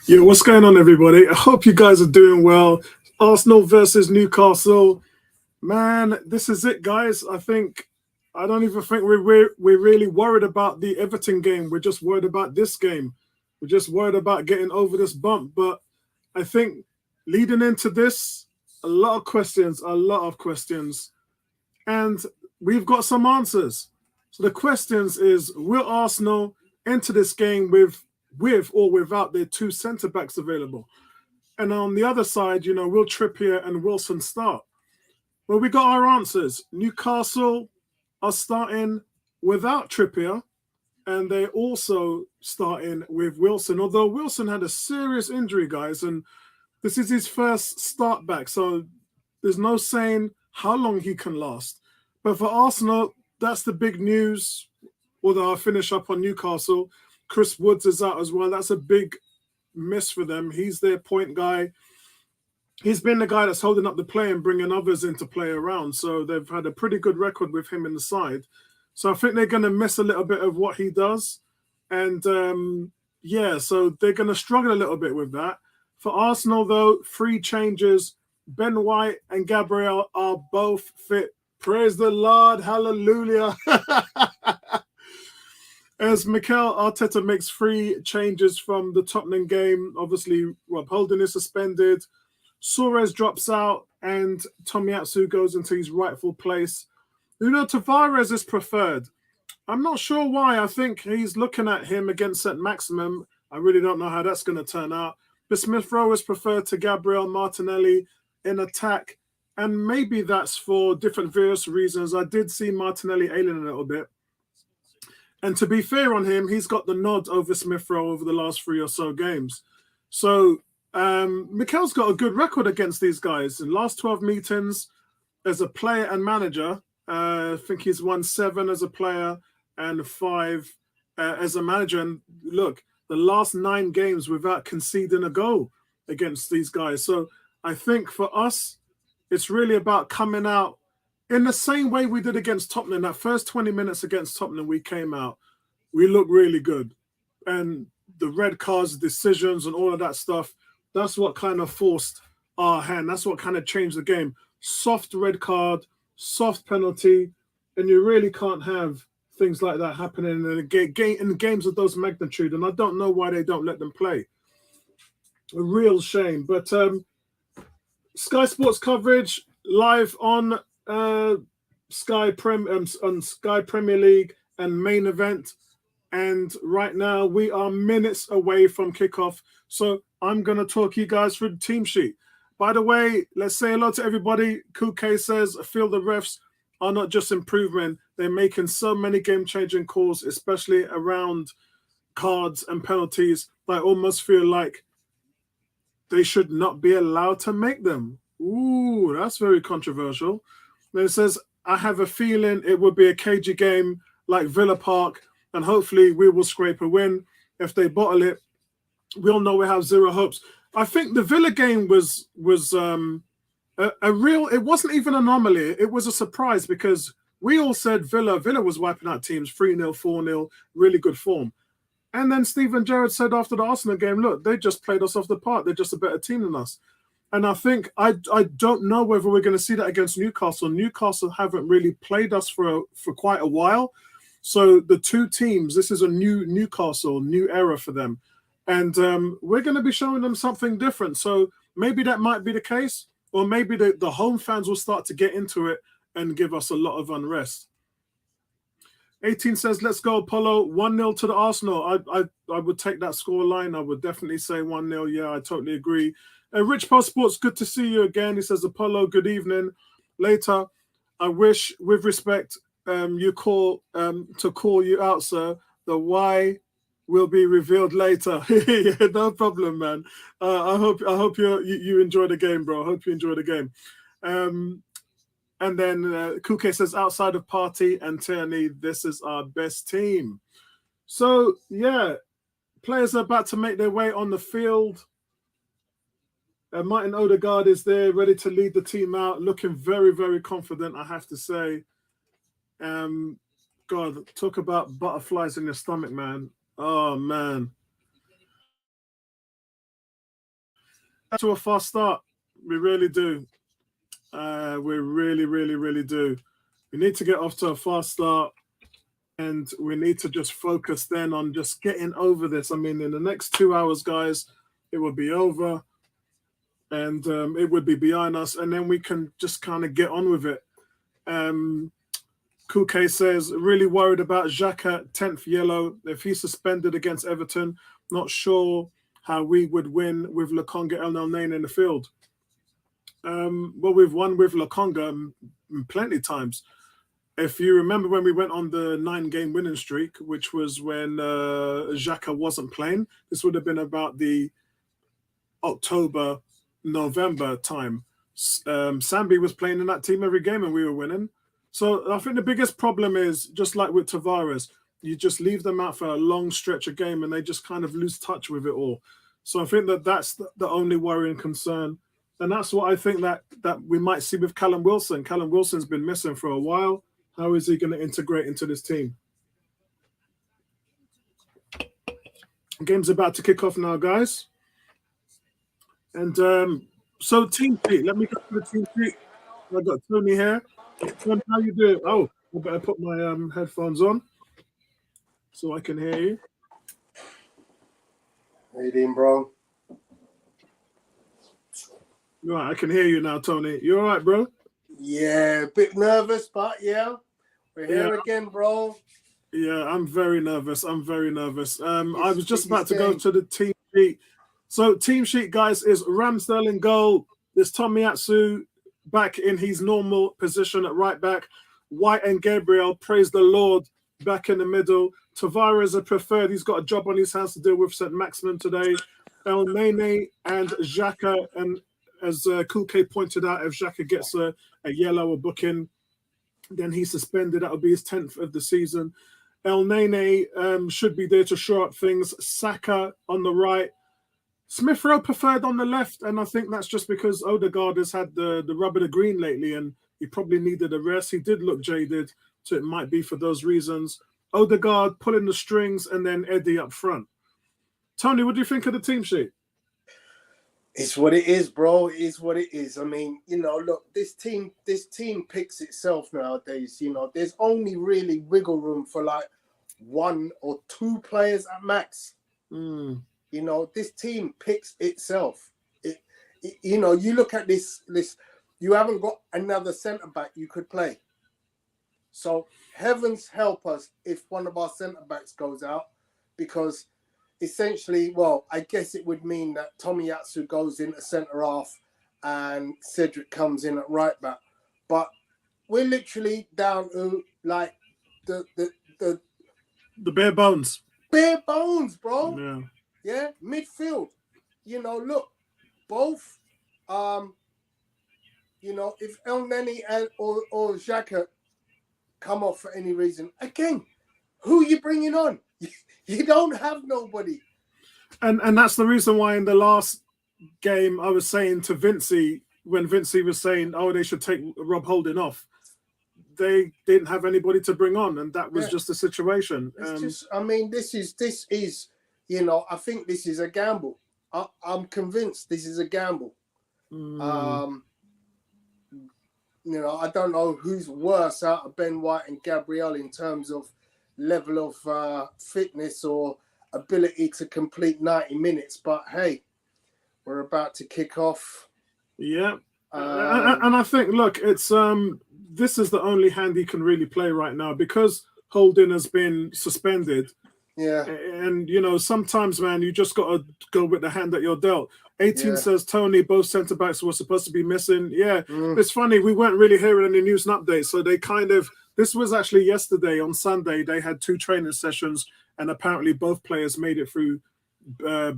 Yeah, what's going on, everybody? I hope you guys are doing well. Arsenal versus Newcastle. Man, this is it, guys. I don't even think we're really worried about the Everton game. We're just worried about this game. We're just worried about getting over this bump. But I think leading into this, a lot of questions, and we've got some answers. So the questions is: will Arsenal enter this game with or without their two centre backs available? And on the other side, will Trippier and Wilson start? Well, we got our answers. Newcastle are starting without Trippier, and they're also starting with Wilson. Although Wilson had a serious injury, guys, and this is his first start back, so there's no saying how long he can last. But for Arsenal, that's the big news. Although I'll finish up on Newcastle, Chris Woods is out as well. That's a big miss for them. He's their point guy. He's been the guy that's holding up the play and bringing others into play around. So they've had a pretty good record with him in the side. So I think they're going to miss a little bit of what he does. And so they're going to struggle a little bit with that. For Arsenal, though, 3 changes. Ben White and Gabriel are both fit. Praise the Lord. Hallelujah. As Mikel Arteta makes 3 changes from the Tottenham game, obviously Rob Holding is suspended, Suarez drops out, and Tomiyasu goes into his rightful place. Tavares is preferred. I'm not sure why. I think he's looking at him against St. Maximum. I really don't know how that's going to turn out. But Smith Rowe is preferred to Gabriel Martinelli in attack, and maybe that's for different various reasons. I did see Martinelli ailing a little bit. And to be fair on him, he's got the nod over Smith Rowe over the last 3 or so games. So Mikel's got a good record against these guys. In the last 12 meetings as a player and manager, I think he's won 7 as a player and 5 as a manager. And look, the last 9 games without conceding a goal against these guys. So I think for us, it's really about coming out in the same way we did against Tottenham. That first 20 minutes against Tottenham, we came out. We looked really good. And the red cards, decisions, and all of that stuff, that's what kind of forced our hand. That's what kind of changed the game. Soft red card, soft penalty, and you really can't have things like that happening in games of those magnitude. And I don't know why they don't let them play. A real shame. But Sky Sports coverage live on Sky Premier League and main event, and right now we are minutes away from kickoff, so I'm going to talk you guys through the team sheet. By the way, let's say hello to everybody. Kuke says, I feel the refs are not just improving, they're making so many game-changing calls, especially around cards and penalties, that I almost feel like they should not be allowed to make them. Ooh, that's very controversial. Then it says, I have a feeling it will be a cagey game like Villa Park, and hopefully we will scrape a win. If they bottle it, we'll know we have 0 hopes. I think the Villa game was a real, it wasn't even an anomaly. It was a surprise because we all said Villa was wiping out teams 3-0, 4-0, really good form. And then Steven Gerrard said after the Arsenal game, look, they just played us off the park. They're just a better team than us. And I think I don't know whether we're going to see that against Newcastle. Newcastle haven't really played us for quite a while. So the 2 teams, this is a new Newcastle, new era for them. And we're going to be showing them something different. So maybe that might be the case, or maybe the home fans will start to get into it and give us a lot of unrest. 18 says, let's go, Apollo. 1-0 to the Arsenal. I would take that score line. I would definitely say 1-0. Yeah, I totally agree. Rich Post Sports, good to see you again. He says, Apollo, good evening. Later, I wish, with respect, you call to call you out, sir. The why will be revealed later. Yeah, no problem, man. I hope you enjoy the game, bro. I hope you enjoy the game. And then Kuke says, outside of Partey and Tierney, this is our best team. So, yeah, players are about to make their way on the field. Martin Odegaard is there, ready to lead the team out, looking very, very confident, I have to say. God, talk about butterflies in your stomach, man. Oh, man. to a fast start. We really do. We really, really, really do. We need to get off to a fast start, and we need to just focus then on just getting over this. I mean, in the next 2 hours, guys, it will be over, and it would be behind us, and then we can just kind of get on with it. Kuke says, really worried about Xhaka, 10th yellow. If he's suspended against Everton, not sure how we would win with Lokonga El Nene in the field. Well, we've won with Lokonga plenty of times. If you remember when we went on the 9-game winning streak, which was when Xhaka wasn't playing, this would have been about the October, November time. Sambi was playing in that team every game and we were winning. So I think the biggest problem is, just like with Tavares, you just leave them out for a long stretch of game and they just kind of lose touch with it all. So I think that that's the only worry and concern. And that's what I think that we might see with Callum Wilson. Callum Wilson's been missing for a while. How is he going to integrate into this team? The game's about to kick off now, guys. And so team sheet. Let me go to the team sheet. I've got Tony here. Tony, how you doing? Oh, I better put my headphones on so I can hear you. How you doing, bro? All right, I can hear you now, Tony. You all right, bro? Yeah, a bit nervous, but yeah, we're here again, bro. Yeah, I'm very nervous. I was just about to go to the team sheet. So team sheet, guys, is Ramsdale in goal. There's Tomiyasu back in his normal position at right back. White and Gabriel, praise the Lord, back in the middle. Tavares are preferred. He's got a job on his hands to deal with St. Maximin today. El Nene and Xhaka, and as Kulke pointed out, if Xhaka gets a yellow or booking, then he's suspended. That'll be his 10th of the season. El Nene should be there to shore up things. Saka on the right. Smith Rowe preferred on the left, and I think that's just because Odegaard has had the rub of the green lately, and he probably needed a rest. He did look jaded, so it might be for those reasons. Odegaard pulling the strings, and then Eddie up front. Tony, what do you think of the team sheet? It's what it is, bro. It is what it is. I mean, look, this team picks itself nowadays. There's only really wiggle room for like 1 or 2 players at max. This team picks itself. You look at this. You haven't got another centre back you could play. So heavens help us if one of our centre backs goes out, because essentially, well, I guess it would mean that Tomiyasu goes in at centre half and Cedric comes in at right back. But we're literally down to like the bare bones. Bare bones, bro. Yeah. Yeah, midfield. Look, both. If El Nene or Xhaka come off for any reason, again, who are you bringing on? You don't have nobody. And that's the reason why in the last game I was saying to Vincey, when Vincey was saying, oh, they should take Rob Holding off, they didn't have anybody to bring on, and that was just the situation. This is I think this is a gamble. I'm convinced this is a gamble. I don't know who's worse out of Ben White and Gabriel in terms of level of fitness or ability to complete 90 minutes. But hey, we're about to kick off. Yeah. And I think, look, it's this is the only hand he can really play right now because Holding has been suspended. Yeah. And, sometimes, man, you just got to go with the hand that you're dealt. 18 says, Tony, both centre-backs were supposed to be missing. Yeah, It's funny. We weren't really hearing any news and updates. So they this was actually yesterday on Sunday. They had 2 training sessions, and apparently both players made it through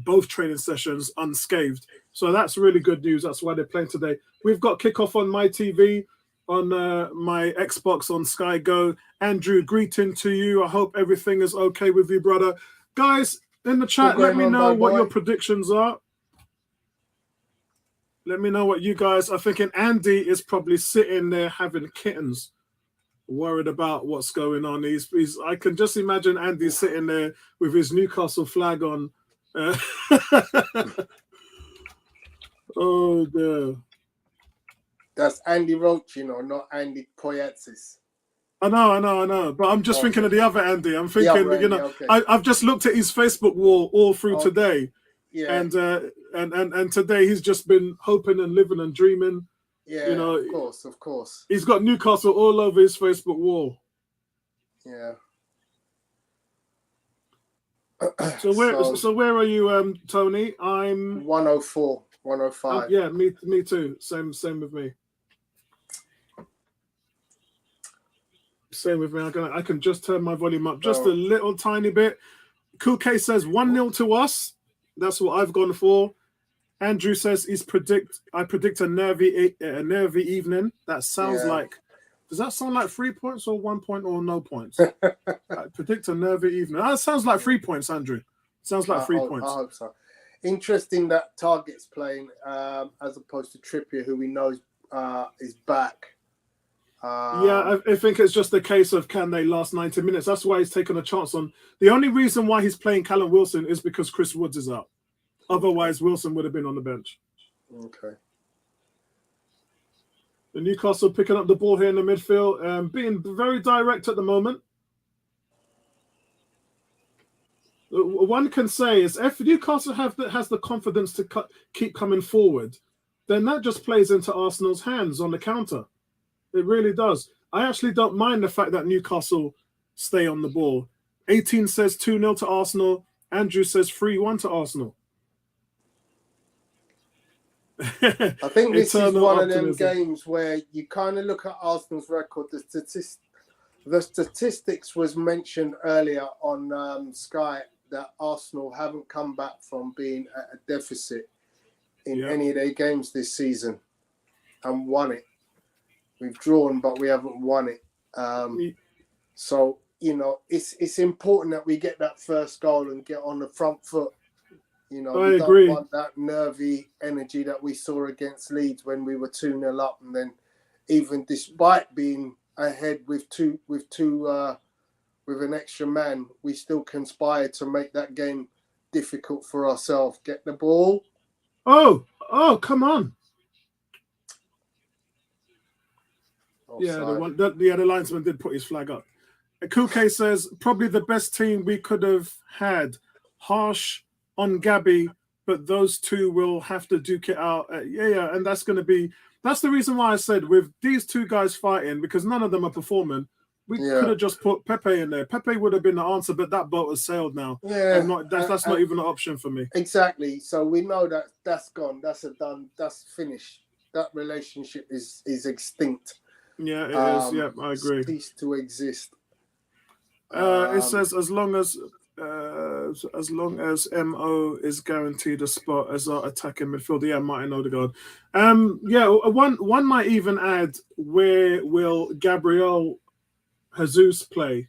both training sessions unscathed. So that's really good news. That's why they're playing today. We've got kickoff on my TV, on my Xbox, on Sky Go. Andrew, greeting to you. I hope everything is okay with you, brother. Guys, in the chat, let me know what your predictions are. Let me know what you guys are thinking. Andy is probably sitting there having kittens, worried about what's going on. I can just imagine Andy sitting there with his Newcastle flag on. Oh, dear. That's Andy Roach, not Andy Poyatsis. I know. But I'm just thinking of the other Andy. I'm thinking, Andy, okay. I've just looked at his Facebook wall all through today. Yeah. And today he's just been hoping and living and dreaming. Yeah, of course. He's got Newcastle all over his Facebook wall. Yeah. So where are you, Tony? I'm 104, 105. Yeah, me too. Same with me. Same with me. I can just turn my volume up just a little tiny bit. Cool K says 1-0 to us. That's what I've gone for. Andrew says I predict a nervy evening. That sounds like. Does that sound like 3 points or 1 point or no points? I predict a nervy evening. That sounds like 3 points, Andrew. Sounds like 3 points. I hope so. Interesting that Target's playing as opposed to Trippier, who we know is back. I think it's just a case of can they last 90 minutes. That's why he's taken a chance on. The only reason why he's playing Callum Wilson is because Chris Woods is out. Otherwise, Wilson would have been on the bench. Okay. The Newcastle picking up the ball here in the midfield, being very direct at the moment. One can say is if Newcastle has the confidence to keep coming forward, then that just plays into Arsenal's hands on the counter. It really does. I actually don't mind the fact that Newcastle stay on the ball. 18 says 2-0 to Arsenal. Andrew says 3-1 to Arsenal. I think this is one of them games where you kind of look at Arsenal's record. The statistics was mentioned earlier on Sky that Arsenal haven't come back from being at a deficit in any of their games this season and won it. We've drawn, but we haven't won it. So, it's important that we get that first goal and get on the front foot. I agree. Don't want that nervy energy that we saw against Leeds when we were 2-0 up, and then even despite being ahead with an extra man, we still conspired to make that game difficult for ourselves. Get the ball. Oh, come on. Offside. The linesman did put his flag up. Kuke says probably the best team we could have had. Harsh on Gabby, but those two will have to duke it out. And that's the reason why I said with these two guys fighting, because none of them are performing, we could have just put Pepe in there. Pepe would have been the answer, but that boat has sailed now. Yeah, that's not even an option for me. Exactly. So we know that's gone. That's that's finished. That relationship is extinct. Yeah, it is. Yeah, I agree. Ceased to exist. It says as long as Mo is guaranteed a spot as our attacking midfielder. Yeah, Martin Odegaard. One might even add, where will Gabriel Jesus play?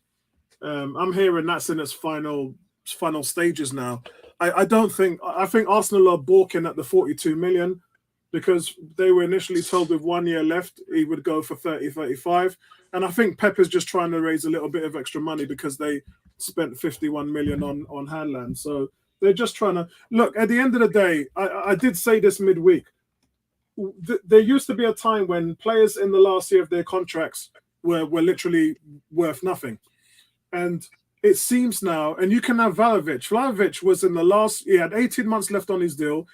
I'm hearing that's in its final stages now. I think Arsenal are balking at the 42 million because they were initially told with 1 year left he would go for 30, 35. And I think Pep is just trying to raise a little bit of extra money because they spent 51 million on Haaland. So they're just trying to look. At the end of the day, I did say this midweek. There used to be a time when players in the last year of their contracts were literally worth nothing. And it seems now, and you can have Vlahovic. Vlahovic was he had 18 months left on his deal.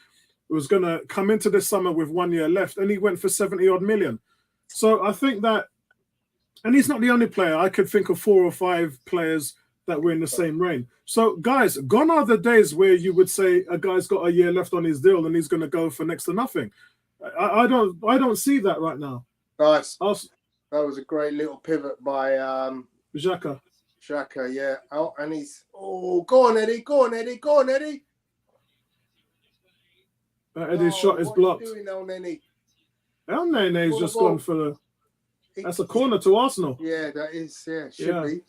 It was going to come into this summer with 1 year left, and he went for 70 odd million. So I think that, and he's not the only player. I could think of 4 or 5 players that were in the same reign. So guys, gone are the days where you would say a guy's got a year left on his deal and he's going to go for next to nothing. I don't see that right now. Nice. That was a great little pivot by Xhaka. Xhaka, yeah. Oh, and go on, Eddie. Eddie's shot is blocked. What are you doing, El Nene's just gone for that's a corner to Arsenal. Yeah, that is. Yeah, should be.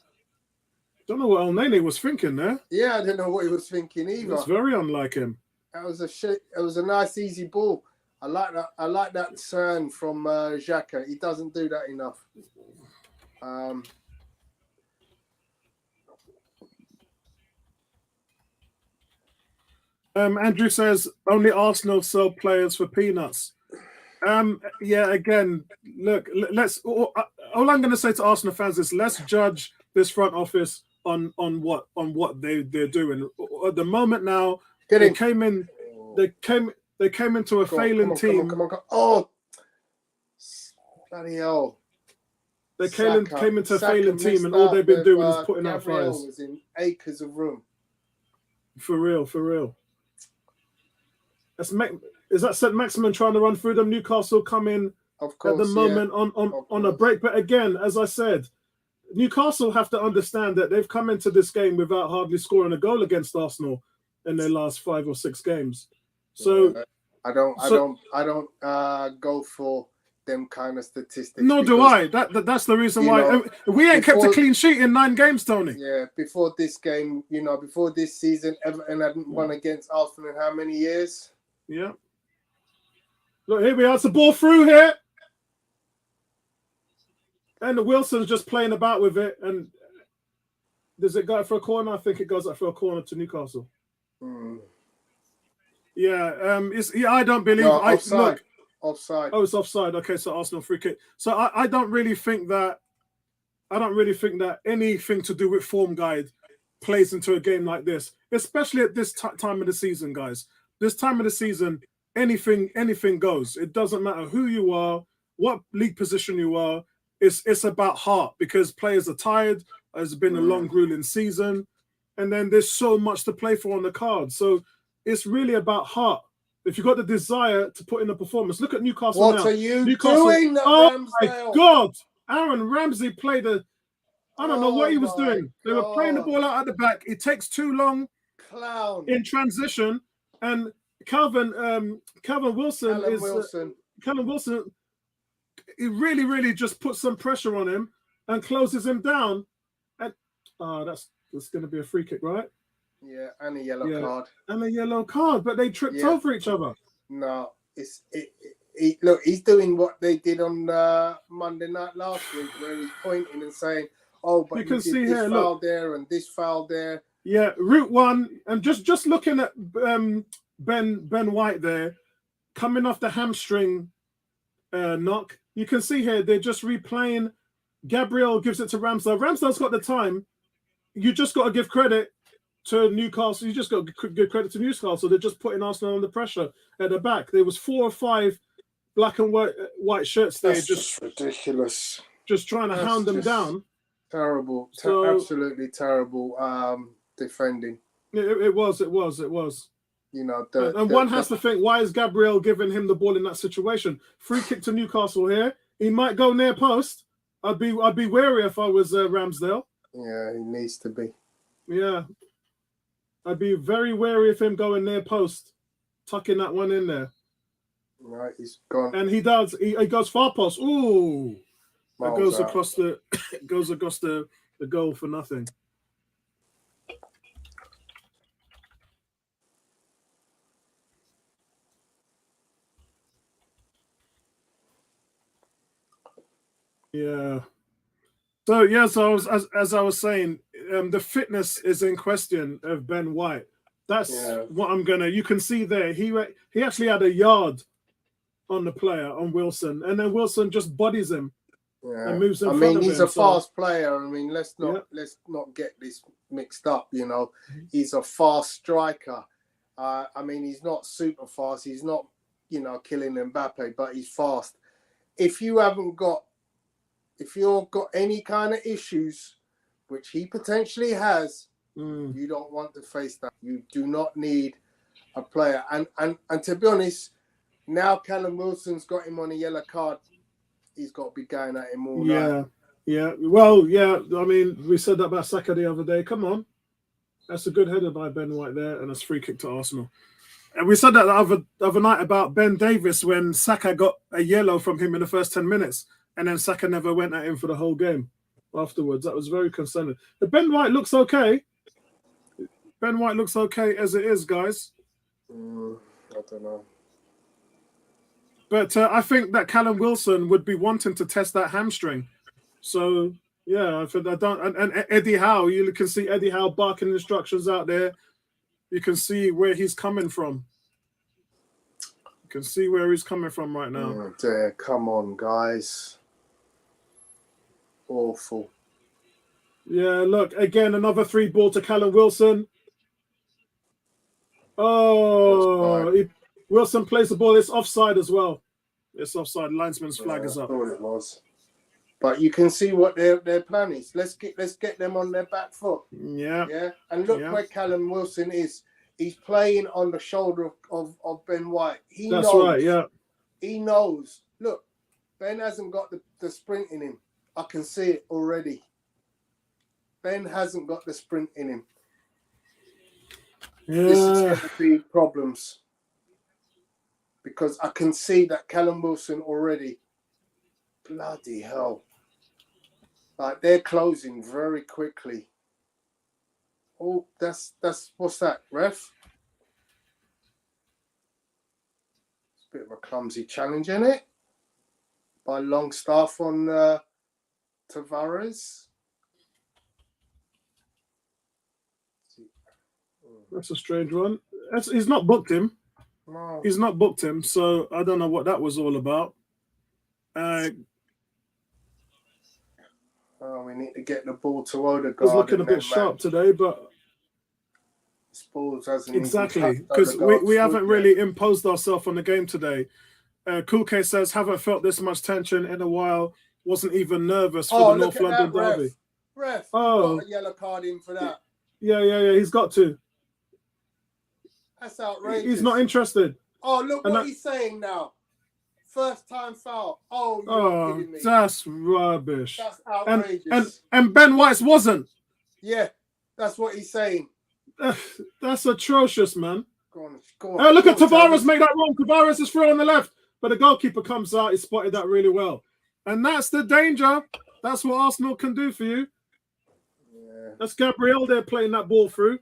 Don't know what El Nene was thinking there. Yeah, I don't know what he was thinking either. It's very unlike him. It was a nice, easy ball. I like that turn from Xhaka. He doesn't do that enough. Andrew says only Arsenal sell players for peanuts. Yeah, again, look, let's. All I'm going to say to Arsenal fans is let's judge this front office on what they're doing. At the moment now, they came into a failing team. Come on. Oh, bloody hell! They came into a failing team, and all they've been doing is putting out Gabriel fires. was in acres of room. For real. Is that St. Maximin trying to run through them? Newcastle come in at the moment on a break. But again, as I said, Newcastle have to understand that they've come into this game without hardly scoring a goal against Arsenal in their last 5 or 6 games. So I don't go for them kind of statistics. No, do I. That's the reason why we ain't kept a clean sheet in 9 games, Tony. Yeah, before this game, before this season, Everton hadn't won against Arsenal in how many years? Yeah. Look, here we are. It's a ball through here. And Wilson's just playing about with it. And does it go for a corner? I think it goes up for a corner to Newcastle. Yeah. I don't believe. No, offside. Offside. Oh, it's offside. Okay, so Arsenal free kick. So I don't really think that. I don't really think that anything to do with form guide plays into a game like this, especially at this time of the season, guys. This time of the season, anything goes. It doesn't matter who you are, what league position you are. It's about heart because players are tired. It's been a long, grueling season, and then there's so much to play for on the card. So it's really about heart. If you've got the desire to put in a performance, look at Newcastle now. What are you doing? Oh my God! Aaron Ramsey played I don't know what he was doing. They were playing the ball out at the back. It takes too long in transition. And Callum Wilson, he really just puts some pressure on him and closes him down. And that's going to be a free kick, right? Yeah, and a yellow card. And a yellow card, but they tripped over each other. No, look, he's doing what they did on Monday night last week, where he's pointing and saying, "Oh, but you can see this here, foul look, there and this foul there." Yeah, route one, and just looking at Ben White there, coming off the hamstring knock. You can see here they're just replaying. Gabriel gives it to Ramsdale. Ramsdale's got the time. You just got to give credit to Newcastle. You just got to give credit to Newcastle. They're just putting Arsenal under pressure at the back. There was 4 or 5 black and white shirts there. That's just ridiculous. Just trying to hound them down. Terrible. Absolutely terrible defending. It was. One has to think, why is Gabriel giving him the ball in that situation? Free kick to Newcastle here. He might go near post. I'd be wary if I was Ramsdale. Yeah, he needs to be. Yeah. I'd be very wary of him going near post, tucking that one in there. Right, he's gone. And he does. He goes far post. Ooh. That goes out. across the goal for nothing. Yeah. So as I was saying, the fitness is in question of Ben White. That's what I'm gonna. You can see there, he actually had a yard on the player on Wilson, and then Wilson just bodies him and moves in front of him. He's a fast player. I mean, let's not get this mixed up. He's a fast striker. He's not super fast. He's not killing Mbappe, but he's fast. If you've got any kind of issues, which he potentially has, you don't want to face that. You do not need a player. And to be honest, now Callum Wilson's got him on a yellow card. He's got to be going at him all night. Yeah. Well, yeah. I mean, we said that about Saka the other day. Come on. That's a good header by Ben White there, and it's free kick to Arsenal. And we said that the other night about Ben Davies when Saka got a yellow from him in the first 10 minutes. And then Saka never went at him for the whole game afterwards. That was very concerning. But Ben White looks okay. Ben White looks okay as it is, guys. I don't know. But I think that Callum Wilson would be wanting to test that hamstring. So, yeah, I don't. And Eddie Howe, you can see Eddie Howe barking instructions out there. You can see where he's coming from. You can see where he's coming from right now. Oh, dear. Come on, guys. Awful. Yeah, look, again, another 3 ball to Callum Wilson. Oh, Wilson plays the ball. It's offside as well. It's offside. Linesman's flag is up. I thought it was. But you can see what their plan is. Let's get them on their back foot. Yeah. Yeah. And look where Callum Wilson is. He's playing on the shoulder of Ben White. That's right, yeah. He knows. Look, Ben hasn't got the sprint in him. I can see it already. Ben hasn't got the sprint in him. Yeah. This is going to be problems. Because I can see that Callum Wilson already. Bloody hell. Like, they're closing very quickly. Oh, that's what's that, ref? It's a bit of a clumsy challenge, isn't it? By Longstaff on Tavares. That's a strange one. He's not booked him. No. He's not booked him, so I don't know what that was all about. We need to get the ball to Odegaard. He's looking a bit sharp today, but exactly, because we haven't really imposed ourselves on the game today. Kulke says, haven't felt this much tension in a while. Wasn't even nervous for the North London derby. Ref, got a yellow card in for that. Yeah. He's got to. That's outrageous. He's not interested. Oh, look what he's saying now. First time foul. Oh, you're kidding me. That's rubbish. That's outrageous. And Ben White's wasn't. Yeah, that's what he's saying. That's atrocious, man. Go on. Look at Tavares make that wrong. Tavares is through on the left, but the goalkeeper comes out. He spotted that really well. And that's the danger. That's what Arsenal can do for you. Yeah. That's Gabriel there playing that ball through.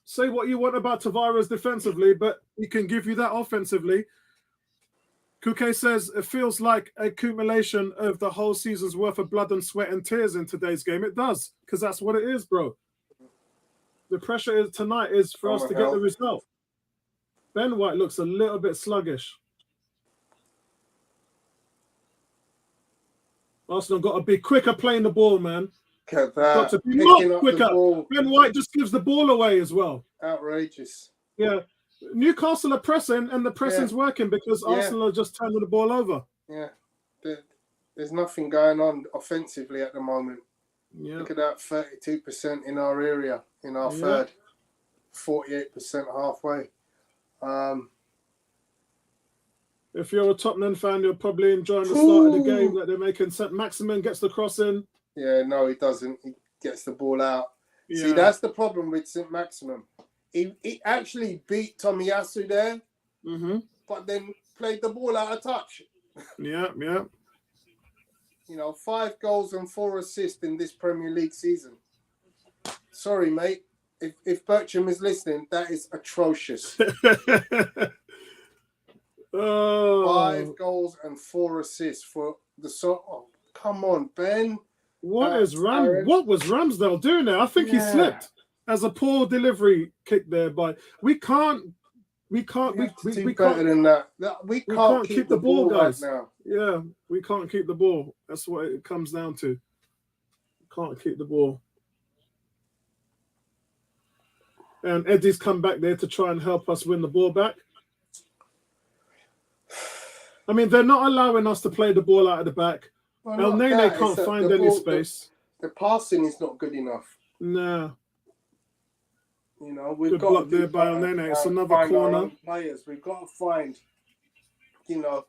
Say what you want about Tavares defensively, but he can give you that offensively. Kuke says it feels like accumulation of the whole season's worth of blood and sweat and tears in today's game. It does, because that's what it is, bro. The pressure tonight is for us to get the result. Ben White looks a little bit sluggish. Arsenal got to be quicker playing the ball, man. Look at that. Got to be more quicker. Ben White just gives the ball away as well. Outrageous. Yeah. Newcastle are pressing, and the pressing's working because Arsenal are just turning the ball over. Yeah. There's nothing going on offensively at the moment. Yeah. Look at that, 32% in our area, in our third. 48% halfway. If you're a Tottenham fan, you're probably enjoying the start of the game that they're making. St. Maximin gets the cross in. Yeah, no, he doesn't. He gets the ball out. Yeah. See, that's the problem with St. Maximin. He actually beat Tomiyasu there, but then played the ball out of touch. Yeah. You know, 5 goals and 4 assists in this Premier League season. Sorry, mate. If Bertram is listening, that is atrocious. 5 goals and 4 assists for the come on, Ben. What was Ramsdale doing there? I think he slipped as a poor delivery kick there. But we can't better than that. We can't keep the ball, guys. Right now. Yeah, we can't keep the ball. That's what it comes down to. Can't keep the ball. And Eddie's come back there to try and help us win the ball back. I mean, they're not allowing us to play the ball out of the back. El Nene can't find any space. The passing is not good enough. Nah. You know, we've good got block there by El Nene. It's another corner. Players, we've got to find. You know,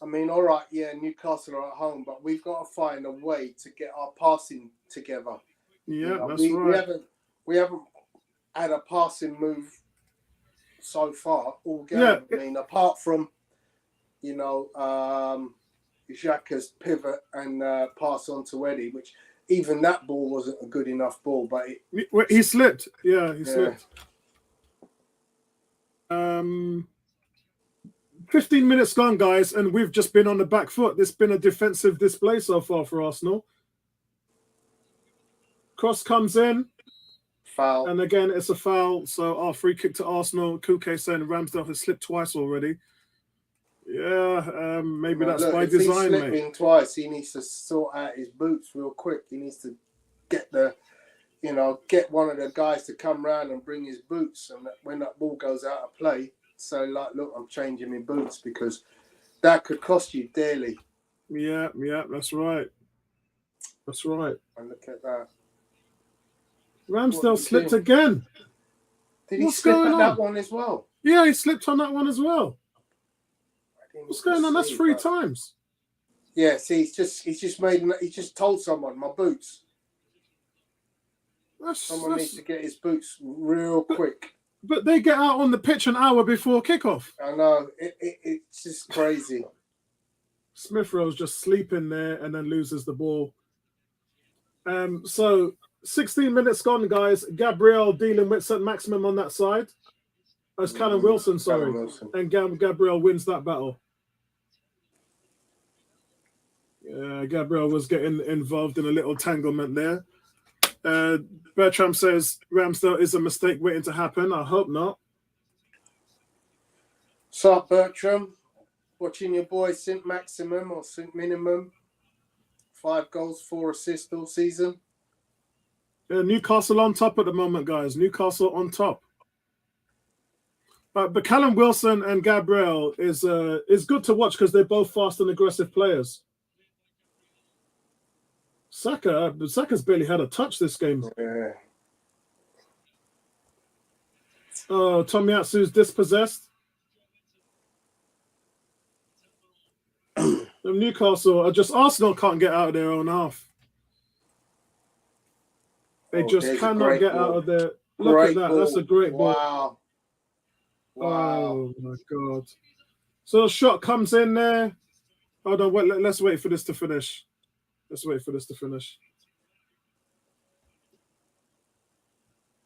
I mean, all right, Newcastle are at home, but we've got to find a way to get our passing together. Yeah, that's right. We haven't had a passing move so far all game. Yeah. I mean, apart from, Xhaka's pivot and pass on to Eddie, which even that ball wasn't a good enough ball, but he slipped. Yeah, he slipped. 15 minutes gone, guys, and we've just been on the back foot. This has been a defensive display so far for Arsenal. Cross comes in. Foul. And again, it's a foul. So our free kick to Arsenal. Kuke saying Ramsdale has slipped twice already. Yeah, maybe that's by design, he's slipping twice, he needs to sort out his boots real quick. He needs to get one of the guys to come round and bring his boots. And when that ball goes out of play, so like, look, I'm changing my boots, because that could cost you dearly. Yeah, that's right. That's right. And look at that. Ramsdale slipped again. Did he slip at that one as well? Yeah, he slipped on that one as well. What's going on? That's 3 times. Yeah, see, he's just told someone, my boots. Someone needs to get his boots real quick. But they get out on the pitch an hour before kickoff. I know. It's just crazy. Smith Rowe's just sleeping there and then loses the ball. So 16 minutes gone, guys. Gabriel dealing with St. Maximum on that side. That's Callum Wilson, sorry. Callum Wilson. And Gabriel wins that battle. Yeah, Gabriel was getting involved in a little tanglement there. Bertram says Ramsdale is a mistake waiting to happen. I hope not. So, Bertram, watching your boy St. Maximum or St. Minimum. 5 goals, 4 assists all season. Newcastle on top at the moment, guys. Newcastle on top. But Callum Wilson and Gabriel is good to watch because they're both fast and aggressive players. Saka's barely had a touch this game. Yeah. Oh, Tomiyasu's dispossessed. Newcastle Arsenal can't get out of their own half. They just cannot get out of their. Look at that. That's a great ball. Wow. Oh my God. So the shot comes in there. Hold on, let's wait for this to finish.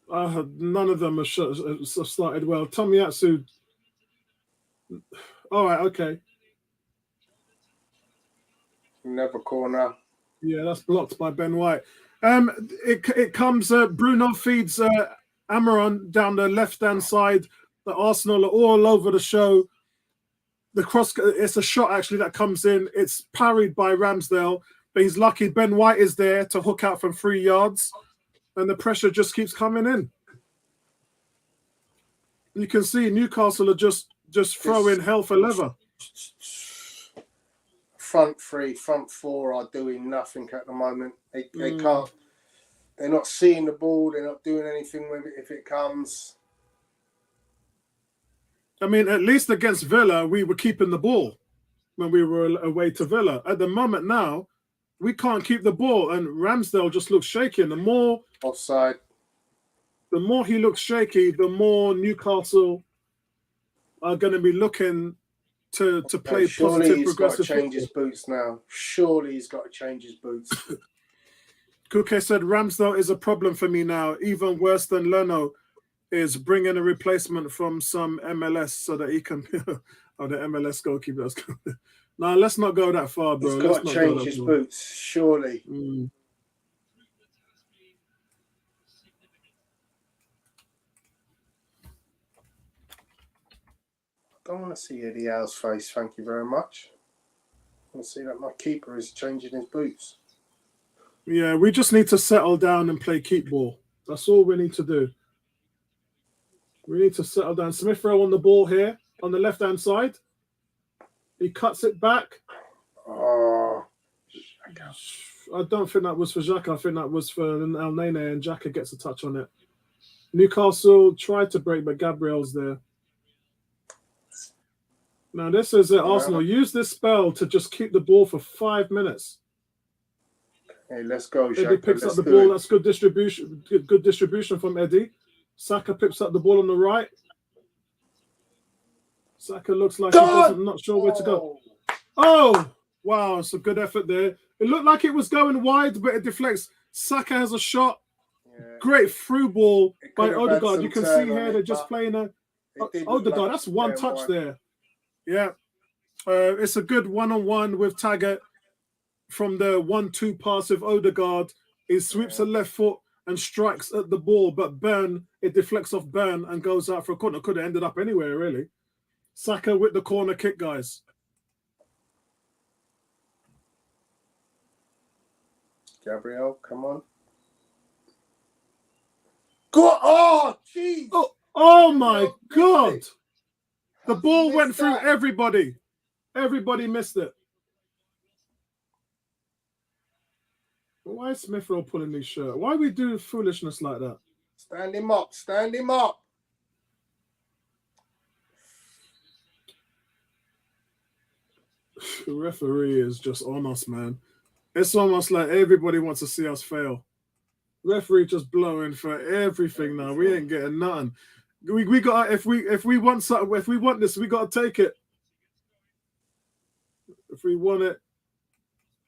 None of them have started well. Tomiyasu. All right, okay. Never corner. Yeah, that's blocked by Ben White. It comes. Bruno feeds Amaron down the left-hand side. The Arsenal are all over the show. The cross. It's a shot actually that comes in. It's parried by Ramsdale, but he's lucky. Ben White is there to hook out from 3 yards, and the pressure just keeps coming in. You can see Newcastle are just throwing hell for leather. Front 3, front 4 are doing nothing at the moment. They can't. They're not seeing the ball. They're not doing anything with it if it comes. I mean, at least against Villa, we were keeping the ball when we were away to Villa. At the moment now, we can't keep the ball, and Ramsdale just looks shaky. And the more offside, the more he looks shaky, the more Newcastle are going to be looking to play positive, progressive. Surely he's got to change his boots now. Surely he's got to change his boots. Kuke said Ramsdale is a problem for me now, even worse than Leno is bringing a replacement from some MLS so that he can the MLS goalkeeper. No, let's not go that far, bro. He's got to change his boots, surely. I don't want to see Eddie Howe's face, thank you very much. I want to see that my keeper is changing his boots. Yeah, we just need to settle down and play keep ball. That's all we need to do. We need to settle down. Smith Rowe on the ball here on the left-hand side. He cuts it back. Oh, I don't think that was for Xhaka. I think that was for El Nene, and Xhaka gets a touch on it. Newcastle tried to break, but Gabriel's there. Now, this is it. Arsenal use this spell to just keep the ball for 5 minutes. Hey, let's go, Xhaka. Eddie picks up the ball. That's good distribution. Good distribution from Eddie. Saka picks up the ball on the right. Saka looks like he's not sure where to go. Oh, wow. It's a good effort there. It looked like it was going wide, but it deflects. Saka has a shot. Yeah. Great through ball by Odegaard. You can see here they're just playing a... Odegaard, that's one touch there. Yeah. It's a good one-on-one with Taggart from the 1-2 pass with Odegaard. He sweeps the left foot and strikes at the ball, but it deflects off Burn and goes out for a corner. Could have ended up anywhere, really. Saka with the corner kick, guys. Gabriel, come on. Go! Oh, jeez! Oh my God! The ball went through everybody. Everybody missed it. Why is Smith Rowe pulling his shirt? Why we do foolishness like that? Stand him up. Stand him up. The referee is just on us, man. It's almost like everybody wants to see us fail. Referee just blowing for everything now. We ain't getting nothing. We got if we want something, if we want this, we got to take it. If we want it.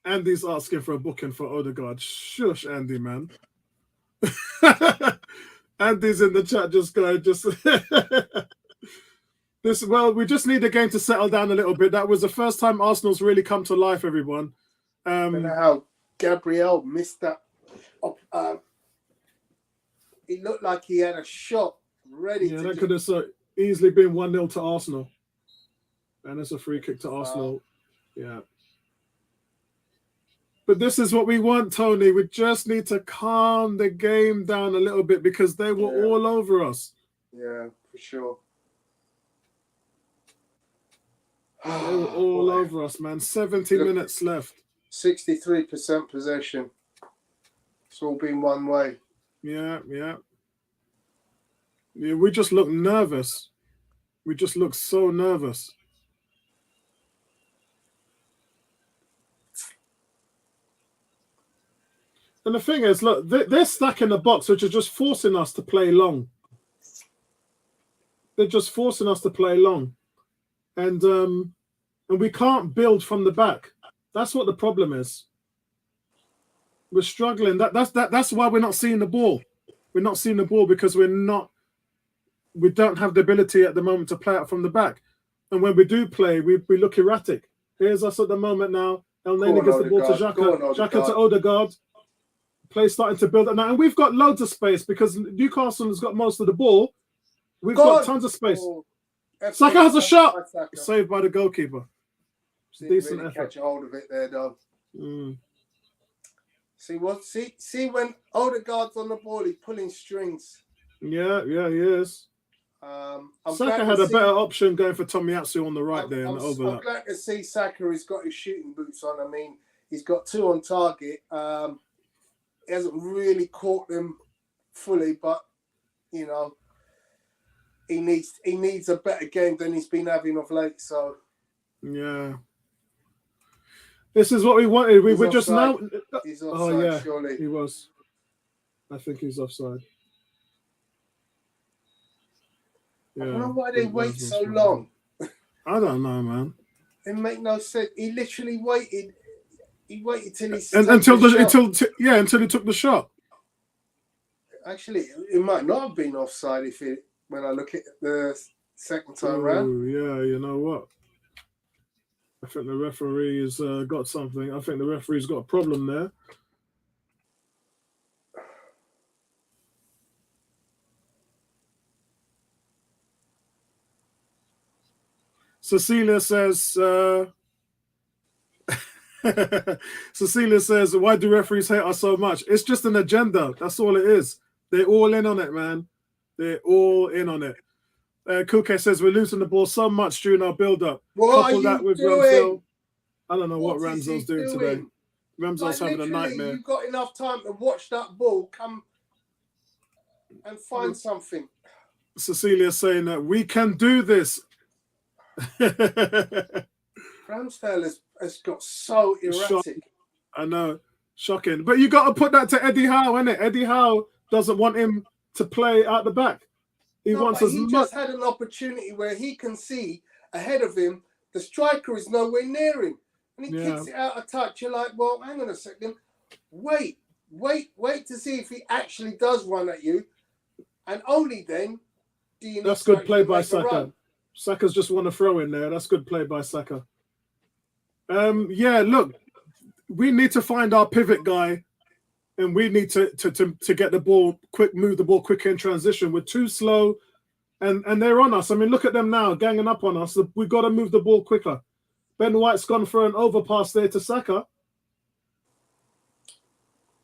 Andy's asking for a booking for Odegaard. Shush, Andy, man. Andy's in the chat just going, well, we just need the game to settle down a little bit. That was the first time Arsenal's really come to life, everyone. I don't know how Gabriel missed that. It looked like he had a shot ready. Yeah, that could have so easily been 1-0 to Arsenal. And it's a free kick to Arsenal. Yeah. But this is what we want, Tony. We just need to calm the game down a little bit because they were all over us. Yeah, for sure. They were all over us, man. 70 minutes left. 63% possession. It's all been one way. Yeah. We just look nervous. We just look so nervous. And the thing is, look, they're stuck in the box, which is just forcing us to play long. They're just forcing us to play long. And we can't build from the back. That's what the problem is. We're struggling. That's why we're not seeing the ball. We're not seeing the ball because we don't have the ability at the moment to play out from the back. And when we do play, we look erratic. Here's us at the moment now. El Neni gets the ball to Xhaka. Xhaka to Odegaard. Play starting to build up now. And we've got loads of space because Newcastle has got most of the ball. We've got tons of space. Saka has a shot. Saved by the goalkeeper. Decent effort. Catch a hold of it there, though. See when Odegaard's on the ball, he's pulling strings. Yeah, he is. Saka had a better option going for Tomiyasu on the right there. I'm glad to see Saka has got his shooting boots on. I mean, he's got 2 on target. He hasn't really caught them fully, but you know, he needs a better game than he's been having of late. So yeah, this is what we wanted. We were just now. He's offside, surely. He was. I think he's offside. Yeah, I don't know why they wait so long. I don't know, man. It make no sense. He literally waited. He waited till he until he took the shot. Actually, it might not have been offside when I look at the second time round. Yeah, you know what? I think the referee's got something. I think the referee's got a problem there. Cecilia says, why do referees hate us so much? It's just an agenda. That's all it is. They're all in on it, man. They're all in on it. Kuke says, we're losing the ball so much during our build-up. Couple that with Ramsdale. I don't know what Ramsdale's doing today. Ramsdale's having a nightmare. You've got enough time to watch that ball come and find something. Cecilia's saying that we can do this. Ramsdale has got so erratic. I know. Shocking. But you got to put that to Eddie Howe, innit? Eddie Howe doesn't want him to play out the back. He just had an opportunity where he can see ahead of him. The striker is nowhere near him. And he kicks it out of touch. You're like, well, hang on a second. Wait to see if he actually does run at you. And only then do you That's good play by Saka. Saka's just want to throw in there. That's good play by Saka. Look, we need to find our pivot guy and we need to get the ball quick, move the ball quicker in transition. We're too slow, and they're on us. I mean, look at them now, ganging up on us. We've got to move the ball quicker. Ben White's gone for an overpass there to Saka,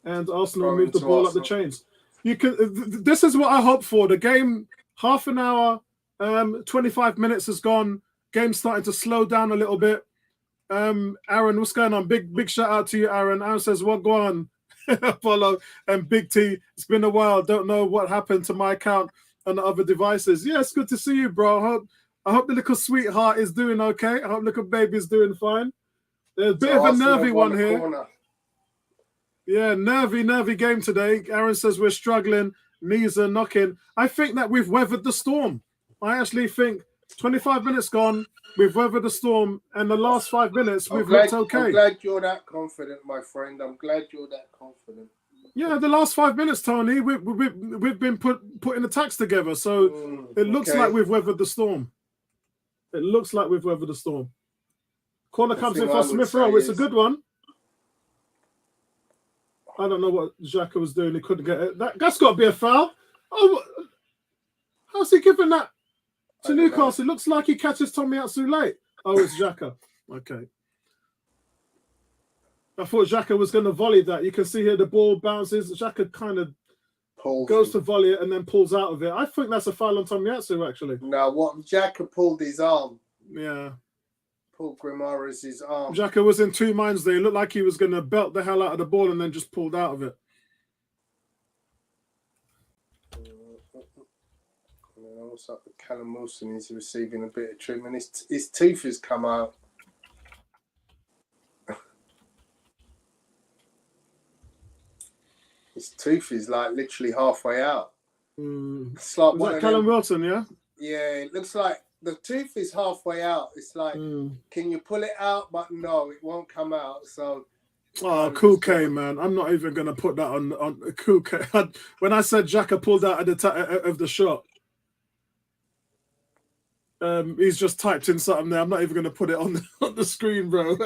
and Arsenal moved the ball up the chains. You can. This is what I hope for. The game, half an hour, 25 minutes has gone. Game's starting to slow down a little bit. Aaron, what's going on? Big shout out to you, Aaron. Aaron says, "What go on?" Apollo and Big T. It's been a while. Don't know what happened to my account on the other devices. Yeah, it's good to see you, bro. I hope the little sweetheart is doing okay. I hope little baby is doing fine. There's a bit of a nervy one here. Corner. Yeah, nervy game today. Aaron says we're struggling. Knees are knocking. I think that we've weathered the storm. I actually think 25 minutes gone. We've weathered the storm, and the last 5 minutes we've looked okay. I'm glad you're that confident, my friend. I'm glad you're that confident. Yeah, the last 5 minutes, Tony, we've been putting attacks together, so it looks like we've weathered the storm. It looks like we've weathered the storm. Corner comes in for Smith Rowe. It's a good one. I don't know what Xhaka was doing. He couldn't get it. That's got to be a foul. Oh, how's he giving that to Newcastle? It looks like he catches Tomiyasu late. Oh, it's Xhaka. Okay. I thought Xhaka was going to volley that. You can see here the ball bounces. Xhaka kind of goes to volley it and then pulls out of it. I think that's a foul on Tomiyasu, actually. No, what Xhaka pulled his arm. Yeah. Pulled Guimaraes' arm. Xhaka was in two minds there. It looked like he was going to belt the hell out of the ball and then just pulled out of it. What's up with Callum Wilson? He's receiving a bit of treatment. His tooth has come out. His tooth is like literally halfway out. It's like was that Callum Wilson, yeah? Yeah, it looks like the tooth is halfway out. It's like, can you pull it out? But no, it won't come out. So, Cool K, man. I'm not even going to put that on Cool K. When I said Xhaka pulled out of the shot, he's just typed in something there. I'm not even going to put it on the screen, bro.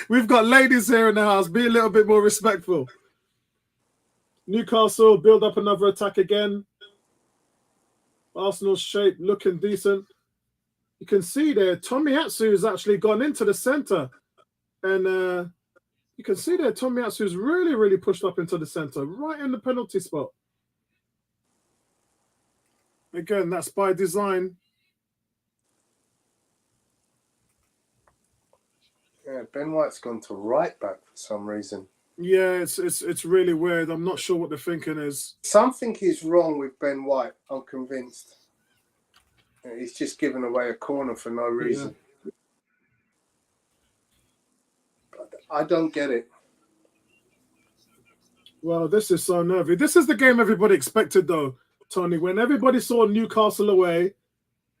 We've got ladies here in the house. Be a little bit more respectful. Newcastle build up another attack again. Arsenal's shape looking decent. You can see there, Tomiyasu has actually gone into the centre. And you can see there, Tomiyasu's really, really pushed up into the centre, right in the penalty spot. Again, that's by design. Yeah, Ben White's gone to right back for some reason. Yeah, it's really weird. I'm not sure what the thinking is. Something is wrong with Ben White. I'm convinced. He's just given away a corner for no reason. Yeah. But I don't get it. Well, this is so nervy. This is the game everybody expected, though, Tony. When everybody saw Newcastle away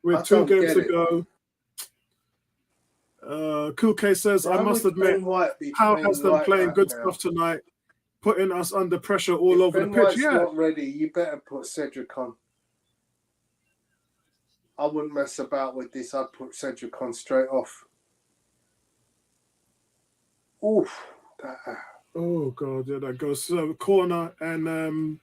with 2 games to go. Cool K says, I must admit, Howe has them playing good stuff tonight, putting us under pressure all over the pitch. Yeah, not ready. You better put Cedric on. I wouldn't mess about with this. I'd put Cedric on straight off. Oof. Oh God, yeah, that goes corner and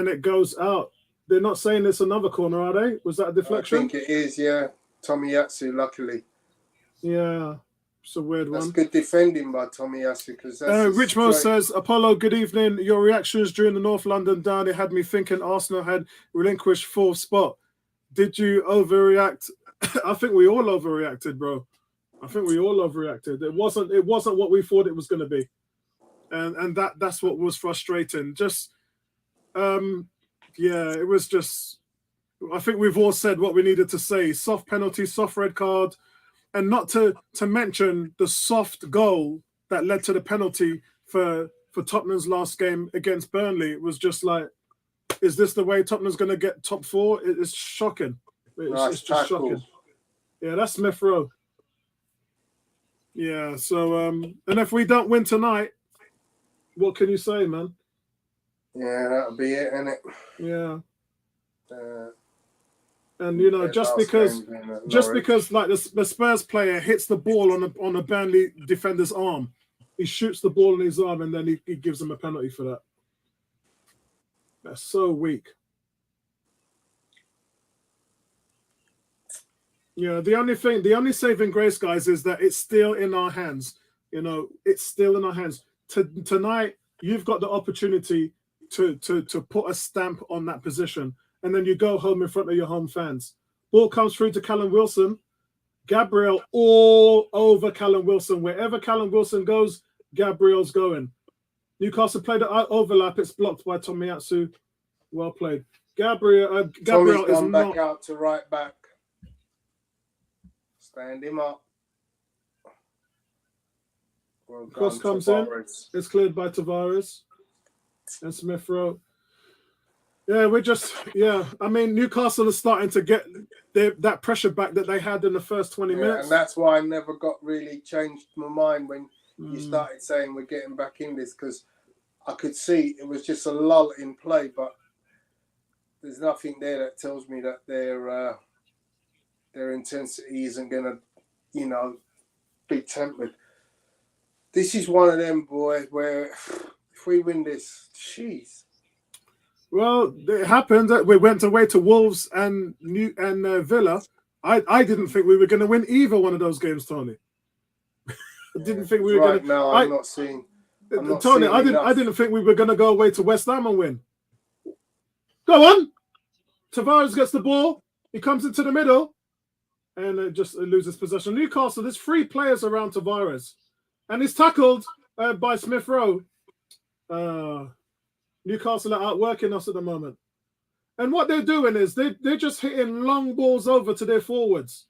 it goes out. They're not saying it's another corner, are they? Was that a deflection? I think it is. Yeah, Tomiyasu, luckily. Yeah, it's a weird one. That's good defending by Tomiyasu. Because Richmo says, Apollo, good evening. Your reactions during the North London derby had me thinking Arsenal had relinquished 4th spot. Did you overreact? I think we all overreacted, bro. I think we all overreacted. It wasn't what we thought it was going to be, and that's what was frustrating. Just, it was just. I think we've all said what we needed to say. Soft penalty, soft red card, and not to mention the soft goal that led to the penalty for Tottenham's last game against Burnley. It was just like, is this the way Tottenham's going to get top 4? It's shocking. It's just shocking. Yeah, that's Smith Rowe. Yeah, so, and if we don't win tonight, what can you say, man? Yeah, that'll be it, innit? Yeah. And you know, just because like the Spurs player hits the ball on a Burnley defender's arm, He shoots the ball in his arm and then he gives him a penalty for that. That's so weak. Yeah, the only saving grace, guys, is that it's still in our hands. It's still in our hands. Tonight, you've got the opportunity to put a stamp on that position, and then you go home in front of your home fans. Ball comes through to Callum Wilson. Gabriel all over Callum Wilson. Wherever Callum Wilson goes, Gabriel's going. Newcastle played an overlap. It's blocked by Tomiyasu. Well played. Gabriel Tommy's is gone back not out to right back. Stand him up. Well cross comes in. It's cleared by Tavares and Smith Rowe. Yeah, I mean, Newcastle is starting to get that pressure back that they had in the first 20 minutes. And that's why I never got really changed my mind when you started saying we're getting back in this, because I could see it was just a lull in play, but there's nothing there that tells me that their intensity isn't going to, be tempered. This is one of them, boy, where if we win this, jeez. Well, it happened that we went away to Wolves and Villa. I didn't think we were going to win either one of those games, Tony. I didn't think we were going to. Now, I'm not seeing. Tony, I didn't think we were going to go away to West Ham and win. Go on. Tavares gets the ball. He comes into the middle and it just loses possession. Newcastle, there's 3 players around Tavares. And he's tackled by Smith Rowe. Newcastle are outworking us at the moment. And what they're doing is they're just hitting long balls over to their forwards.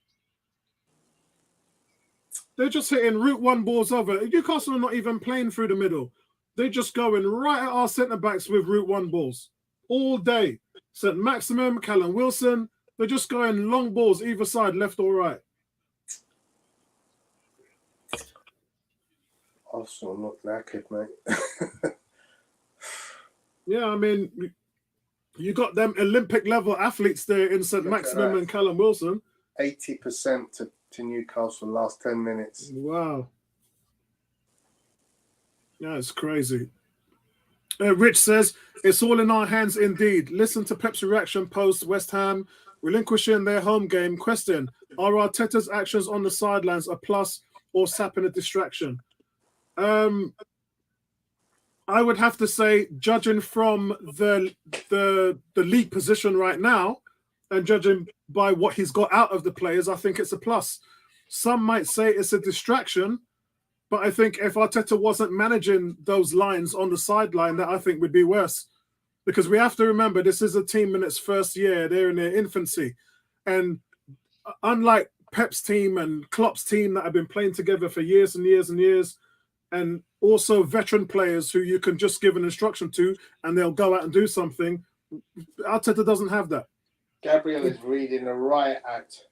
They're just hitting route 1 balls over. Newcastle are not even playing through the middle. They're just going right at our centre-backs with route 1 balls all day. St. Maximum, Callum Wilson, they're just going long balls either side, left or right. Arsenal look knackered, mate. Yeah, I mean, you got them Olympic-level athletes there in St. Maximum and Callum Wilson. 80% to Newcastle last 10 minutes. Wow. That's crazy. Rich says, it's all in our hands indeed. Listen to Pep's reaction post West Ham relinquishing their home game. Question, are Arteta's actions on the sidelines a plus or sapping a distraction? I would have to say, judging from the league position right now and judging by what he's got out of the players, I think it's a plus. Some might say it's a distraction, but I think if Arteta wasn't managing those lines on the sideline, that I think would be worse. Because we have to remember, this is a team in its first year. They're in their infancy. And unlike Pep's team and Klopp's team that have been playing together for years and years and years, and also veteran players who you can just give an instruction to and they'll go out and do something, Arteta doesn't have that. Gabriel is reading a riot act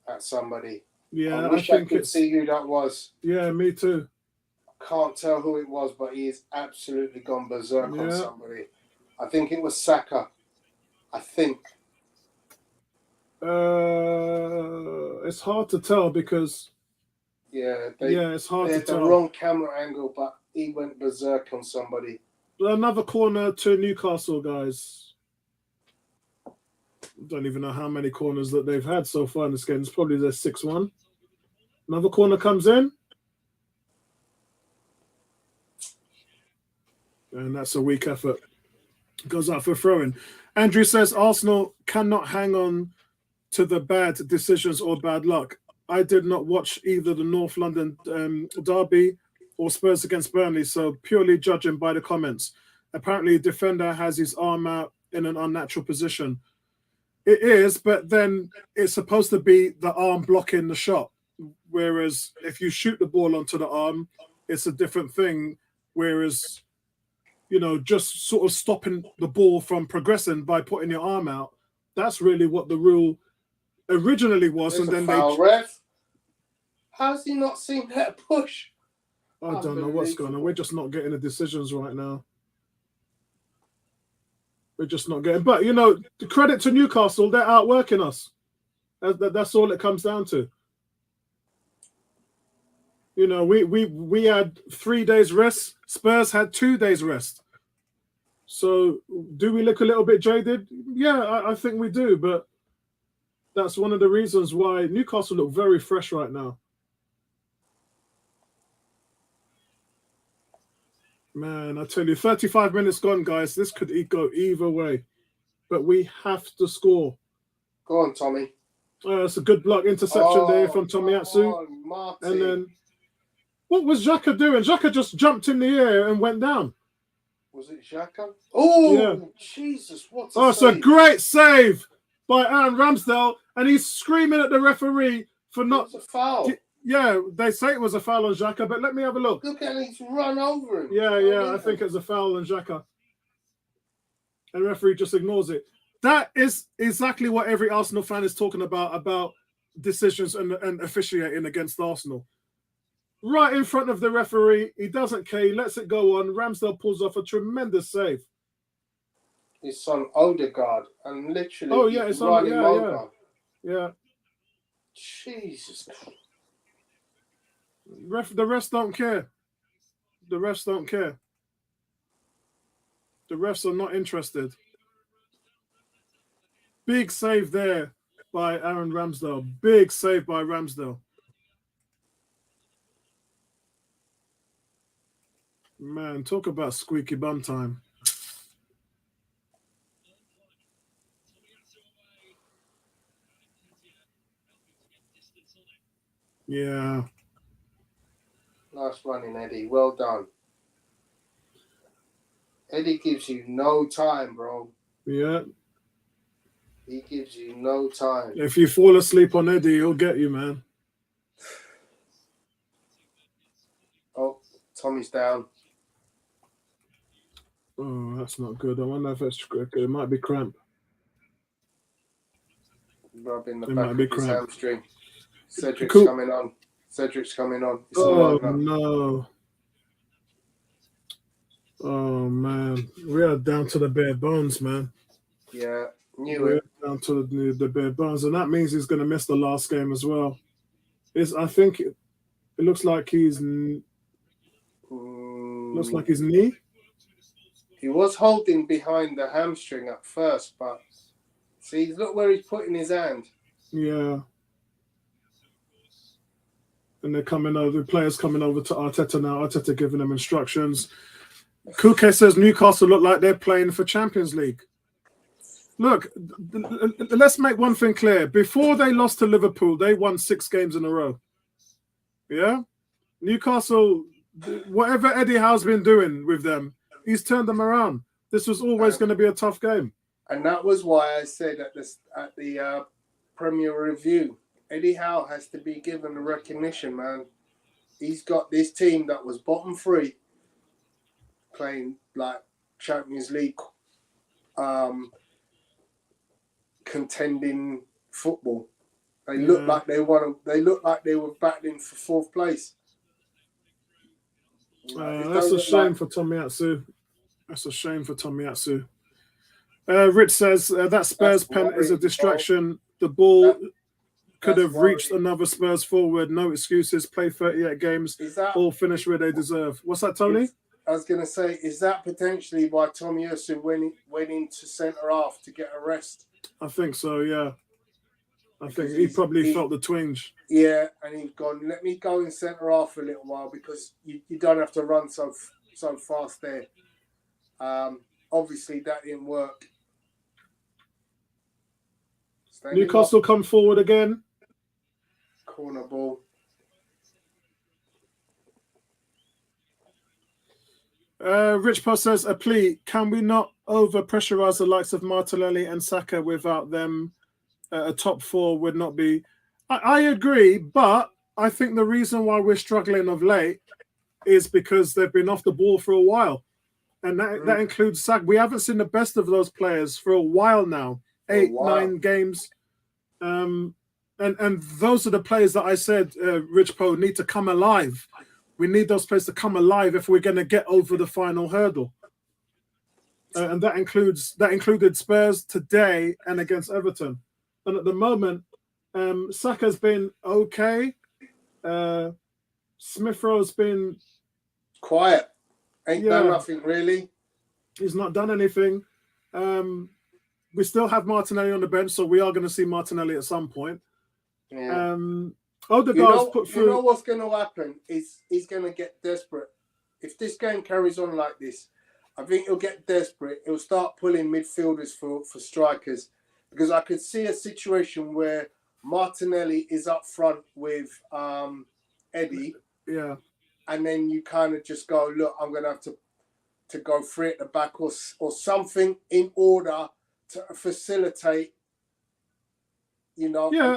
at somebody. Yeah, I wish I could see who that was. Yeah, me too. I can't tell who it was, but he is absolutely gone berserk on somebody. I think it was Saka. I think. It's hard to tell because... it's hard to tell. The wrong camera angle, but he went berserk on somebody. Another corner to Newcastle, guys. Don't even know how many corners that they've had so far in this game. It's probably their 6-1. Another corner comes in. And that's a weak effort. Goes out for throwing. Andrew says Arsenal cannot hang on to the bad decisions or bad luck. I did not watch either the North London derby or Spurs against Burnley, so purely judging by the comments. Apparently, a defender has his arm out in an unnatural position. It is, but then it's supposed to be the arm blocking the shot. Whereas if you shoot the ball onto the arm, it's a different thing. Whereas, just sort of stopping the ball from progressing by putting your arm out, that's really what the rule originally was. There's and then foul, ref. How's he not seen that push? I don't know what's going on. We're just not getting the decisions right now. We're just not getting. But, the credit to Newcastle, they're outworking us. That's all it comes down to. You know, we had 3 days rest. Spurs had 2 days rest. So do we look a little bit jaded? Yeah, I think we do. But that's one of the reasons why Newcastle look very fresh right now. Man, I tell you, 35 minutes gone, guys. This could go either way. But we have to score. Go on, Tommy. It's a good block interception there from Tomiyasu. And then, what was Xhaka doing? Xhaka just jumped in the air and went down. Was it Xhaka? Oh, yeah. Jesus, what a save. It's a great save by Aaron Ramsdale. And he's screaming at the referee for not... It's a foul. Yeah, they say it was a foul on Xhaka, but let me have a look. Look at him, he's run over him. Yeah, I think it's a foul on Xhaka. And the referee just ignores it. That is exactly what every Arsenal fan is talking about decisions and officiating against Arsenal. Right in front of the referee, he doesn't care, he lets it go on. Ramsdale pulls off a tremendous save. His son Odegaard, and literally it's on, yeah. Jesus. The refs don't care. The refs don't care. The refs are not interested. Big save there by Aaron Ramsdale. Big save by Ramsdale. Man, talk about squeaky bum time. Yeah. Nice running, Eddie. Well done. Eddie gives you no time, bro. Yeah. He gives you no time. If you fall asleep on Eddie, he'll get you, man. Oh, Tommy's down. Oh, that's not good. I wonder if it's good. It might be cramp. Rubbing the back of his hamstring. Cedric's coming on. Cedric's coming on. Oh, no. Oh, man. We are down to the bare bones, man. Yeah, we're down to the bare bones. And that means he's going to miss the last game as well. I think it looks like he's... Looks like his knee. He was holding behind the hamstring at first, but see, look where he's putting his hand. Yeah. And they're coming over, the players coming over to Arteta now. Arteta giving them instructions. Kuke says Newcastle look like they're playing for Champions League. Look, let's make one thing clear. Before they lost to Liverpool, they won 6 games in a row. Yeah? Newcastle, whatever Eddie Howe's been doing with them, he's turned them around. This was always going to be a tough game. And that was why I said at the Premier Review, Eddie Howe has to be given the recognition, man. He's got this team that was bottom 3 playing like Champions League contending football. They looked like they won. They looked like they were battling for 4th place. That's a shame for Tomiyasu. That's a shame for Tomiyasu. Rich says that Spurs pen is a distraction. The ball could have reached another Spurs forward. No excuses. Play 38 games. All finish where they deserve. What's that, Tony? I was going to say, is that potentially why Tomiyasu went into centre half to get a rest? I think so, yeah. I think he probably felt the twinge. Yeah, and he's gone, let me go in centre half for a little while because you don't have to run so fast there. Obviously, that didn't work. Newcastle come forward again. Corner ball. Rich Post says, a plea, can we not over-pressurise the likes of Martinelli and Saka without them? A top 4 would not be... I agree, but I think the reason why we're struggling of late is because they've been off the ball for a while. And that includes Saka. We haven't seen the best of those players for a while now. 8, 9 games. And those are the players that I said, Rich Poe, need to come alive. We need those players to come alive if we're going to get over the final hurdle. And that included Spurs today and against Everton. And at the moment, Saka's been okay. Smith Rowe's been quiet. Ain't done nothing really. He's not done anything. We still have Martinelli on the bench, so we are going to see Martinelli at some point. Yeah. Odegaard's put through. You know what's going to happen is he's going to get desperate. If this game carries on like this, I think he'll get desperate. He'll start pulling midfielders for strikers, because I could see a situation where Martinelli is up front with Eddie. Yeah. And then you kind of just go, look, I'm going to have to go free at the back or something in order to facilitate, an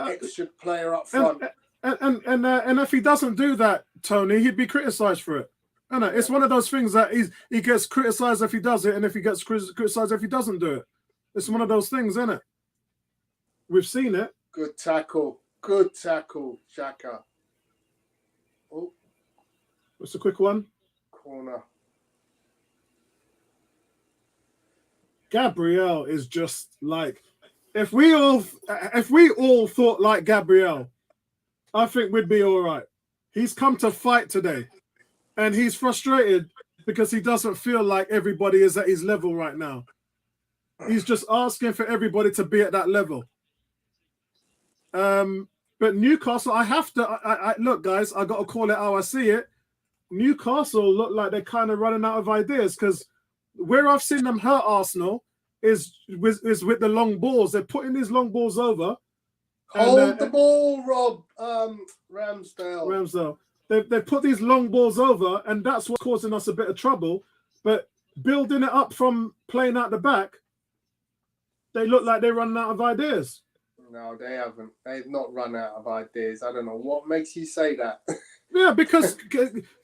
extra player up front. And if he doesn't do that, Tony, he'd be criticised for it. I know. It's one of those things that he gets criticised if he does it, and if he gets criticised if he doesn't do it. It's one of those things, isn't it? We've seen it. Good tackle, Xhaka. Oh, what's a quick one? Corner. Gabriel is just like, if we all thought like Gabriel, I think we'd be all right. He's come to fight today, and he's frustrated because he doesn't feel like everybody is at his level right now. He's just asking for everybody to be at that level. But Newcastle, I look, guys, I got to call it how I see it. Newcastle look like they're kind of running out of ideas, because where I've seen them hurt Arsenal is with the long balls. They're putting these long balls over. Hold the ball, Rob. Ramsdale. They put these long balls over, and that's what's causing us a bit of trouble. But building it up from playing out the back, they look like they're running out of ideas. No, they haven't. They've not run out of ideas. I don't know what makes you say that. Yeah, because,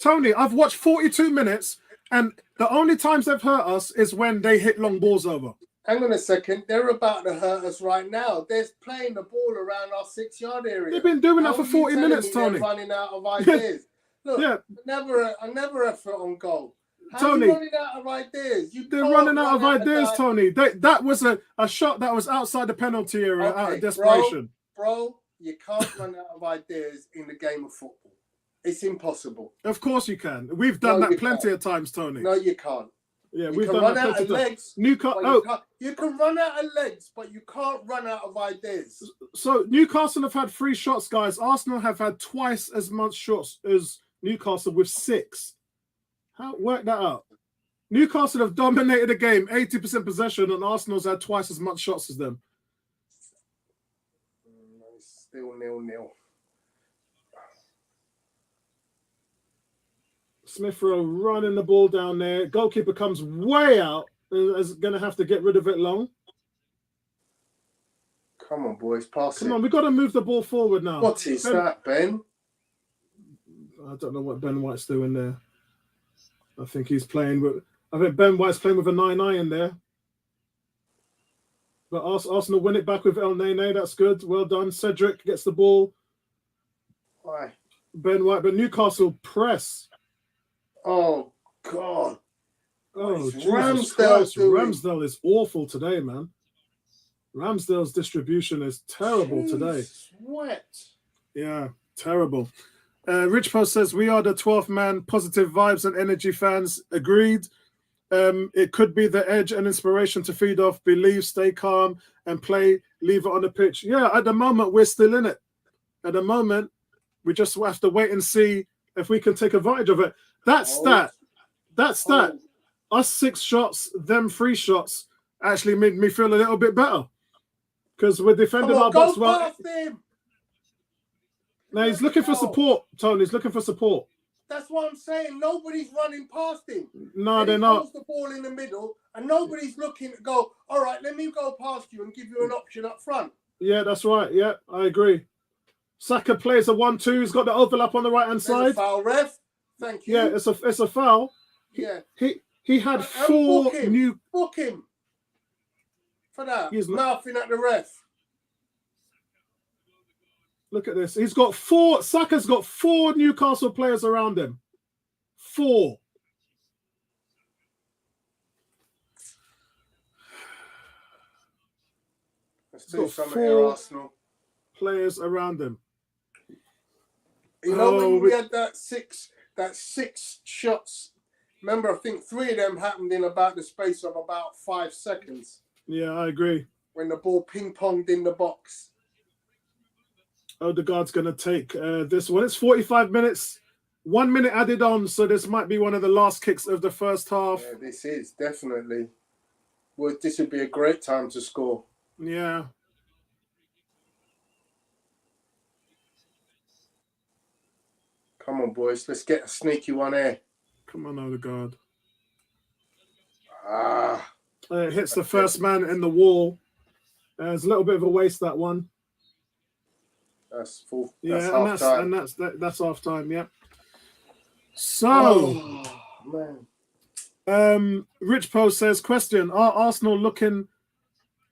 Tony, I've watched 42 minutes, and the only times they've hurt us is when they hit long balls over. Hang on a second. They're about to hurt us right now. They're playing the ball around our 6-yard area. They've been doing that for 40 minutes, Tony. They're running out of ideas. Look, never effort on goal. How Tony, are you running out of ideas? They're running out of ideas, Tony. That was a shot that was outside the penalty area, out of desperation. Bro, you can't run out of ideas in the game of football. It's impossible. Of course you can. We've done that plenty of times, Tony. No, you can't. Yeah, we've done that plenty of legs. You can run out of legs, but you can't run out of ideas. So Newcastle have had 3 shots, guys. Arsenal have had twice as much shots as Newcastle with 6. Work that out. Newcastle have dominated the game, 80% possession, and Arsenal's had twice as much shots as them. Still 0-0. Smith Rowe running the ball down there. Goalkeeper comes way out and is going to have to get rid of it long. Come on, boys, pass it. Come on, we've got to move the ball forward now. What is that, Ben? I don't know what Ben White's doing there. I think he's playing with... I think Ben White's playing with a 9-9 in there. But Arsenal win it back with El Nene. That's good. Well done. Cedric gets the ball. Why? Ben White. But Newcastle press. Oh, God. Oh, Ramsdale is awful today, man. Ramsdale's distribution is terrible today. What? Yeah, terrible. Rich Post says, we are the 12th man, positive vibes and energy fans. Agreed. It could be the edge and inspiration to feed off, believe, stay calm and play, leave it on the pitch. Yeah, at the moment, we're still in it. At the moment, we just have to wait and see if we can take advantage of it. That stat, us 6 shots, them 3 shots, actually made me feel a little bit better. Because we're defending our box well. Now he's looking for support, Tony. He's looking for support. That's what I'm saying. Nobody's running past him. No, they're not. He holds the ball in the middle, and nobody's looking to go, all right, let me go past you and give you an option up front. Yeah, that's right. Yeah, I agree. Saka plays a 1-2. He's got the overlap on the right-hand side. A foul, ref. Thank you. Yeah, it's a foul. Yeah. He had 4 new... Book him. For that. He's laughing at the ref. Look at this. He's got 4. Saka's got 4 Newcastle players around him. 4. Let's do something here, Arsenal. Players around him. You know when we had that six shots. Remember, I think 3 of them happened in about the space of about 5 seconds. Yeah, I agree. When the ball ping-ponged in the box. Odegaard's going to take this one. It's 45 minutes, 1 minute added on, so this might be one of the last kicks of the first half. Yeah, this is definitely. Well, this would be a great time to score. Yeah. Come on, boys. Let's get a sneaky one here. Come on, Odegaard. It hits the first man in the wall. It's a little bit of a waste, that one. That's full. That's half time. That's half time. Yeah. So, Rich Post says, question: Are Arsenal looking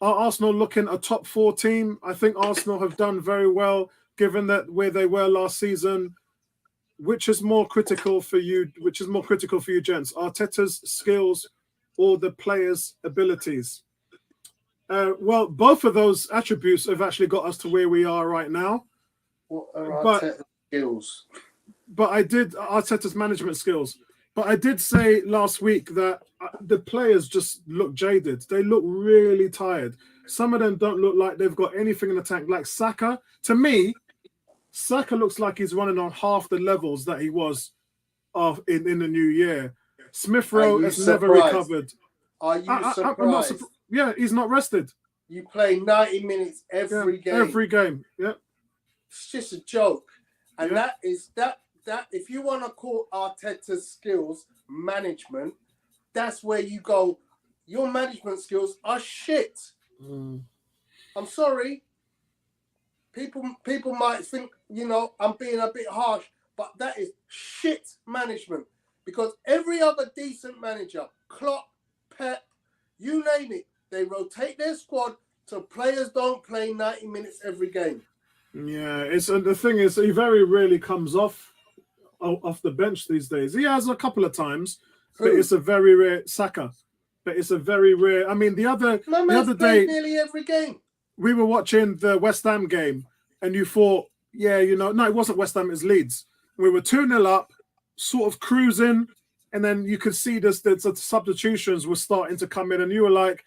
a top 4 team? I think Arsenal have done very well, given that where they were last season. Which is more critical for you? Gents? Arteta's skills or the players' abilities? Well, both of those attributes have actually got us to where we are right now. What are Arteta's skills? But Arteta's management skills. But I did say last week that the players just look jaded. They look really tired. Some of them don't look like they've got anything in the tank. Like Saka, to me, Saka looks like he's running on half the levels that he was in the new year. Smith Rowe has never recovered. Are you surprised? I'm not surprised. Yeah, he's not rested. You play 90 minutes every game. Every game, yeah. It's just a joke. And that if you want to call Arteta's skills management, that's where you go, your management skills are shit. I'm sorry. People might think, I'm being a bit harsh, but that is shit management. Because every other decent manager, Klopp, Pep, you name it, they rotate their squad so players don't play 90 minutes every game. Yeah, the thing is, he very rarely comes off the bench these days. He has a couple of times, but it's a very rare Saka. But it's a very rare. I mean, the other day, nearly every game. We were watching the West Ham game, and you thought, no, it wasn't West Ham, it was Leeds. We were 2-0 up, sort of cruising, and then you could see the substitutions were starting to come in, and you were like,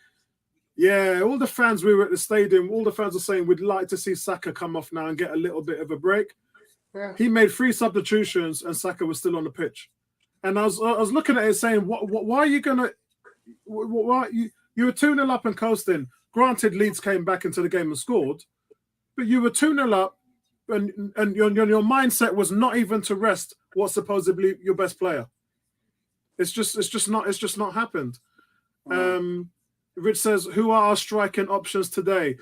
yeah, all the fans, we were at the stadium, all the fans were saying, we'd like to see Saka come off now and get a little bit of a break. Yeah. He made 3 substitutions, and Saka was still on the pitch. And I was looking at it saying, why are you going to... Why you were 2-0 up and coasting. Granted, Leeds came back into the game and scored, but you were 2-0 up, and your mindset was not even to rest what's supposedly your best player. It's just not happened. Rich says, "Who are our striking options today?"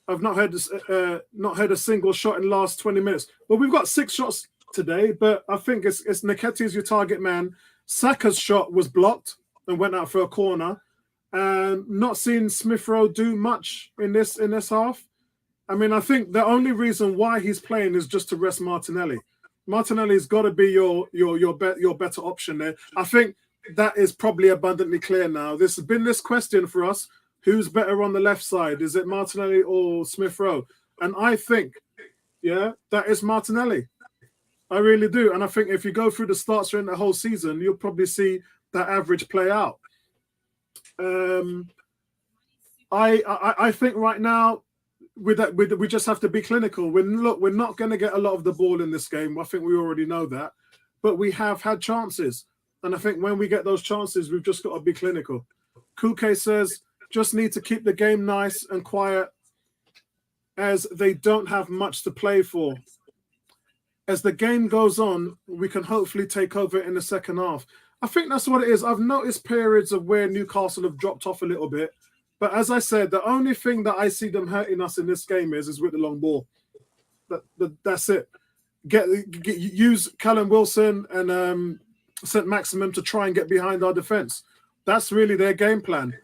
I've not heard a single shot in the last 20 minutes. Well, we've got 6 shots today, but I think it's Nketiah's your target man. Saka's shot was blocked and went out for a corner. Not seeing Smith Rowe do much in this half. I mean, I think the only reason why he's playing is just to rest Martinelli. Martinelli's got to be your better option there. I think that is probably abundantly clear now. This has been this question for us: who's better on the left side? Is it Martinelli or Smith Rowe? And I think, that is Martinelli. I really do. And I think if you go through the starts during the whole season, you'll probably see that average play out. I think right now we just have to be clinical. We're not going to get a lot of the ball in this game. I think we already know that, but we have had chances, and I think when we get those chances, we've just got to be clinical. Kuke says, just need to keep the game nice and quiet, as they don't have much to play for. As the game goes on, we can hopefully take over in the second half. I think that's what it is. I've noticed periods of where Newcastle have dropped off a little bit. But as I said, the only thing that I see them hurting us in this game is with the long ball. That's it. Use Callum Wilson and St. Maximum to try and get behind our defence. That's really their game plan.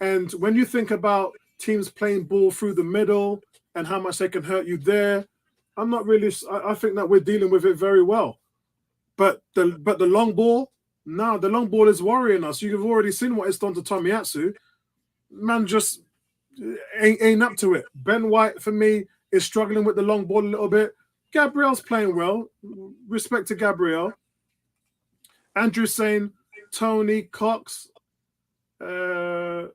And when you think about teams playing ball through the middle and how much they can hurt you there, I think that we're dealing with it very well. But the long ball, no, the long ball is worrying us. You've already seen what it's done to Tomiyasu. Man just ain't up to it. Ben White, for me, is struggling with the long ball a little bit. Gabriel's playing well. Respect to Gabriel. Andrew saying Tony Cox. And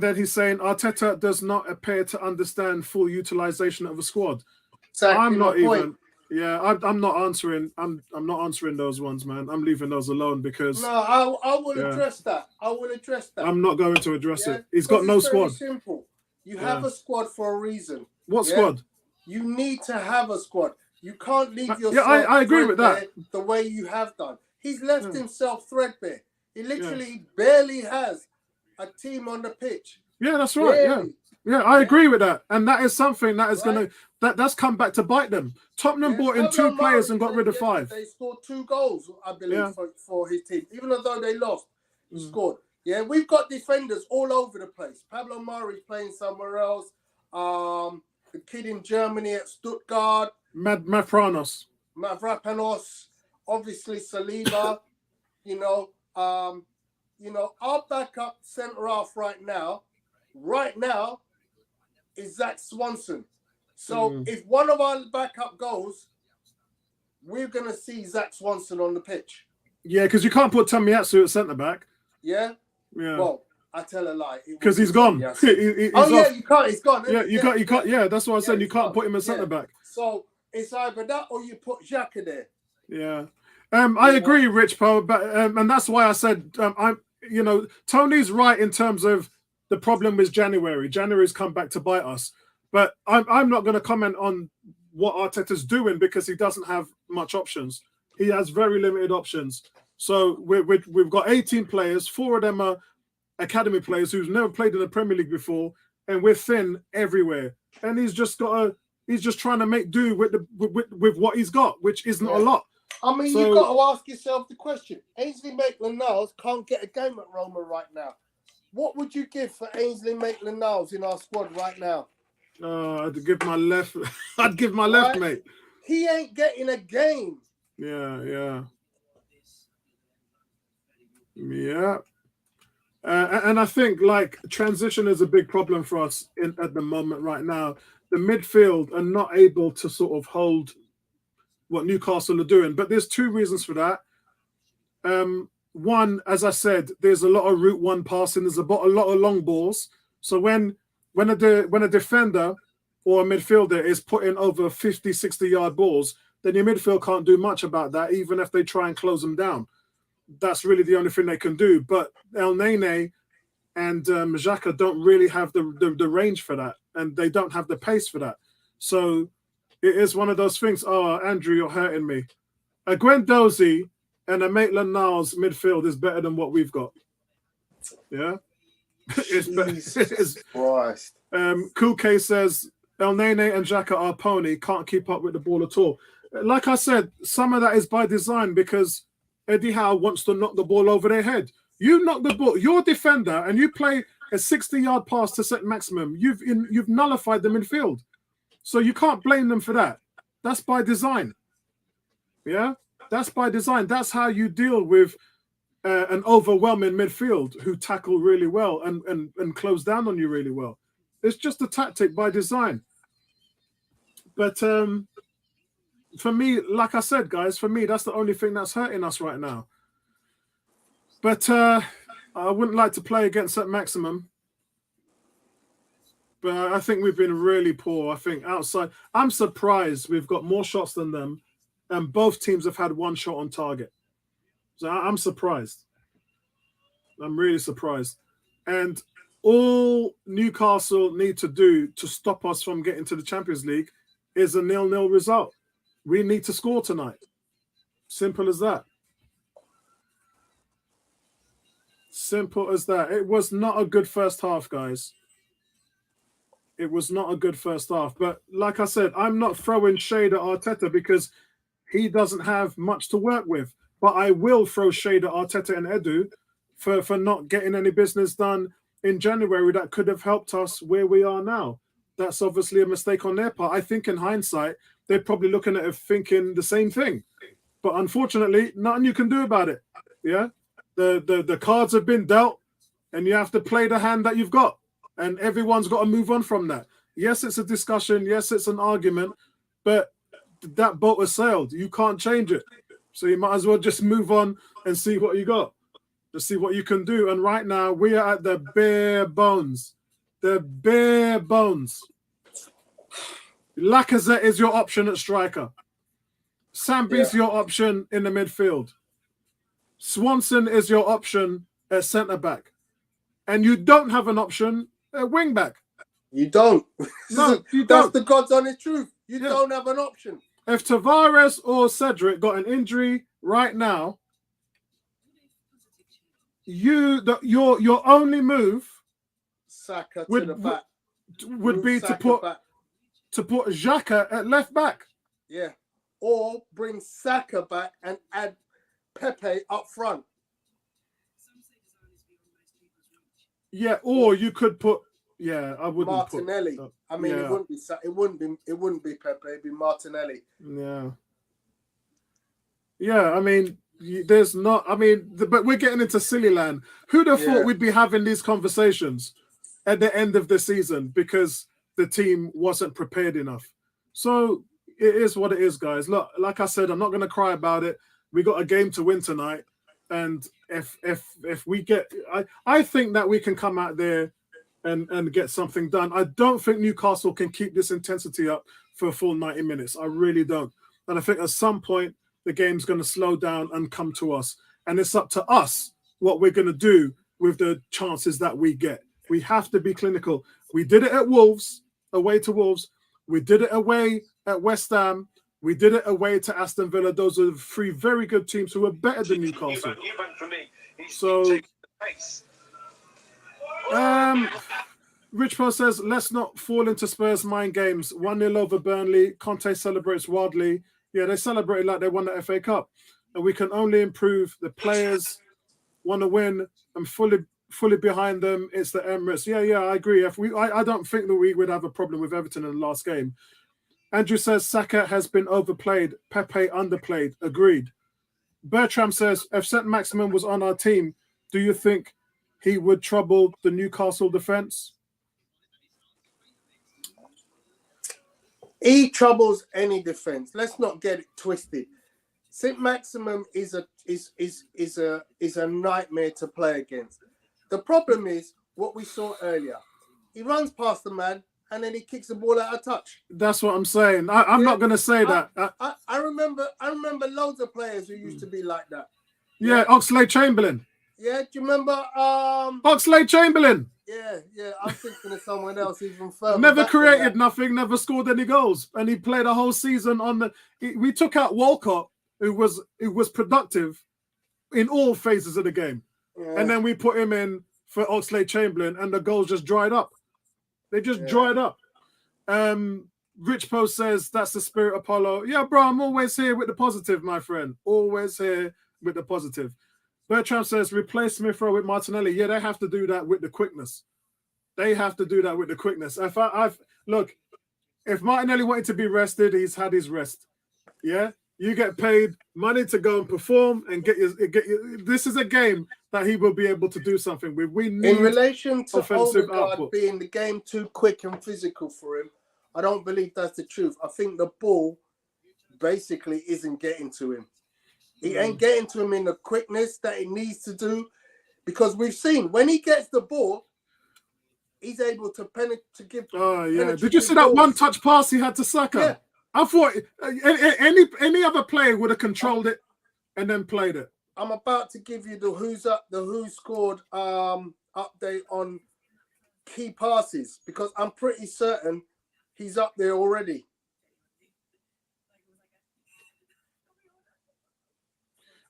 then he's saying Arteta does not appear to understand full utilization of a squad. Exactly. I'm not even. Yeah, I'm not answering. I'm not answering those ones, man. I'm leaving those alone because. No, I will address that. I will address that. I'm not going to address it. He's got no squad. It's very simple. You have a squad for a reason. What squad? You need to have a squad. You can't leave your I agree with that. The way you have done. He's left himself threadbare. He literally barely has a team on the pitch. Yeah, that's right. Barely. Yeah, I agree with that. And that is something that is going to that's come back to bite them. Tottenham brought in 2 players and got rid of 5. They scored 2 goals, I believe, for his team. Even though they lost, he scored. Yeah, we've got defenders all over the place. Pablo Mari's playing somewhere else. The kid in Germany at Stuttgart. Mavropanos. Obviously Saliba. Our backup centre half right now is Zach Swanson. So if one of our backup goes, we're gonna see Zach Swanson on the pitch. Yeah, because you can't put Tomiyasu at centre back. Yeah. Yeah. Well, I tell a lie. Because he's gone. You can't. He's gone. Yeah, you can't. Yeah, that's what I said. You can't put him at centre back. So it's either that or you put Xhaka there. Yeah. I agree, Rich Poe, but and that's why I said Tony's right in terms of the problem is January. January's come back to bite us. But I'm not going to comment on what Arteta's doing because he doesn't have much options. He has very limited options. So we've got 18 players. 4 of them are academy players who've never played in the Premier League before, and we're thin everywhere. And he's just trying to make do with what he's got, which isn't a lot. I mean, you've got to ask yourself the question. Ainsley Maitland-Niles can't get a game at Roma right now. What would you give for Ainsley Maitland-Niles in our squad right now? I'd give my left. I'd give my left, mate. He ain't getting a game. Yeah. And I think transition is a big problem for us at the moment right now. The midfield are not able to sort of hold what Newcastle are doing, but there's 2 reasons for that. One, as I said, there's a lot of route 1 passing. There's a lot of long balls. So when a defender or a midfielder is putting over 50, 60-yard balls, then your midfield can't do much about that, even if they try and close them down. That's really the only thing they can do. But El Nene and Xhaka don't really have the range for that, and they don't have the pace for that. So it is one of those things. Oh, Andrew, you're hurting me. A Guendouzi and a Maitland-Niles midfield is better than what we've got. Yeah? Jesus Christ. Kuke says, El Nene and Xhaka are pony, can't keep up with the ball at all. Like I said, some of that is by design because Eddie Howe wants to knock the ball over their head. You knock the ball, you're a defender, and you play a 60-yard pass to set maximum. You've nullified the midfield. So you can't blame them for that. That's by design. Yeah? That's by design. That's how you deal with an overwhelming midfield who tackle really well and close down on you really well. It's just a tactic by design. But for me, like I said, guys, for me, that's the only thing that's hurting us right now. But I wouldn't like to play against that maximum. But I think we've been really poor. I think outside, I'm surprised we've got more shots than them, and both teams have had 1 shot on target. So I'm surprised. I'm really surprised. And all Newcastle need to do to stop us from getting to the Champions League is a 0-0 result. We need to score tonight. Simple as that. Simple as that. It was not a good first half, guys. It was not a good first half. But like I said, I'm not throwing shade at Arteta because he doesn't have much to work with. But I will throw shade at Arteta and Edu for not getting any business done in January that could have helped us where we are now. That's obviously a mistake on their part. I think in hindsight, they're probably looking at it thinking the same thing. But unfortunately, nothing you can do about it. Yeah? The cards have been dealt, and you have to play the hand that you've got. And everyone's got to move on from that. Yes, it's a discussion. Yes, it's an argument. but that boat has sailed. You can't change it. So you might as well just move on and see what you got. Just see what you can do. And right now, we are at the bare bones. The bare bones. Lacazette is your option at striker. Sambi's your option in the midfield. Swanson is your option at centre-back. And you don't have an option at wing-back. You don't. No, you don't. That's the God's honest truth. You don't have an option. If Tavares or Cedric got an injury right now, your only move Saka to the back would be to put Xhaka at left back. Yeah. Or bring Saka back and add Pepe up front. Yeah, or you could put I wouldn't Martinelli. I mean, it wouldn't be Pepe, it'd be Martinelli. Yeah. Yeah, I mean, there's not. I mean, but we're getting into silly land. Who'd have thought we'd be having these conversations at the end of the season because the team wasn't prepared enough? So it is what it is, guys. Look, like I said, I'm not going to cry about it. We got a game to win tonight, and if we get, I think that we can come out there and get something done. I don't think Newcastle can keep this intensity up for a full 90 minutes. I really don't. And I think at some point the game's going to slow down and come to us. And it's up to us what we're going to do with the chances that we get. We have to be clinical. We did it at Wolves, away to Wolves. We did it away at West Ham. We did it away to Aston Villa. Those are the three very good teams who are better than Newcastle. So, Rich Post says, let's not fall into Spurs mind games. 1-0 over Burnley. Conte celebrates wildly. Yeah, they celebrated like they won the FA Cup. And we can only improve. The players want to win. I'm fully behind them. It's the Emirates. Yeah, I agree. I don't think that we would have a problem with Everton in the last game. Andrew says Saka has been overplayed. Pepe underplayed. Agreed. Bertram says, if St. Maximin was on our team, do you think he would trouble the Newcastle defence? He troubles any defence. Let's not get it twisted. St. Maximin is a nightmare to play against. The problem is what we saw earlier. He runs past the man and then he kicks the ball out of touch. That's what I'm saying. I'm not going to say that. I remember loads of players who used to be like that. Yeah, Oxlade-Chamberlain. Yeah, do you remember? Oxlade-Chamberlain. Yeah. I'm thinking of someone else even further. Never created nothing, never scored any goals, and he played a whole season on the. We took out Walcott, who was productive in all phases of the game, and then we put him in for Oxlade-Chamberlain, and the goals just dried up. They just dried up. Rich Post says that's the spirit, Apollo. Yeah, bro, I'm always here with the positive, my friend. Always here with the positive. Bertram says, replace Smith Rowe with Martinelli. Yeah, they have to do that with the quickness. Look, if Martinelli wanted to be rested, he's had his rest. Yeah, you get paid money to go and perform and get your. This is a game that he will be able to do something with. We need in relation to offensive Odegaard output. being the game too quick and physical for him. I don't believe that's the truth. I think the ball basically isn't getting to him. He ain't getting to him in the quickness that it needs to do, because we've seen when he gets the ball, he's able to give. Oh yeah! Did you see that one-touch pass he had to Saka? Yeah. I thought any other player would have controlled it and then played it. I'm about to give you the who scored update on key passes, because I'm pretty certain he's up there already.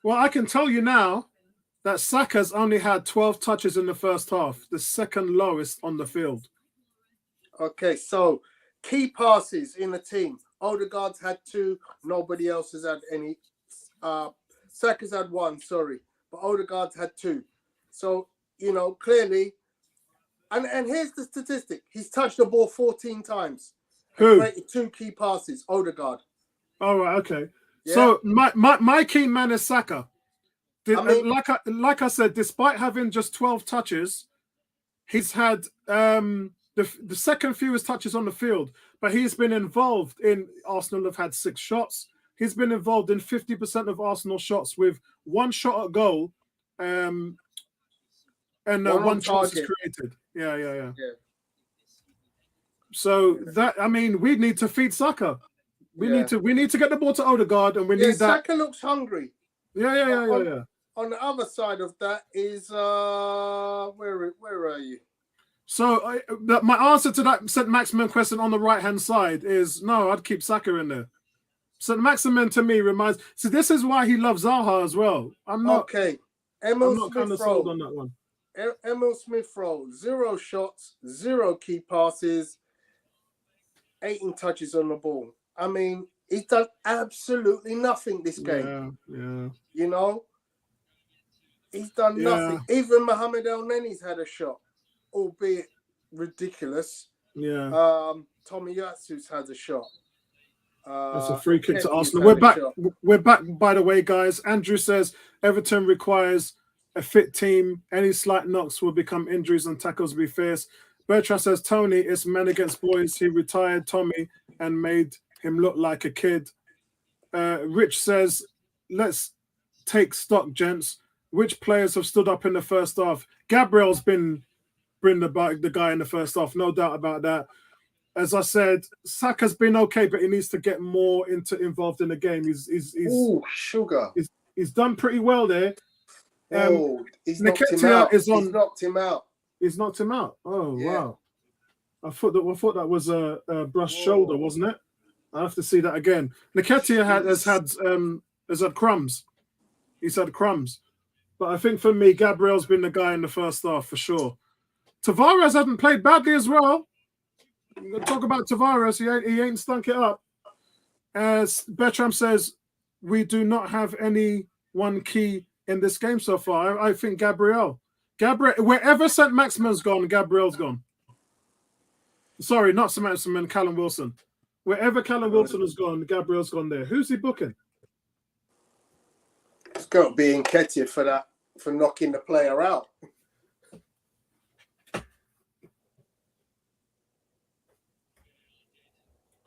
Well, I can tell you now that Saka's only had 12 touches in the first half, the second lowest on the field. Okay, so key passes in the team. Odegaard's had 2. Nobody else has had any. Saka's had 1, sorry. But Odegaard's had 2. So, clearly. And here's the statistic. He's touched the ball 14 times. Who? Created 2 key passes. Odegaard. All right, okay. Yeah. So my key man is Saka. Like I said, despite having just 12 touches, he's had the second fewest touches on the field, but he's been involved in Arsenal have had 6 shots. He's been involved in 50% of Arsenal shots with 1 shot at goal, and 1 chance is created. Yeah. So that, I mean, we need to feed Saka. We need to get the ball to Odegaard, and we need that. Saka looks hungry. Yeah. On the other side of that is where are you? So my answer to that St. Maximin question on the right-hand side is no, I'd keep Saka in there. St. Maximin to me reminds... See, this is why he loves Zaha as well. I'm not kind of sold on that one. Emil Smith-Rowe, 0 shots, 0 key passes, 18 touches on the ball. I mean, he's done absolutely nothing this game. Yeah. You know? He's done nothing. Even Mohamed El Neni's had a shot, albeit ridiculous. Yeah. Tomiyasu's had a shot. That's a free kick to Arsenal. We're back, by the way, guys. Andrew says Everton requires a fit team. Any slight knocks will become injuries and tackles will be fierce. Bertrand says Tony is men against boys. He retired Tommy and made him look like a kid. Rich says, let's take stock, gents. Which players have stood up in the first half? Gabriel's been the guy in the first half, no doubt about that. As I said, Saka's been okay, but he needs to get more involved in the game. He's done pretty well there. He's knocked him out. He's knocked him out. Oh yeah. Wow! I thought that was a brushed shoulder, wasn't it? I have to see that again. Nketiah has had crumbs. He's had crumbs, but I think for me, Gabriel's been the guy in the first half for sure. Tavares hasn't played badly as well. I'm going to talk about Tavares. He ain't stunk it up. As Bertram says, we do not have any one key in this game so far. I think Gabriel, wherever St. Maximin's gone, Gabriel's gone. Sorry, not St. Maximin, Callum Wilson. Wherever Callum Wilson has gone, Gabriel's gone there. Who's he booking? It's got to be Nketiah for knocking the player out.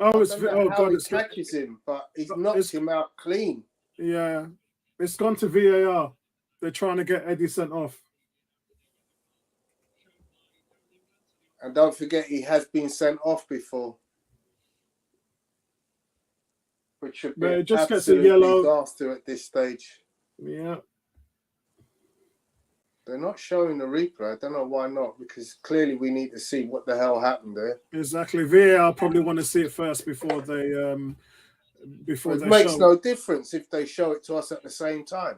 It catches him, but he's knocked him out clean. Yeah, it's gone to VAR. They're trying to get Eddie sent off. And don't forget, he has been sent off before, which should be it just gets a yellow disaster at this stage. Yeah. They're not showing the replay. I don't know why not, because clearly we need to see what the hell happened there. Exactly. VAR probably want to see it first before they it makes no difference if they show it to us at the same time.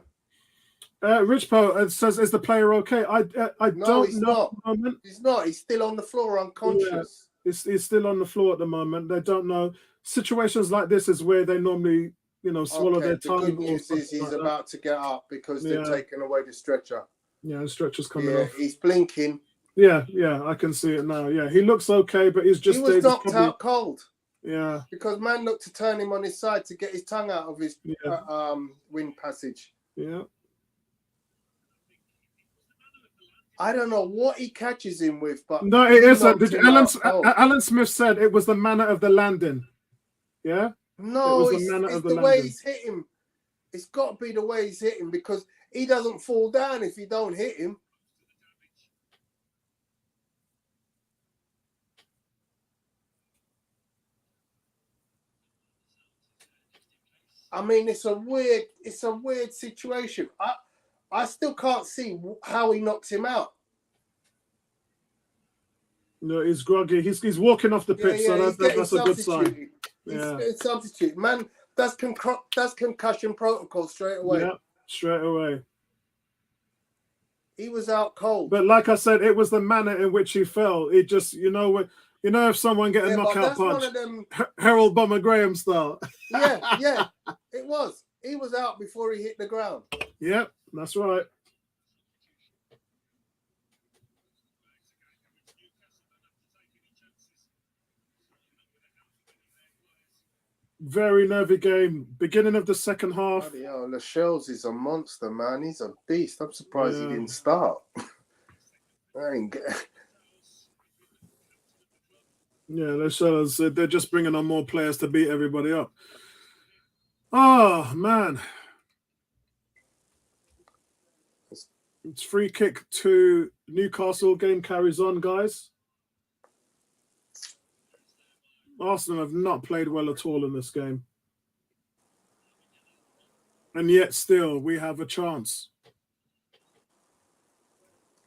Richpo says, "Is the player okay?" I don't know. Not. He's not. He's still on the floor, unconscious. Yeah, he's still on the floor at the moment. They don't know. Situations like this is where they normally, swallow their tongue. The good news is he's about to get up because they've taken away the stretcher. Yeah, the stretcher's coming off. He's blinking. Yeah, I can see it now. Yeah, he looks okay, but he was knocked out cold. Yeah, because man looked to turn him on his side to get his tongue out of his wind passage. Yeah. I don't know what he catches him with, but no, it isn't. Alan Smith said it was the manner of the landing. Yeah. No, it's the way he's hit him. It's got to be the way he's hit him because he doesn't fall down if you don't hit him. I mean, it's a weird situation. I still can't see how he knocks him out. No, he's groggy. He's walking off the pitch, so that's a good sign. He's substitute. Man, that's concussion protocol straight away. Yeah, straight away. He was out cold. But like I said, it was the manner in which he fell. It just, if someone get a knockout punch, Harold Bomber Graham style. Yeah, it was. He was out before he hit the ground. Yep, that's right. Very nervy game. Beginning of the second half. Lascelles is a monster, man. He's a beast. I'm surprised he didn't start. Yeah, they show us they're just bringing on more players to beat everybody up. Oh, man. It's free kick to Newcastle. Game carries on, guys. Arsenal have not played well at all in this game. And yet still, we have a chance.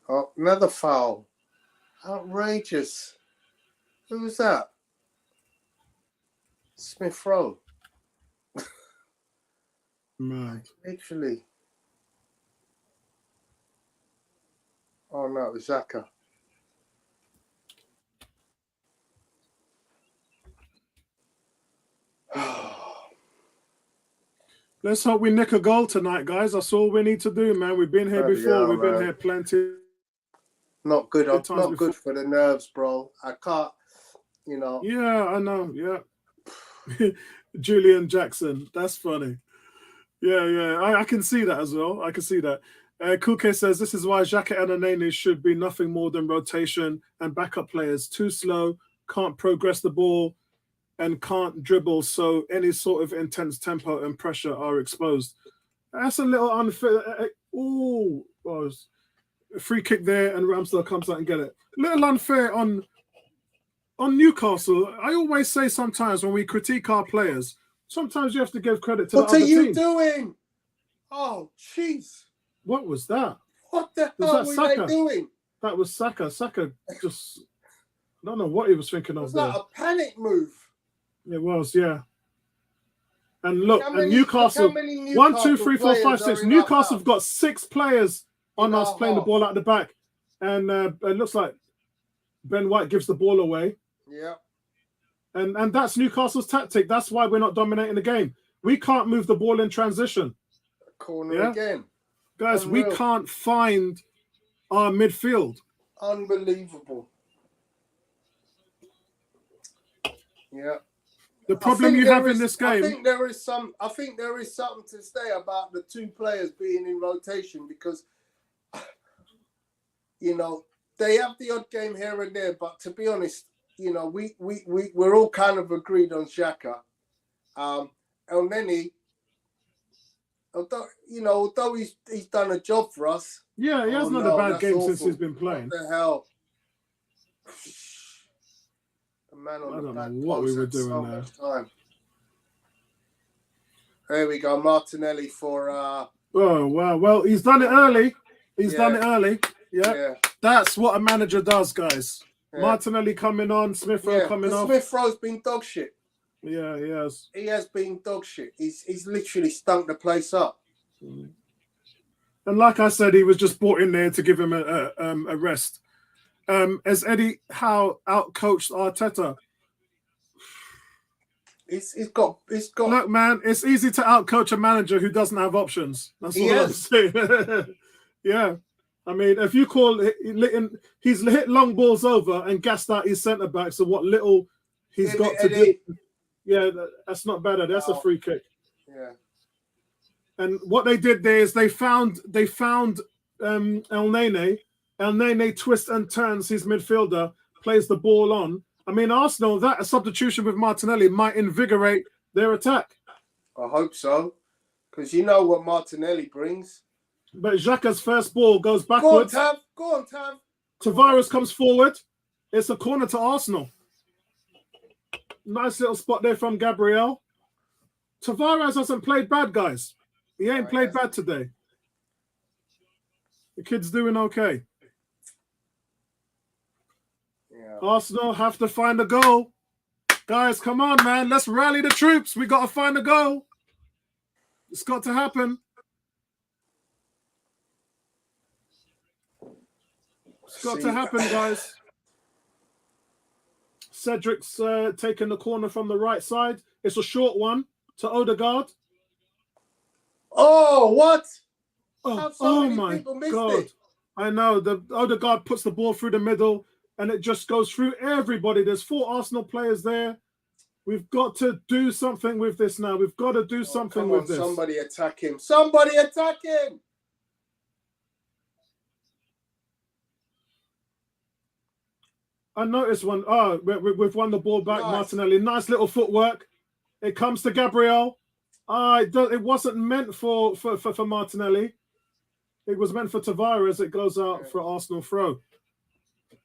Oh, another foul. Outrageous. Who was that? Smith Rowe. Man. Literally. Oh, no, it was Xhaka. Let's hope we nick a goal tonight, guys. That's all we need to do, man. We've been here before. Yeah, We've been here plenty. Not good. Not good for the nerves, bro. I can't, you know. Yeah, I know. Yeah. Julian Jackson. That's funny. Yeah. I can see that as well. I can see that. Kuke says this is why Xhaka and Onana should be nothing more than rotation and backup players. Too slow, can't progress the ball, and can't dribble, so any sort of intense tempo and pressure are exposed. That's a little unfair. Ooh, free kick there, and Ramsdale comes out and get it. Little unfair on Newcastle. I always say sometimes when we critique our players, sometimes you have to give credit to the other team. What are you doing? Oh, jeez. What was that? What the hell were they doing? That was Saka. Saka just, I don't know what he was thinking of. Was that a panic move? It was, yeah. And look, and Newcastle, 1, 2, 3, 4, 5, 6. Newcastle have got 6 players on us playing the ball out the back. And it looks like Ben White gives the ball away. Yeah. And that's Newcastle's tactic. That's why we're not dominating the game. We can't move the ball in transition. Corner again. Guys, we can't find our midfield. Unbelievable. Yeah. The problem you have in this game. I think there is something to say about the 2 players being in rotation because, you know, they have the odd game here and there. But to be honest, you know, we're all kind of agreed on Xhaka. Elneny, although he's done a job for us. Yeah, he hasn't had a bad game since he's been playing. What the hell? Man on I don't the know what we were doing there. Time. There we go, Martinelli for. Oh wow! Well, he's done it early. He's done it early. Yeah, that's what a manager does, guys. Yeah. Martinelli coming on, Smith Rowe coming off. Smith Rowe's been dog shit. Yeah, he has. He has been dog shit. He's literally stunk the place up. And like I said, he was just brought in there to give him a rest. As Eddie Howe outcoached Arteta. It's got. Look, man, it's easy to outcoach a manager who doesn't have options. That's what I'm saying. Yeah, I mean, if you call he's hit long balls over and gassed out his centre back. So what little he's got to do. Yeah, that's not bad. That's a free kick. Yeah. And what they did there is they found Elneny. Elneny twists and turns his midfielder, plays the ball on. I mean, Arsenal, that a substitution with Martinelli might invigorate their attack. I hope so, because you know what Martinelli brings. But Xhaka's first ball goes backwards. Go on, Tav. Tavares comes forward. It's a corner to Arsenal. Nice little spot there from Gabriel. Tavares hasn't played bad, guys. He ain't played bad today. The kid's doing okay. Yeah. Arsenal have to find a goal. Guys, come on, man. Let's rally the troops. We got to find a goal. It's got to happen. It's got to happen, guys. Cedric's taking the corner from the right side. It's a short one to Odegaard. Oh, what? Oh my God. I know. The Odegaard puts the ball through the middle and it just goes through everybody. There's 4 Arsenal players there. We've got to do something with this now. We've got to do something with this. Somebody attack him. Somebody attack him. I noticed one. Oh, we've won the ball back. Nice. Martinelli, nice little footwork. It comes to Gabriel. It wasn't meant for Martinelli. It was meant for Tavares. It goes out for Arsenal throw.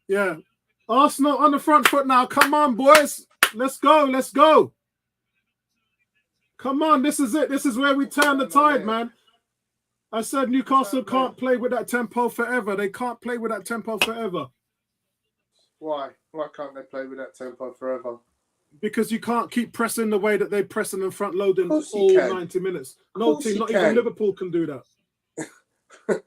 Yeah. Arsenal on the front foot now. Come on, boys. Let's go. Let's go. Come on. This is it. This is where we turn the tide, man. I said Newcastle can't play with that tempo forever. They can't play with that tempo forever. Why? Why can't they play with that tempo forever? Because you can't keep pressing the way that they pressing and front loading all 90 minutes. No team, not even Liverpool can do that.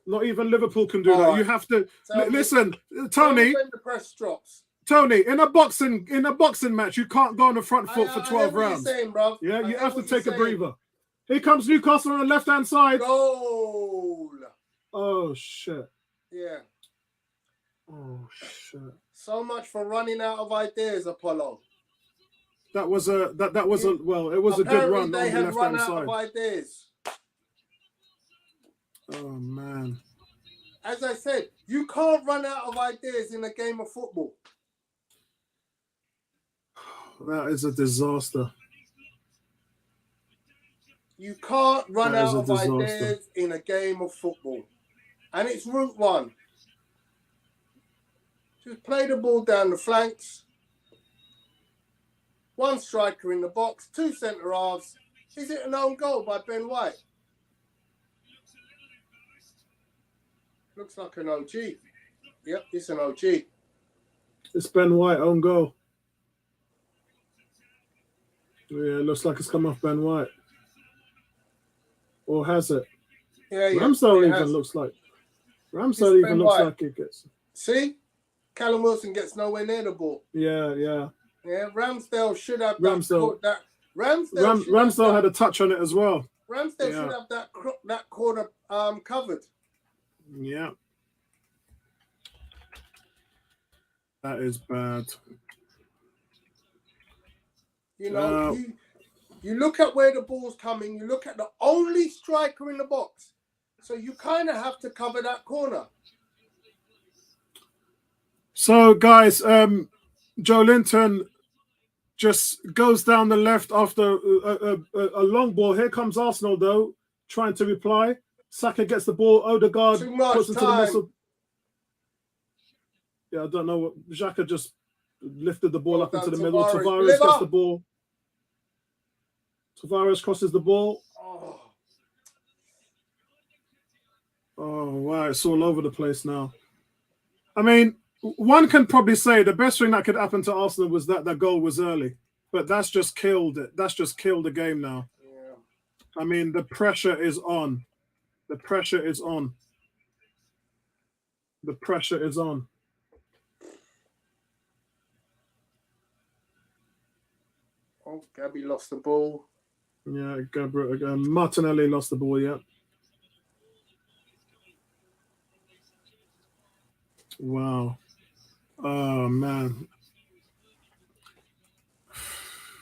Not even Liverpool can do that. Right. You have to listen, Tony. When the press drops. Tony, in a boxing match, you can't go on the front foot for 12 rounds. Saying, yeah, you have to take a breather. Here comes Newcastle on the left-hand side. Goal. Oh shit. Yeah. Oh shit. So much for running out of ideas, Apollo. That was a well, it was a good run on the left-hand run out side. Of ideas. Oh man. As I said, you can't run out of ideas in a game of football. That is a disaster. You can't run out of ideas in a game of football. And it's route one. Just play the ball down the flanks. One striker in the box, two centre halves. Is it an own goal by Ben White? Looks like an OG. Yep, it's an OG. It's Ben White, own goal. Yeah, it looks like it's come off Ben White. Or has it? Yeah, Ramsdale even looks like. Ramsdale even looks like it gets. See? Callum Wilson gets nowhere near the ball. Yeah. Yeah, Ramsdale should have Ramsdale had a touch on it as well. Ramsdale should have that corner covered. Yeah. That is bad. You know, you look at where the ball's coming, you look at the only striker in the box. So you kind of have to cover that corner. So, guys, Joe Linton just goes down the left after a long ball. Here comes Arsenal, though, trying to reply. Saka gets the ball. Odegaard puts it to the middle. Yeah, I don't know what. Xhaka just lifted the ball up into the middle. Tavares gets the ball. Tavares crosses the ball. Oh, wow. It's all over the place now. I mean, one can probably say the best thing that could happen to Arsenal was that goal was early. But that's just killed it. That's just killed the game now. Yeah. I mean, the pressure is on. The pressure is on. The pressure is on. Oh, Gabby lost the ball. Yeah, Gabriel. Martinelli lost the ball, yeah. Wow. Oh, man.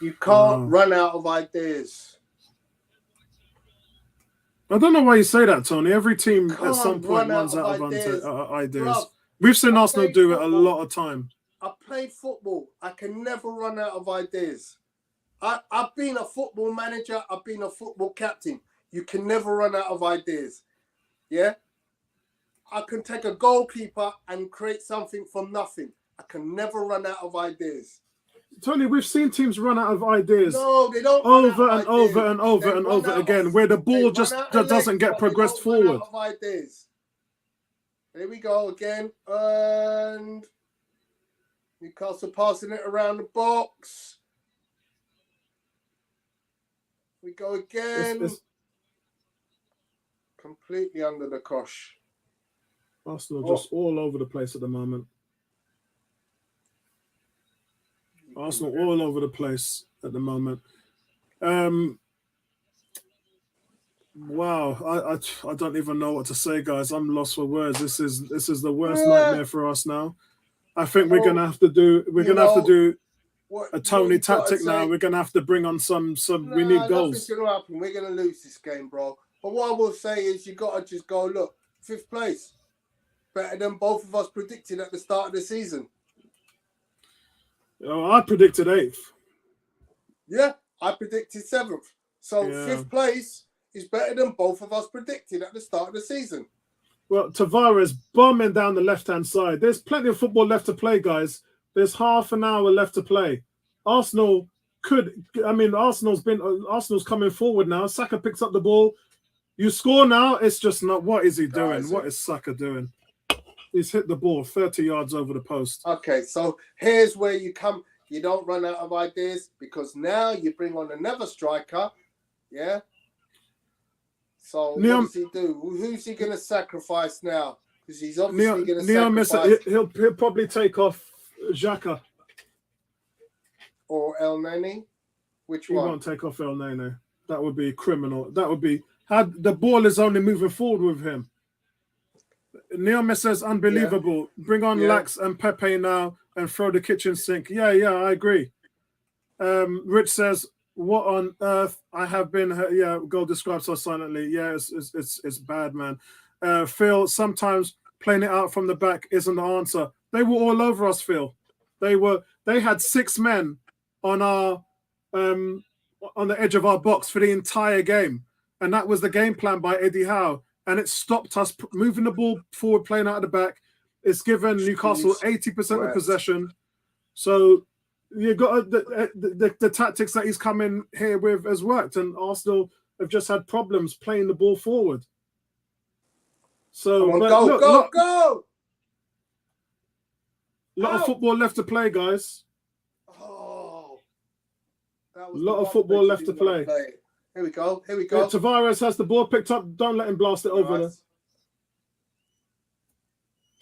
You can't run out of ideas. I don't know why you say that, Tony. Every team at some point runs out of ideas. Bruv, we've seen Arsenal do it a lot of time. I played football. I can never run out of ideas. I've been a football manager. I've been a football captain. You can never run out of ideas. Yeah? I can take a goalkeeper and create something from nothing. I can never run out of ideas. Tony, we've seen teams run out of ideas. No, they don't. Over and over again, where the ball just doesn't get progressed forward. Here we go again. And Newcastle passing it around the box. We go again. Completely under the cosh. Arsenal just all over the place at the moment. Arsenal all over the place at the moment. Wow, I don't even know what to say, guys. I'm lost for words. This is the worst nightmare for us now. I think we're gonna have to do a Tony tactic now. We're gonna have to bring on some. We need goals. Nothing's gonna happen. We're gonna lose this game, bro. But what I will say is, you gotta just go look. 5th place, better than both of us predicted at the start of the season. Oh, I predicted 8th. Yeah, I predicted 7th. So Yeah. 5th place is better than both of us predicted at the start of the season. Well, Tavares bombing down the left-hand side. There's plenty of football left to play, guys. There's half an hour left to play. Arsenal's coming forward now. Saka picks up the ball. You score now. It's just not. What is he doing? What is Saka doing? He's hit the ball 30 yards over the post. Okay, so here's where you come. You don't run out of ideas because now you bring on another striker. Yeah. So what does he do? Who's he going to sacrifice now? Because he's obviously going to sacrifice. He'll probably take off Xhaka. Or El Neni. Which one? He won't take off El Neni. That would be criminal. That would be... The ball is only moving forward with him. Neome says, unbelievable. Yeah. Bring on Lax and Pepe now and throw the kitchen sink. Yeah, I agree. Rich says, what on earth? I have been... Goal described so silently. Yeah, it's bad, man. Phil, sometimes playing it out from the back isn't the answer. They were all over us, Phil. They had 6 men on our on the edge of our box for the entire game. And that was the game plan by Eddie Howe. And it stopped us moving the ball forward, playing out of the back. It's given Newcastle 80% of possession. So you got the tactics that he's coming here with has worked, and Arsenal have just had problems playing the ball forward. So go! Lot of football left to play, guys. Oh, that was a lot of football left to play. Here we go. Yeah, Tavares has the ball picked up. Don't let him blast it over there.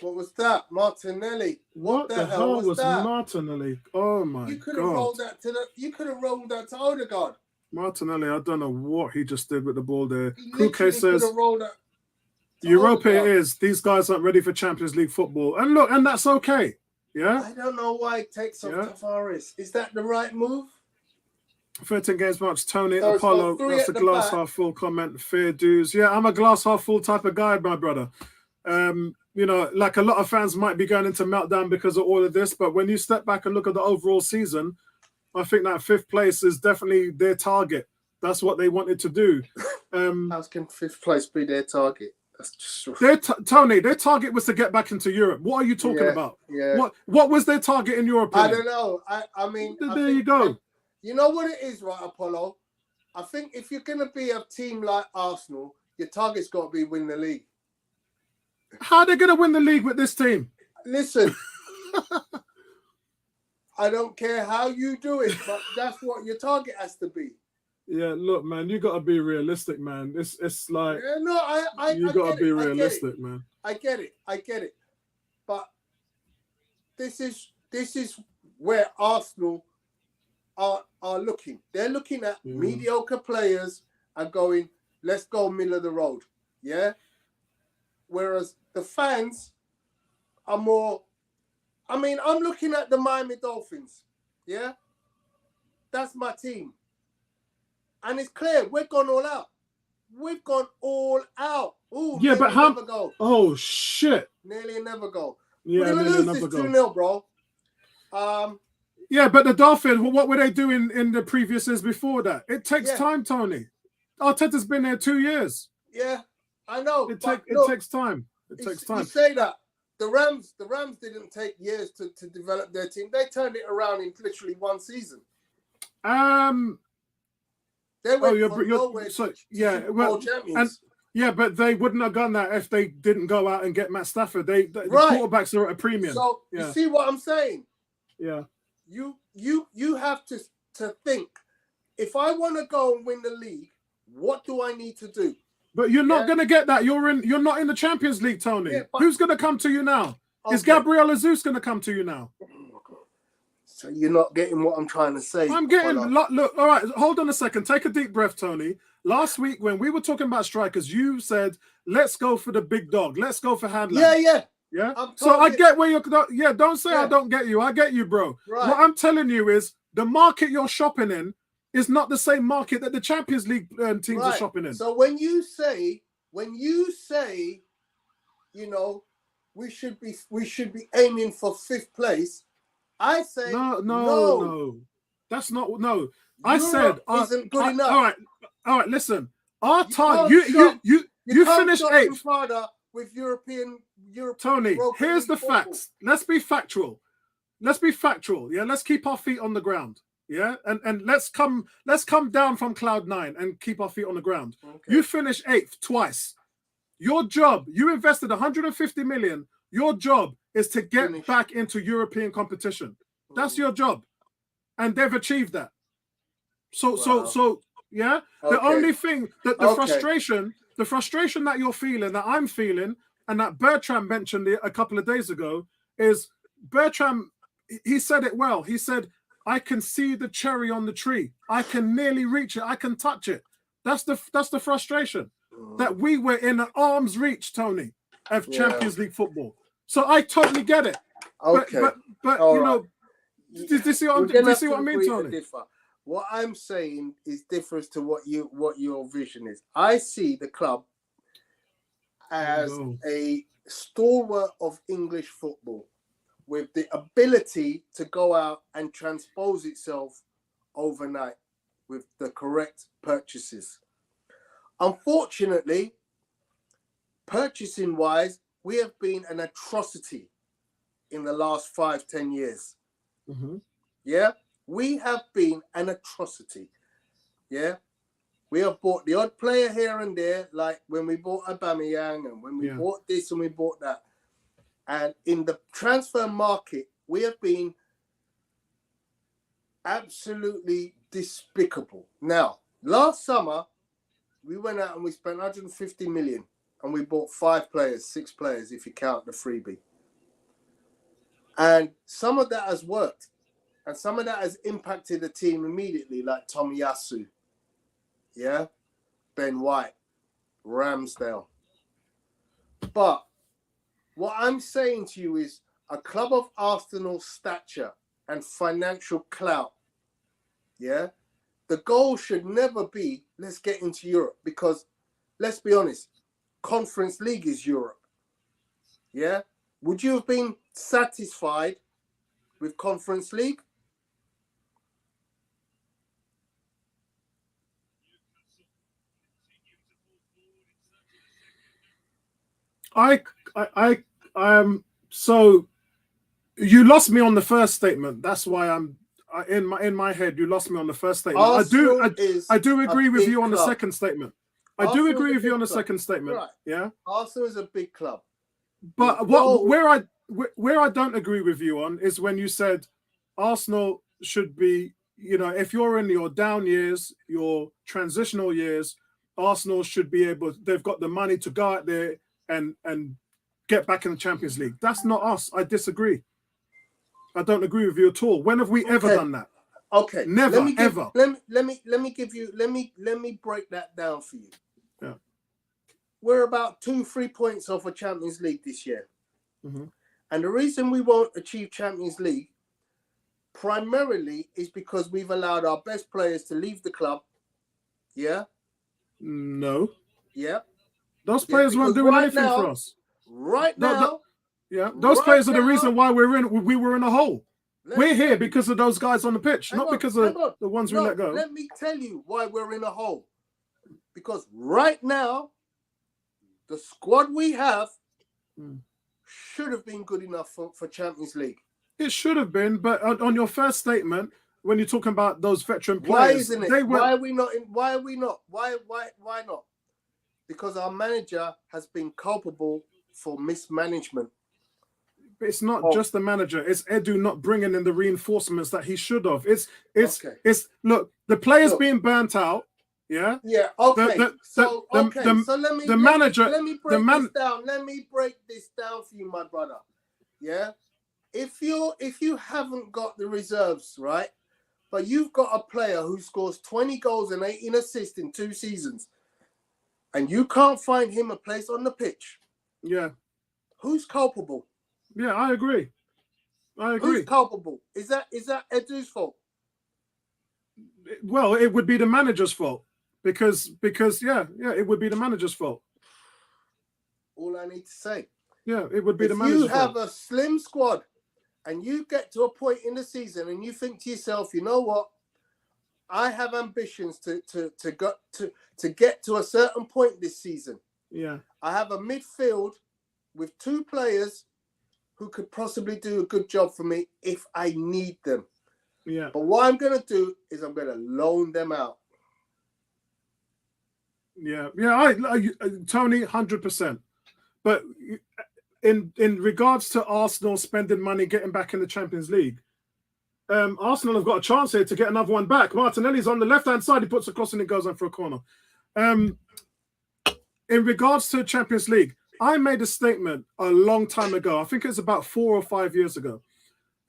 What was that? Martinelli. What the hell was that? Martinelli? Oh my God. You could have rolled that to Odegaard. Martinelli, I don't know what he just did with the ball there. Kuke says Europa it is. These guys aren't ready for Champions League football. And look, and that's okay. Yeah. I don't know why it takes off Tavares. Is that the right move? 13 games match, Tony, Apollo, that's a glass half full comment. Fair dues. Yeah, I'm a glass half full type of guy, my brother. You know, like a lot of fans might be going into meltdown because of all of this, but when you step back and look at the overall season, I think that 5th place is definitely their target. That's what they wanted to do. How can 5th place be their target? That's just Tony, their target was to get back into Europe. What are you talking about? Yeah. What was their target in Europe? I don't know. I mean, there you go. You know what it is, right, Apollo? I think if you're going to be a team like Arsenal, your target's got to be win the league. How are they going to win the league with this team? Listen, I don't care how you do it, but that's what your target has to be. Yeah, look, man, you got to be realistic, man. It's like you got to be realistic, man. I get it. But this is where Arsenal are looking. They're looking at mediocre players and going, let's go middle of the road. Yeah. Whereas the fans are more. I mean, I'm looking at the Miami Dolphins. Yeah. That's my team. And it's clear we've gone all out. We've gone all out. Ooh, yeah, but how? Go. Oh shit! Nearly a never go. Yeah, we're gonna lose this 2-0, bro. Yeah, but the Dolphins, what were they doing in the previous years before that? It takes time, Tony. Arteta's been there 2 years. Yeah, I know. It takes time. It takes time. You say that. The Rams didn't take years to develop their team. They turned it around in literally 1 season. They went from nowhere to Super Bowl champions. But they wouldn't have done that if they didn't go out and get Matt Stafford. The quarterbacks are at a premium. So you see what I'm saying? Yeah. You have to think, if I want to go and win the league, what do I need to do? But you're not going to get that. You're not in the Champions League, Tony. Yeah, who's going to come to you now? Okay. Is Gabriel Jesus going to come to you now? So you're not getting what I'm trying to say. I'm getting... Look, all right, hold on a second. Take a deep breath, Tony. Last week, when we were talking about strikers, you said, let's go for the big dog. Let's go for Handland. Yeah. So I get where you're... Yeah, don't say I don't get you. I get you, bro. Right. What I'm telling you is the market you're shopping in is not the same market that the Champions League teams are shopping in. So when you say, you know, we should be aiming for 5th place, I say No. That's not no. I Europe said isn't good enough. All right. Listen, our You target. can't You can't finished shop in 8th. Prada with European Tony, Europa here's League the football. facts. Let's be factual. Yeah, let's keep our feet on the ground. Yeah, and let's come down from cloud 9 and keep our feet on the ground. Okay. You finished 8th twice. Your job, you invested 150 million. Your job is to get back into European competition. That's your job, and they've achieved that. So yeah. Okay. The only thing that the frustration that you're feeling, that I'm feeling, and that Bertram mentioned a couple of days ago is Bertram. He said it well. He said, "I can see the cherry on the tree. I can nearly reach it. I can touch it." That's the frustration, that we were in an arm's reach, Tony, of Champions League football. So I totally get it. Okay. But you know, do you see what I mean, Tony? What I'm saying is different to what your vision is. I see the club as a stalwart of English football with the ability to go out and transpose itself overnight with the correct purchases. Unfortunately, purchasing wise, we have been an atrocity in the last 5-10 years. Mm-hmm. Yeah, we have been an atrocity. Yeah, we have bought the odd player here and there, like when we bought Aubameyang and when we bought this and we bought that. And in the transfer market, we have been absolutely despicable. Now, last summer, we went out and we spent 150 million and we bought 6 players, if you count the freebie. And some of that has worked. And some of that has impacted the team immediately, like Tomiyasu, Ben White, Ramsdale. But what I'm saying to you is a club of Arsenal's stature and financial clout, the goal should never be, let's get into Europe, because let's be honest, Conference League is Europe. Yeah? Would you have been satisfied with Conference League? So you lost me on the first statement. That's why I'm in my head. You lost me on the first statement. I do agree with you on the second statement. I do agree with you on the second statement. Right. Yeah. Arsenal is a big club. But where I don't agree with you on is when you said Arsenal should be, if you're in your down years, your transitional years, Arsenal should be able. They've got the money to go out there and get back in the Champions League. That's not us. I disagree. I don't agree with you at all. When have we ever done that? Okay. Never, ever. Let me break that down for you. Yeah. We're about 2-3 points off of Champions League this year. Mm-hmm. And the reason we won't achieve Champions League primarily is because we've allowed our best players to leave the club. Yeah? No. Yeah. Those players weren't doing anything for us. Those players are the reason why we were in a hole. We're here because of those guys on the pitch, not because of the ones we let go. Let me tell you why we're in a hole. Because right now, the squad we have should have been good enough for Champions League. It should have been, but on your first statement, when you're talking about those veteran players, why isn't it? Why are we not? Why are we not? Why not? Because our manager has been culpable for mismanagement. It's not just the manager. It's Edu not bringing in the reinforcements that he should have. It's look, the players being burnt out. Yeah. Yeah. Okay. So let me break this down for you, my brother. Yeah. If you haven't got the reserves, right, but you've got a player who scores 20 goals and 18 assists in 2 seasons, and you can't find him a place on the pitch. Yeah. Who's culpable? Yeah, I agree. Who's culpable? Is that Edu's fault? Well, it would be the manager's fault because it would be the manager's fault. All I need to say. Yeah, it would be the manager's fault. If you have a slim squad and you get to a point in the season and you think to yourself, you know what? I have ambitions to get to a certain point this season. Yeah. I have a midfield with 2 players who could possibly do a good job for me if I need them. Yeah. But what I'm going to do is I'm going to loan them out. Yeah. Yeah. Tony, 100%. But in regards to Arsenal spending money, getting back in the Champions League, Arsenal have got a chance here to get another one back. Martinelli's on the left-hand side. He puts a cross and it goes on for a corner. In regards to Champions League, I made a statement a long time ago. I think it's about 4 or 5 years ago.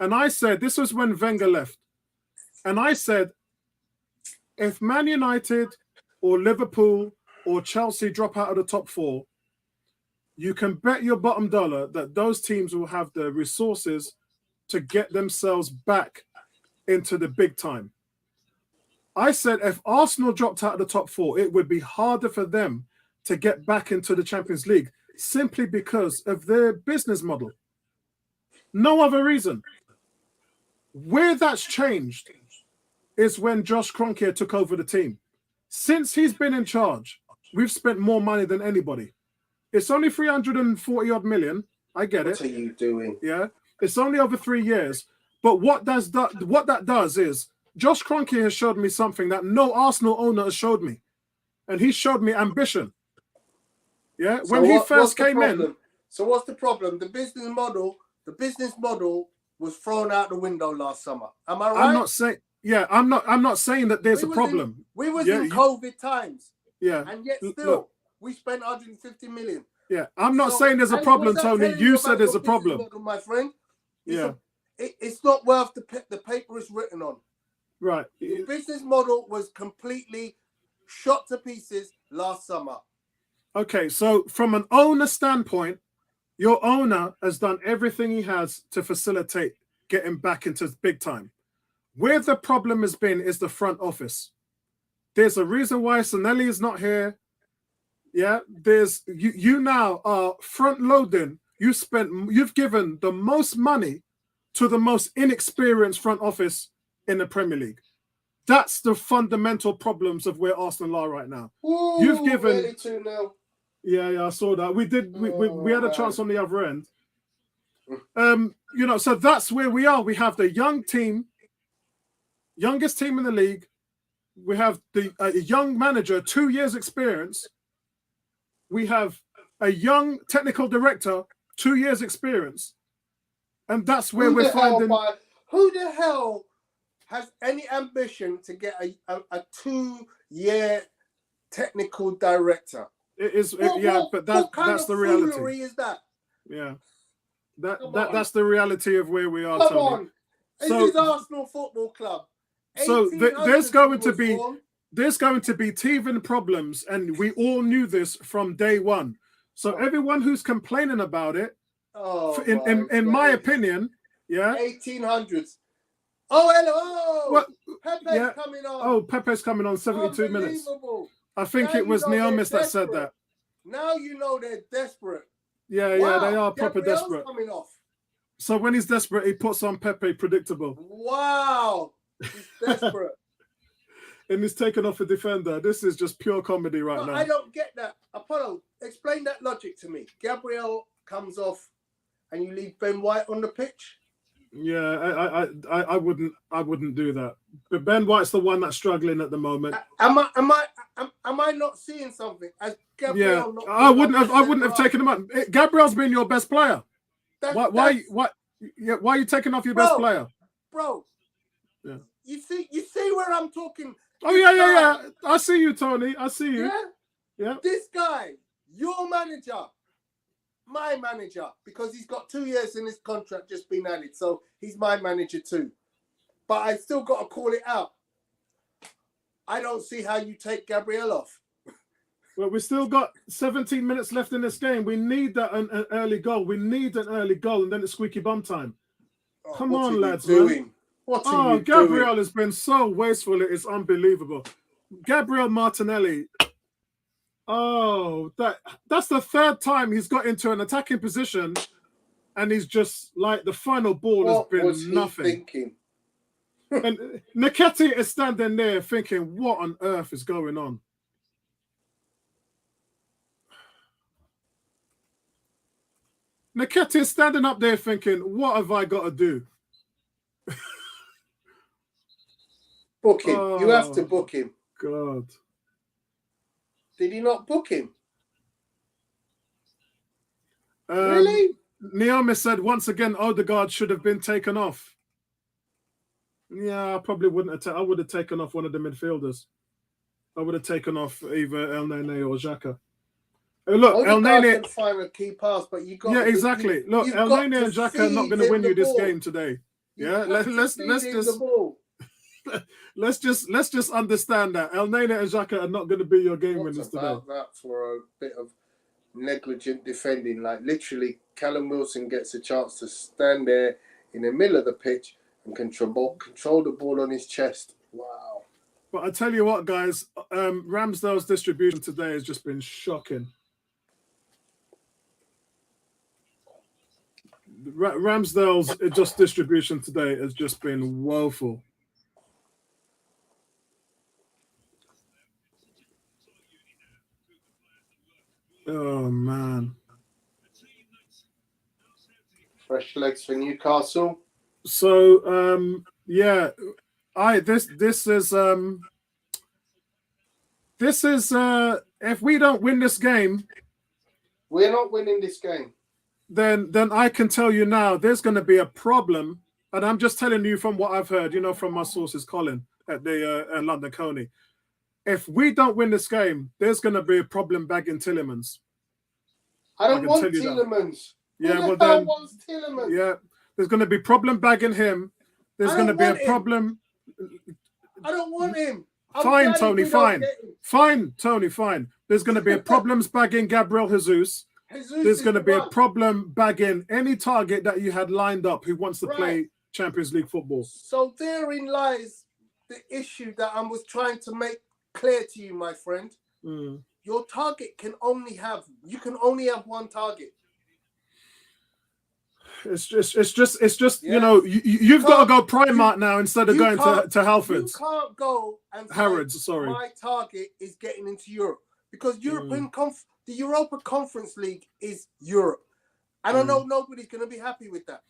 And I said, this was when Wenger left. And I said, if Man United or Liverpool or Chelsea drop out of the top 4, you can bet your bottom dollar that those teams will have the resources to get themselves back into the big time. I said if Arsenal dropped out of the top 4, it would be harder for them to get back into the Champions League simply because of their business model. No other reason. Where that's changed is when Josh Kroenke took over the team. Since he's been in charge, we've spent more money than anybody. It's only 340 odd million. I get it. What are you doing? Yeah. It's only over 3 years. But what that does is Josh Kroenke has showed me something that no Arsenal owner has showed me. And he showed me ambition. Yeah. So when he first came in. So what's the problem? The business model was thrown out the window last summer. Am I right? I'm not saying that there's a problem. We was in COVID times. Yeah. And yet still we spent 150 million. Yeah. I'm not saying there's a problem, Tony. You said there's a problem. Model, my friend. Yeah. It's not worth the paper it's written on. Right. The business model was completely shot to pieces last summer. Okay, so from an owner standpoint, your owner has done everything he has to facilitate getting back into big time. Where the problem has been is the front office. There's a reason why Sonelli is not here. Yeah, there's you now are front loading. You've given the most money to the most inexperienced front office in the Premier League. That's the fundamental problems of where Arsenal are right now. Ooh, you've given really too now. Yeah, I saw that. We had a chance on the other end. So that's where we are. We have the youngest team in the league. We have the young manager, 2 years experience. We have a young technical director, 2 years experience. And that's where we're finding... Who the hell has any ambition to get a 2-year technical director? It is, but that's the reality. What is that? Yeah, that's the reality of where we are. Come Tony. on, this is Arsenal Football Club. So there's going to be teething problems, and we all knew this from day one. So everyone who's complaining about it, in my opinion, 1800s. Oh, hello. Pepe's coming on. Oh, Pepe's coming on 72 minutes. I think it was Neomis that said that. Now you know they're desperate. Yeah, they are proper desperate. Coming off. So when he's desperate, he puts on Pepe, predictable. Wow, he's desperate. And he's taken off a defender. This is just pure comedy now. I don't get that. Apollo, explain that logic to me. Gabriel comes off and you leave Ben White on the pitch? Yeah, I wouldn't do that. But Ben White's the one that's struggling at the moment. Am I not seeing something? As Gabriel I wouldn't have taken him out. Gabriel's been your best player. Why are you taking off your best player? Bro. Yeah. You see where I'm talking? Oh yeah. I see you, Tony. I see you. Yeah. This guy, your manager, my manager, because he's got 2 years in his contract just been added, so he's my manager too. But I still got to call it out. I don't see how you take Gabriel off. Well, we still got 17 minutes left in this game. We need an early goal. We need an early goal, and then it's squeaky bum time. Come on, lads, man. What are you Gabriel doing? has been so wasteful. It is unbelievable. Gabriel Martinelli. Oh, that's the third time he's got into an attacking position and he's just like the final ball What has been was he nothing. thinking? And Nketiah is standing there thinking, what on earth is going on? Nketiah is standing up there thinking, what have I got to do? Book him. You have to book him. God. Did he not book him? Really? Naomi said, once again, Odegaard should have been taken off. Yeah, I probably wouldn't have. I would have taken off one of the midfielders. I would have taken off either El Nene or Xhaka. Look, El Nene can find a key pass, but you got. Yeah, exactly. Look, El Nene and Xhaka are not going to win you this game today. Yeah, let's just understand that El Nene and Xhaka are not going to be your game winners today. About that for a bit of negligent defending. Like literally, Callum Wilson gets a chance to stand there in the middle of the pitch and control the ball on his chest. Wow. But I tell you what, guys, Ramsdale's distribution today has just been shocking. Ramsdale's distribution today has just been woeful. Oh man. Fresh legs for Newcastle. So yeah, this is if we don't win this game, we're not winning this game. Then I can tell you now there's going to be a problem, and I'm just telling you from what I've heard, from my sources, Colin at the London Coney. If we don't win this game, there's going to be a problem bagging Tielemans. I don't want Tielemans. Yeah, well then, wants Tielemans? Yeah, there's going to be problem bagging him. There's going to be a problem. I don't want him. Fine, Tony. Fine. Fine, Tony. Fine. There's going to be a problems bagging Gabriel Jesus. There's going to be a problem bagging any target that you had lined up who wants to play Champions League football. So therein lies the issue that I was trying to make clear to you, my friend. Your target can only have one target. It's just you've got to go Primark now instead of going to Halfords. You can't go and say, Harrods, sorry. My target is getting into Europe because the Europa Conference League is Europe. And I know nobody's going to be happy with that.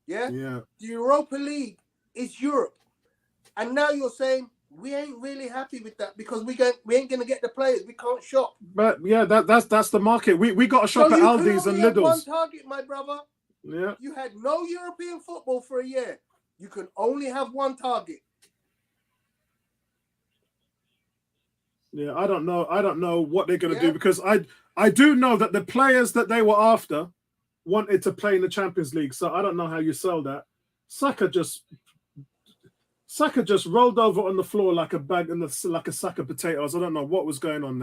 Yeah? Yeah. The Europa League is Europe. And now you're saying we ain't really happy with that because we ain't going to get the players. We can't shop. But yeah, that's the market. We got to shop at Aldi's and Lidl's. One target, my brother. Yeah. You had no European football for a year. You can only have one target. Yeah, I don't know what they're going to do because I do know that the players that they were after wanted to play in the Champions League. So I don't know how you sell that. Saka just rolled over on the floor like a sack of potatoes. I don't know what was going on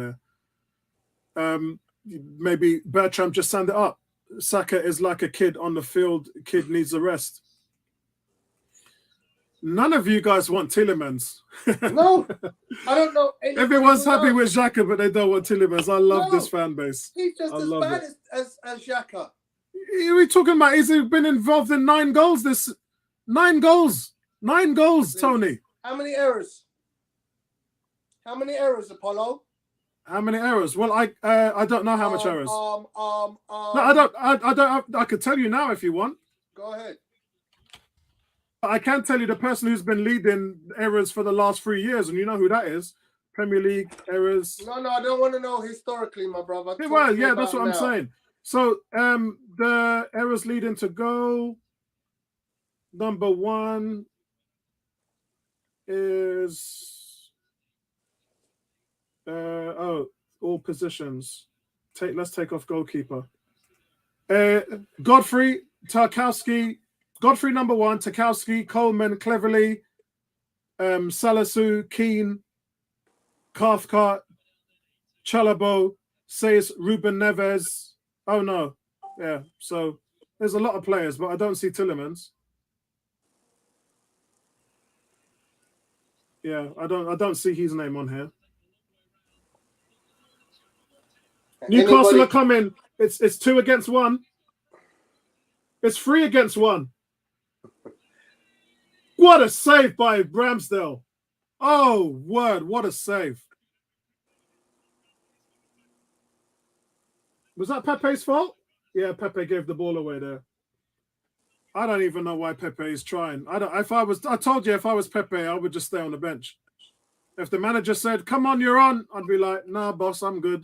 there. Maybe Bertram just summed it up. Saka is like a kid on the field. Kid needs a rest. None of you guys want Tielemans. No, I don't know. Everyone's happy with Xhaka, but they don't want Tielemans. I love this fan base. He's just as bad as Xhaka. We're talking about he's been involved in 9 goals. 9 goals, Tony. How many errors? Apollo? How many errors? Well, I don't know how much errors. No, I don't. I could tell you now if you want. Go ahead. I can tell you the person who's been leading errors for the last 3 years, and you know who that is. Premier League errors. No, I don't want to know historically, my brother. Yeah, that's what I'm saying. So the errors leading to goal. Number 1 is all positions. Let's take off goalkeeper. Godfrey, Tarkowski. Godfrey number 1, Tarkowski, Coleman, Cleverly, Salisu, Keane, Cathcart, Chalabo, says Ruben Neves. Oh no. Yeah, so there's a lot of players, but I don't see Tielemans. Yeah, I don't see his name on here. Newcastle are coming. It's 2 against 1. It's 3 against 1. What a save by Ramsdale. Oh, word. What a save. Was that Pepe's fault? Yeah, Pepe gave the ball away there. I don't even know why Pepe is trying. I told you if I was Pepe, I would just stay on the bench. If the manager said, "Come on, you're on," I'd be like, "Nah, boss, I'm good."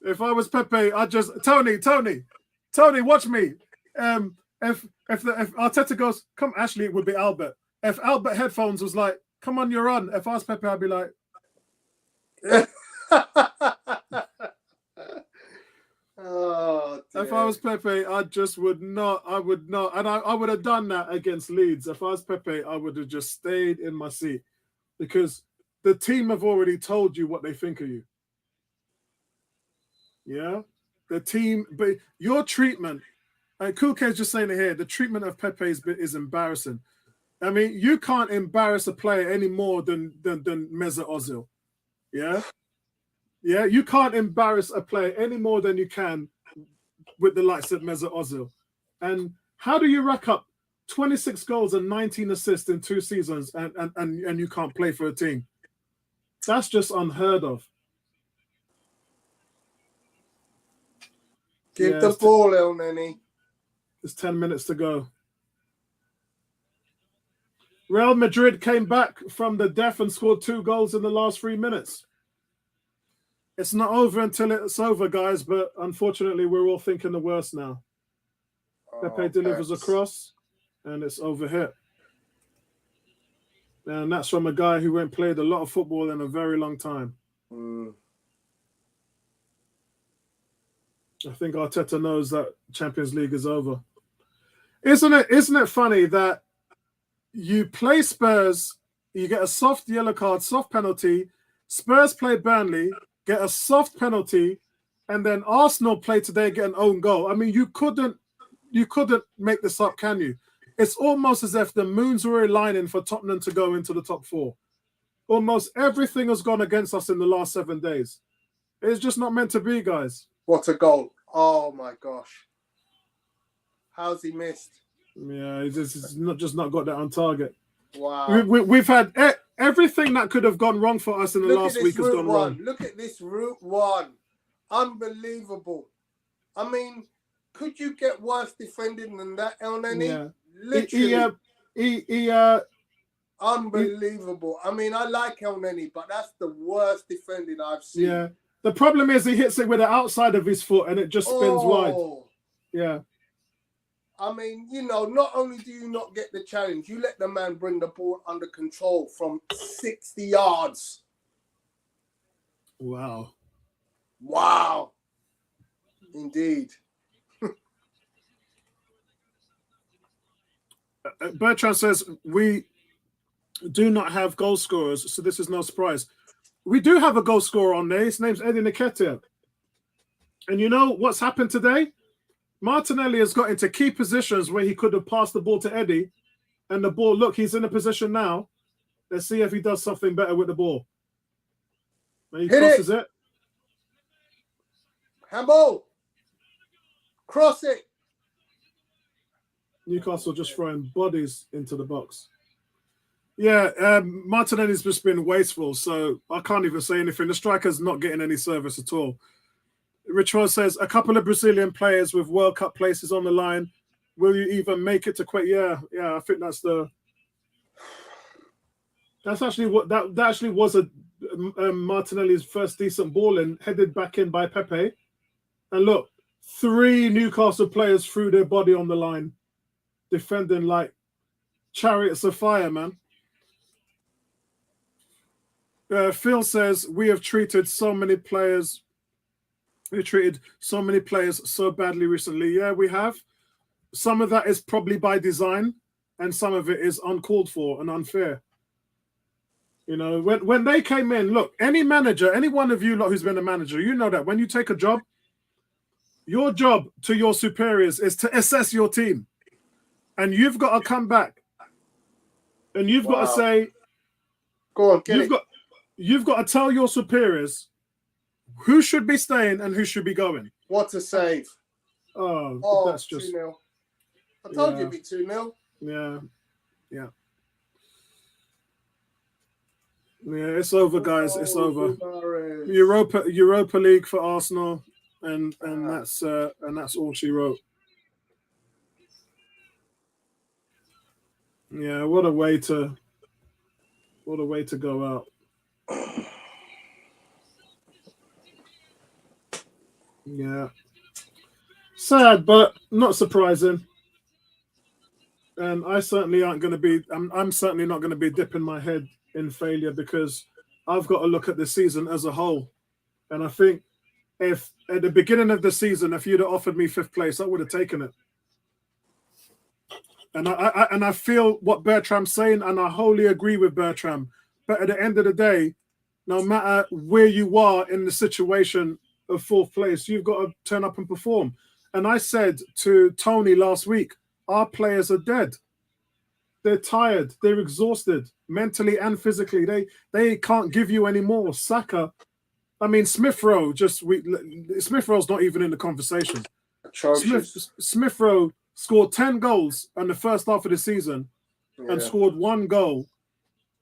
If I was Pepe, I'd just Tony, watch me. If Arteta goes, "Come," actually, it would be Albert. If Albert headphones was like, "Come on, you're on." If I was Pepe, I'd be like, "Oh, dear." If I was Pepe, I would not, and I would have done that against Leeds. If I was Pepe, I would have just stayed in my seat because the team have already told you what they think of you. Yeah, the team, but your treatment, and Kuke is just saying it here, the treatment of Pepe is embarrassing. I mean, you can't embarrass a player any more than Mesut Ozil. Yeah, you can't embarrass a player any more than you can with the likes of Mesut Ozil. And how do you rack up 26 goals and 19 assists in 2 seasons and you can't play for a team? That's just unheard of. Give the ball, El Neni. It's 10 minutes to go. Real Madrid came back from the death and scored 2 goals in the last 3 minutes. It's not over until it's over, guys, but unfortunately, we're all thinking the worst now. Pepe delivers a cross, and it's overhit. And that's from a guy who went played a lot of football in a very long time. I think Arteta knows that Champions League is over. Isn't it funny that you play Spurs, you get a soft yellow card, soft penalty, Spurs play Burnley, get a soft penalty, and then Arsenal play today, get an own goal. I mean, you couldn't make this up, can you? It's almost as if the moons were aligning for Tottenham to go into the top 4. Almost everything has gone against us in the last 7 days. It's just not meant to be, guys. What a goal. Oh, my gosh. How's he missed? Yeah, he's just not got that on target. Wow. We've had everything that could have gone wrong for us in the last week has gone wrong. Look at this route 1. Unbelievable. I mean, could you get worse defending than that, El Neni? Yeah. Literally. Unbelievable. I mean, I like El Neni, but that's the worst defending I've seen. Yeah. The problem is he hits it with the outside of his foot and it just spins wide. Yeah. I mean, not only do you not get the challenge, you let the man bring the ball under control from 60 yards. Wow. Indeed. Bertrand says, we do not have goal scorers, so this is no surprise. We do have a goal scorer on there. His name's Eddie Nketiah. And you know what's happened today? Martinelli has got into key positions where he could have passed the ball to Eddie. And the ball, look, he's in a position now. Let's see if he does something better with the ball. And he crosses it. Handball. Cross it. Newcastle just throwing bodies into the box. Yeah, Martinelli's just been wasteful, so I can't even say anything. The striker's not getting any service at all. Richard says, a couple of Brazilian players with World Cup places on the line. Will you even make it to quit? Yeah, I think that's actually what that actually was Martinelli's first decent ball and headed back in by Pepe. And look, 3 Newcastle players threw their body on the line, defending like chariots of fire, man. Phil says, we have treated so many players. We treated so many players so badly recently. Yeah, we have. Some of that is probably by design, and some of it is uncalled for and unfair. When they came in, look, any manager, any one of you lot who's been a manager, you know that when you take a job, your job to your superiors is to assess your team. And you've got to come back. And you've got to say, go on, you've got to tell your superiors who should be staying and who should be going. What a save. Oh, that's just 2-0. I told you Yeah. it'd be 2-0. yeah. Yeah, it's over, guys. It's over. Guimaraes. Europa League for Arsenal, and that's all she wrote. Yeah, what a way to go out. Yeah, sad, but not surprising. And I certainly aren't going to be. I'm certainly not going to be dipping my head in failure because I've got to look at the season as a whole. And I think if at the beginning of the season, if you'd have offered me 5th place, I would have taken it. And I feel what Bertram's saying, and I wholly agree with Bertram. But at the end of the day, no matter where you are in the situation of 4th place, you've got to turn up and perform. And I said to Tony last week, our players are dead. They're tired. They're exhausted mentally and physically. They can't give you any more. Saka, I mean, Smith Rowe Smith Rowe's not even in the conversation. Smith Rowe scored 10 goals in the first half of the season and scored 1 goal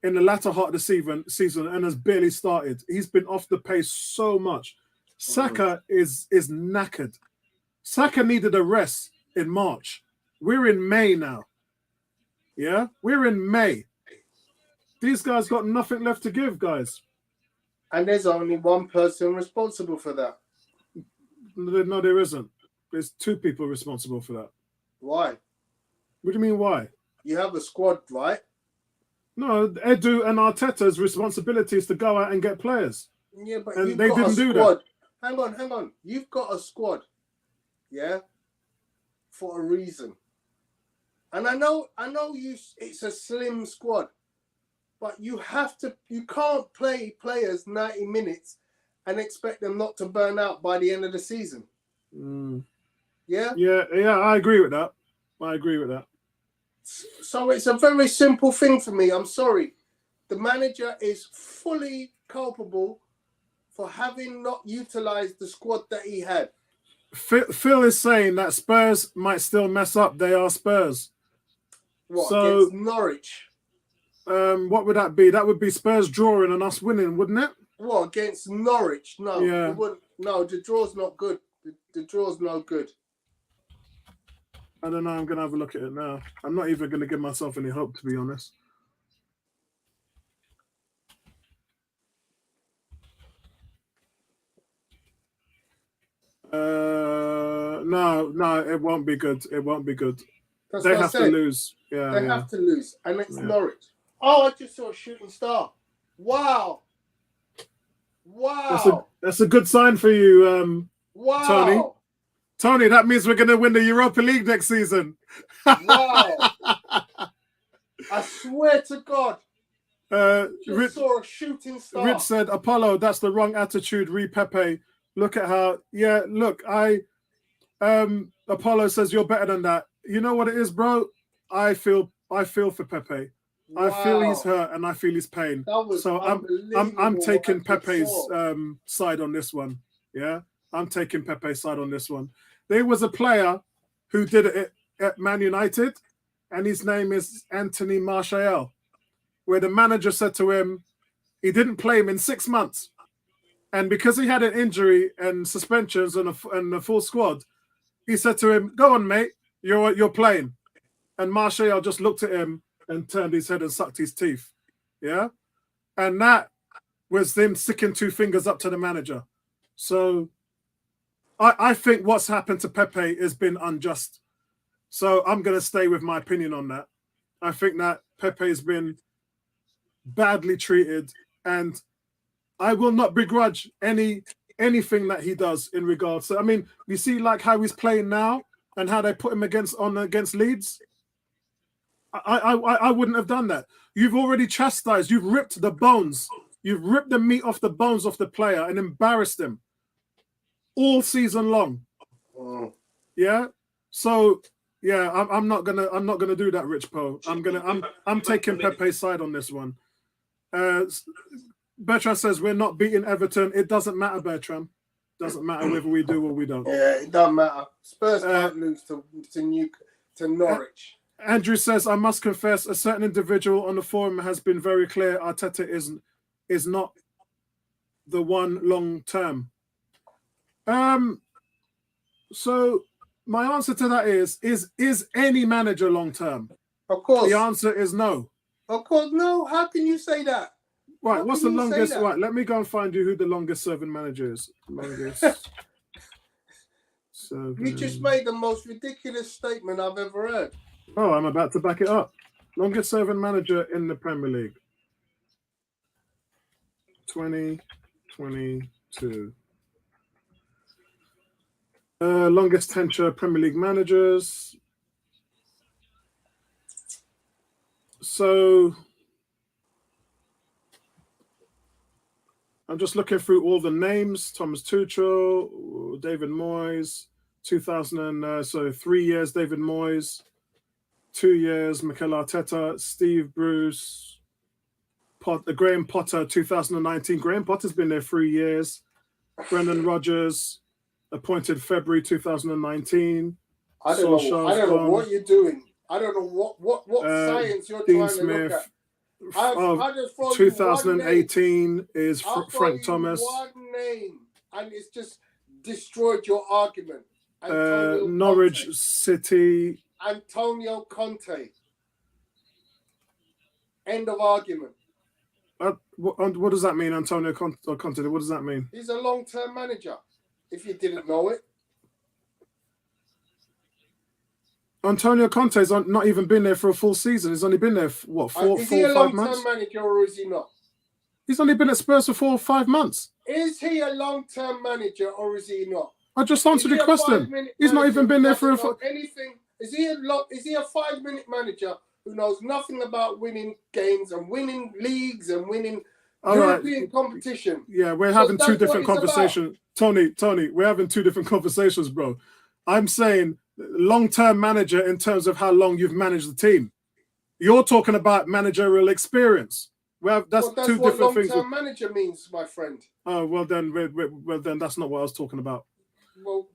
in the latter half of the season and has barely started. He's been off the pace so much. Saka is knackered. Saka needed a rest in March. We're in May now. Yeah, we're in May. These guys got nothing left to give, guys. And there's only one person responsible for that. No, there isn't. There's 2 people responsible for that. Why? What do you mean, why? You have a squad, right? No, Edu and Arteta's responsibility is to go out and get players. Yeah, but and they didn't do that. Hang on. You've got a squad, yeah, for a reason. And I know it's a slim squad, but you can't play players 90 minutes and expect them not to burn out by the end of the season. Yeah? Yeah, I agree with that. So it's a very simple thing for me. I'm sorry. The manager is fully culpable for having not utilised the squad that he had. Phil is saying that Spurs might still mess up. They are Spurs. What, against Norwich? What would that be? That would be Spurs drawing and us winning, wouldn't it? What, against Norwich? No, yeah. It wouldn't. No, the draw's not good. The draw's no good. I don't know. I'm going to have a look at it now. I'm not even going to give myself any hope, to be honest. No, it won't be good. It won't be good. They have to lose. Yeah, they have to lose, and it's Norwich. Oh, I just saw a shooting star. Wow. That's a good sign for you, Tony, that means we're going to win the Europa League next season. Wow. I swear to God. Rich saw a shooting star. Rich said, Apollo, that's the wrong attitude, Pepe. Look at how, Apollo says you're better than that. You know what it is, bro? I feel for Pepe. Wow. I feel he's hurt and I feel his pain. So I'm taking Pepe's side on this one. Yeah, I'm taking Pepe's side on this one. There was a player who did it at Man United, and his name is Anthony Martial, where the manager said to him, he didn't play him in 6 months. And because he had an injury and suspensions and a full squad, he said to him, go on, mate, you're playing. And Martial just looked at him and turned his head and sucked his teeth. Yeah? And that was them sticking 2 fingers up to the manager. So I think what's happened to Pepe has been unjust. So I'm going to stay with my opinion on that. I think that Pepe has been badly treated, and I will not begrudge anything that he does in regards to. I mean, you see like how he's playing now and how they put him against Leeds. I wouldn't have done that. You've already chastised. You've ripped the bones. You've ripped the meat off the bones of the player and embarrassed him all season long. Yeah. So yeah, I'm not gonna do that, Rich Poe. I'm taking Pepe's side on this one. Bertrand says we're not beating Everton. It doesn't matter, Bertrand. Doesn't matter whether we do or we don't. Yeah, it doesn't matter. Spurs can't lose to Norwich. Andrew says, I must confess, a certain individual on the forum has been very clear. Arteta is not the one long term. So my answer to that is any manager long term? Of course. The answer is no. Of course, no. How can you say that? Right, what's the longest? Right, let me go and find you who the longest serving manager is. Longest. You just made the most ridiculous statement I've ever heard. Oh, I'm about to back it up. Longest serving manager in the Premier League. 2022. Longest tenure Premier League managers. So I'm just looking through all the names. Thomas Tuchel, David Moyes, 3 years, David Moyes, 2 years, Mikel Arteta, Steve Bruce, Graham Potter, 2019. Graham Potter's been there 3 years. Brendan Rodgers, appointed February 2019. I don't know what you're doing. I don't know what science you're Dean trying Smith, to look at. I just throw 2018 is Frank Thomas. One name, and it's just destroyed your argument. Norwich City. Antonio Conte. End of argument. What does that mean, Antonio Conte? What does that mean? He's a long-term manager. If you didn't know it. Antonio Conte's not even been there for a full season. He's only been there for, 4 or 5 months? Is he a long-term manager or is he not? He's only been at Spurs for 4 or 5 months. Is he a long-term manager or is he not? I just answered the question. He's not even been there for anything. Is he a 5-minute manager who knows nothing about winning games and winning leagues and winning European competition? Yeah, we're having 2 different conversations. Tony, we're having 2 different conversations, bro. I'm saying long-term manager in terms of how long you've managed the team. You're talking about managerial experience. That's 2 different things. Long-term manager means, my friend. Oh, well then that's not what I was talking about. Well,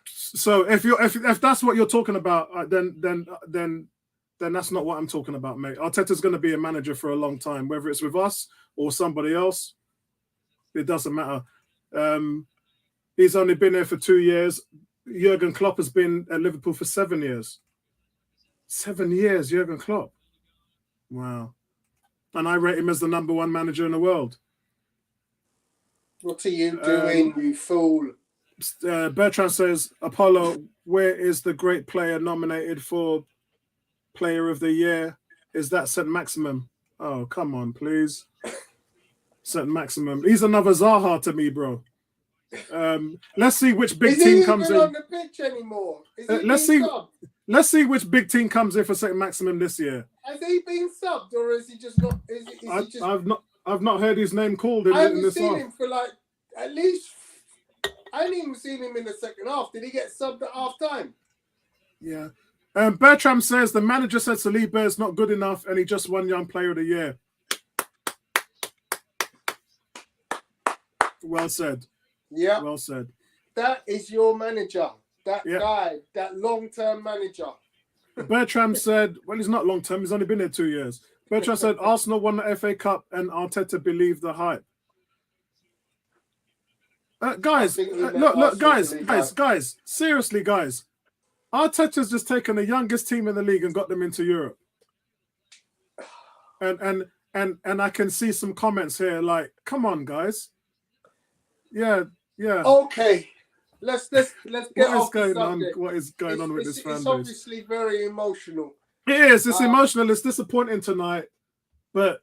so if that's what you're talking about, then that's not what I'm talking about, mate. Arteta's going to be a manager for a long time, whether it's with us or somebody else. It doesn't matter. He's only been there for 2 years. Jurgen Klopp has been at Liverpool for 7 years. 7 years, Jurgen Klopp. Wow. And I rate him as the #1 manager in the world. What are you doing, you fool? Bertrand says, Apollo, where is the great player nominated for Player of the Year? Is that St. Maximum? Oh, come on, please. St. Maximum. He's another Zaha to me, bro. Let's see which big team comes in. Is he even on the pitch anymore? Let's see which big team comes in for St. Maximum this year. Has he been subbed or is he just not? I've not heard his name called in this half. I haven't seen him for like at least. I didn't even see him in the second half. Did he get subbed at half time? Yeah. Bertram says the manager said Saliba is not good enough and he just won Young Player of the Year. Well said. Yeah. Well said. That is your manager. That guy, that long-term manager. Bertram said, well, he's not long-term. He's only been there 2 years. Bertram said Arsenal won the FA Cup and Arteta believed the hype. Guys, look, guys. Seriously, guys. Arteta's just taken the youngest team in the league and got them into Europe. And I can see some comments here like, come on, guys. Yeah. Okay. Let's get off the subject. What is going on with this fan base? It's obviously very emotional. It is. It's emotional. It's disappointing tonight. But,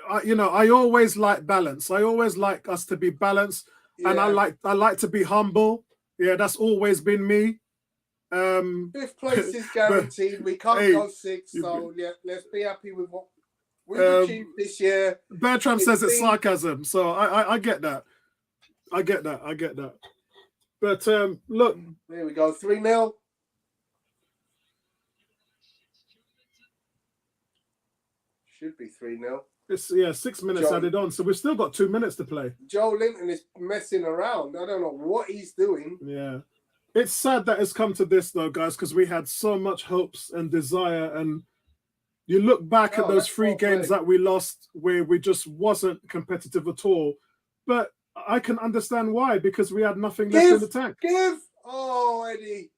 I always like balance. I always like us to be balanced. Yeah. And I like to be humble. Yeah, that's always been me. 5th place is guaranteed. We can't go 6th. So, let's be happy with what we've achieved this year. Bertram says it's sarcasm. So, I get that. I get that. But look, there we go, 3-0. Should be 3-0. It's 6 minutes Joe, added on, so we've still got 2 minutes to play. Joe Linton is messing around. I don't know what he's doing. Yeah. It's sad that it's come to this though, guys, because we had so much hopes and desire, and you look back at those 3 games that we lost where we just wasn't competitive at all. But I can understand why, because we had nothing left in the tank. Oh, Eddie.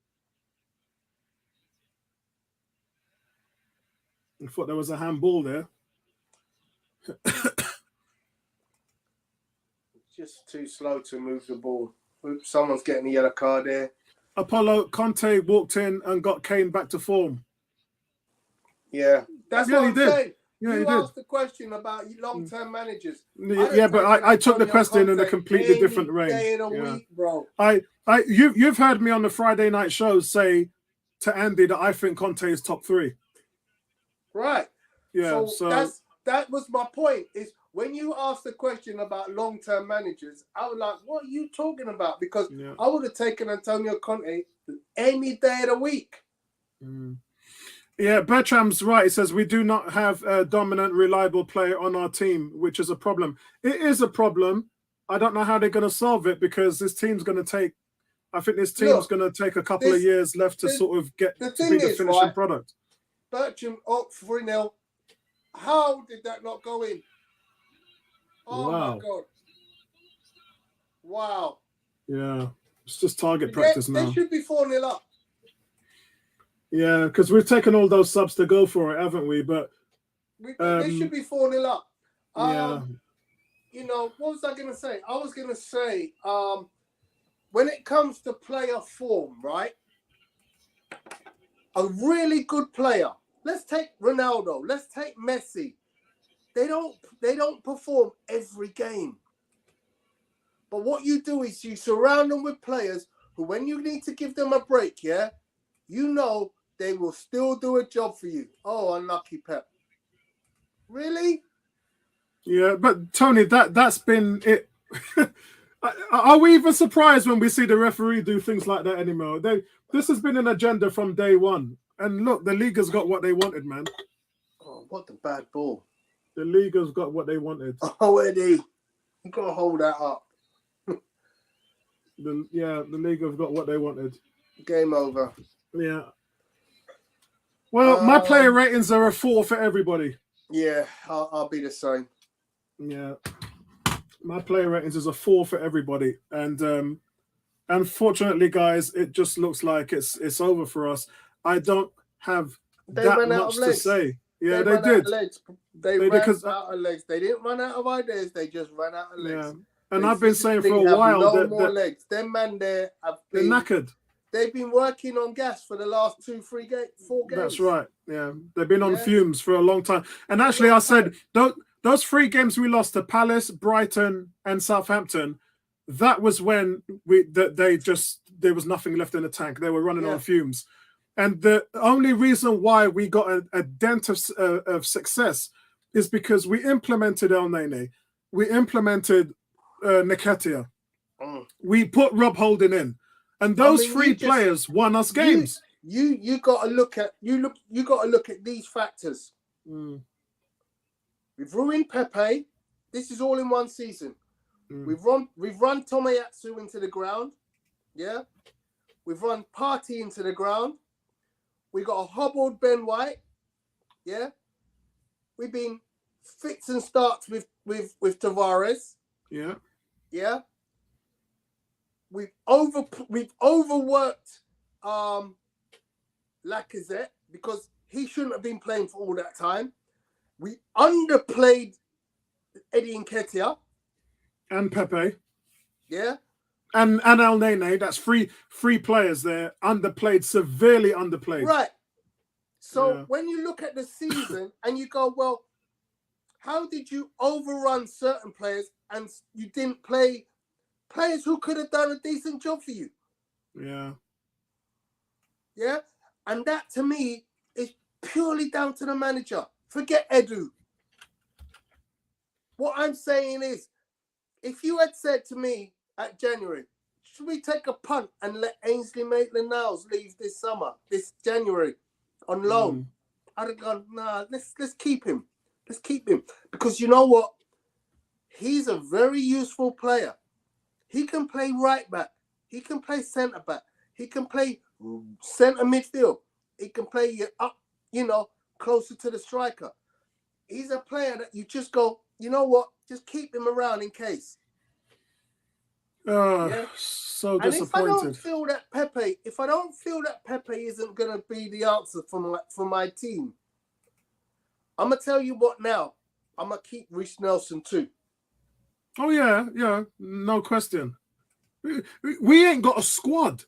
I thought there was a handball there. Just too slow to move the ball. Oops, someone's getting a yellow card there. Apollo Conte walked in and got Kane back to form. Yeah, that's what I'm saying. Yeah, you asked the question about long-term managers. Yeah, but I took the question in a completely different range. Day in a week, bro. You've heard me on the Friday night shows say to Andy that I think Conte is top 3. Right. Yeah. So that was my point. Is when you asked the question about long-term managers, I was like, "What are you talking about?" Because I would have taken Antonio Conte any day of the week. Yeah, Bertram's right. He says we do not have a dominant, reliable player on our team, which is a problem. It is a problem. I don't know how they're going to solve it, because this team's going to take. I think this team's going to take a couple of years left to sort of get to be the finishing product. Bertram up 3-0. How did that not go in? Oh my God! Wow. Yeah, it's just target practice now. They should be 4-0 up. Yeah, because we've taken all those subs to go for it, haven't we? But they should be 4-0 up. Yeah. You know, what was I going to say? I was going to say, when it comes to player form, right? A really good player. Let's take Ronaldo. Let's take Messi. They don't perform every game. But what you do is you surround them with players who, when you need to give them a break, you know they will still do a job for you. Oh, unlucky Pep. Really? Yeah, but Tony, that's been it. Are we even surprised when we see the referee do things like that anymore? This has been an agenda from day one. And look, the league has got what they wanted, man. Oh, what a bad ball. The league has got what they wanted. Oh, Eddie, you got to hold that up. The league have got what they wanted. Game over. Yeah. Well, my player ratings are a 4 for everybody. Yeah, I'll be the same. Yeah. My player ratings is a 4 for everybody. And unfortunately, guys, it just looks like it's over for us. I don't have that much to say. Yeah, they did. They ran out of legs. They didn't run out of ideas. They just ran out of legs. Yeah. And I've been saying for a while no more legs. Them man there have been knackered. They've been working on gas for the last 4 games. That's right. Yeah, they've been on fumes for a long time. And actually, I said those 3 games we lost to Palace, Brighton, and Southampton. That was when there was nothing left in the tank. They were running on fumes. And the only reason why we got a dent of success is because we implemented El Nene. We implemented Nketiah. We put Rob Holding in. And those 3 players won us games. You got to look at these factors. We've ruined Pepe. This is all in one season. We've run Tomiyasu into the ground. Yeah. We've run Partey into the ground. We got a hobbled Ben White. Yeah. We've been fits and starts with Tavares. Yeah. Yeah. We've overworked Lacazette because he shouldn't have been playing for all that time. We underplayed Eddie Nketiah. And Pepe. Yeah. And El Nene, that's three players there, severely underplayed. Right. So when you look at the season and you go, well, how did you overrun certain players and you didn't play players who could have done a decent job for you? Yeah. Yeah. And that to me is purely down to the manager. Forget Edu. What I'm saying is, if you had said to me at January, should we take a punt and let Ainsley Maitland-Niles leave this January on loan? I'd have gone, nah, let's keep him. Let's keep him. Because you know what? He's a very useful player. He can play right back. He can play centre back. He can play centre midfield. He can play up, closer to the striker. He's a player that you just go, you know what? Just keep him around in case. Yeah? So And if I don't disappointed. feel that Pepe isn't going to be the answer for my team, I'm going to tell you what now. I'm going to keep Reece Nelson too. Oh, yeah, no question. We ain't got a squad.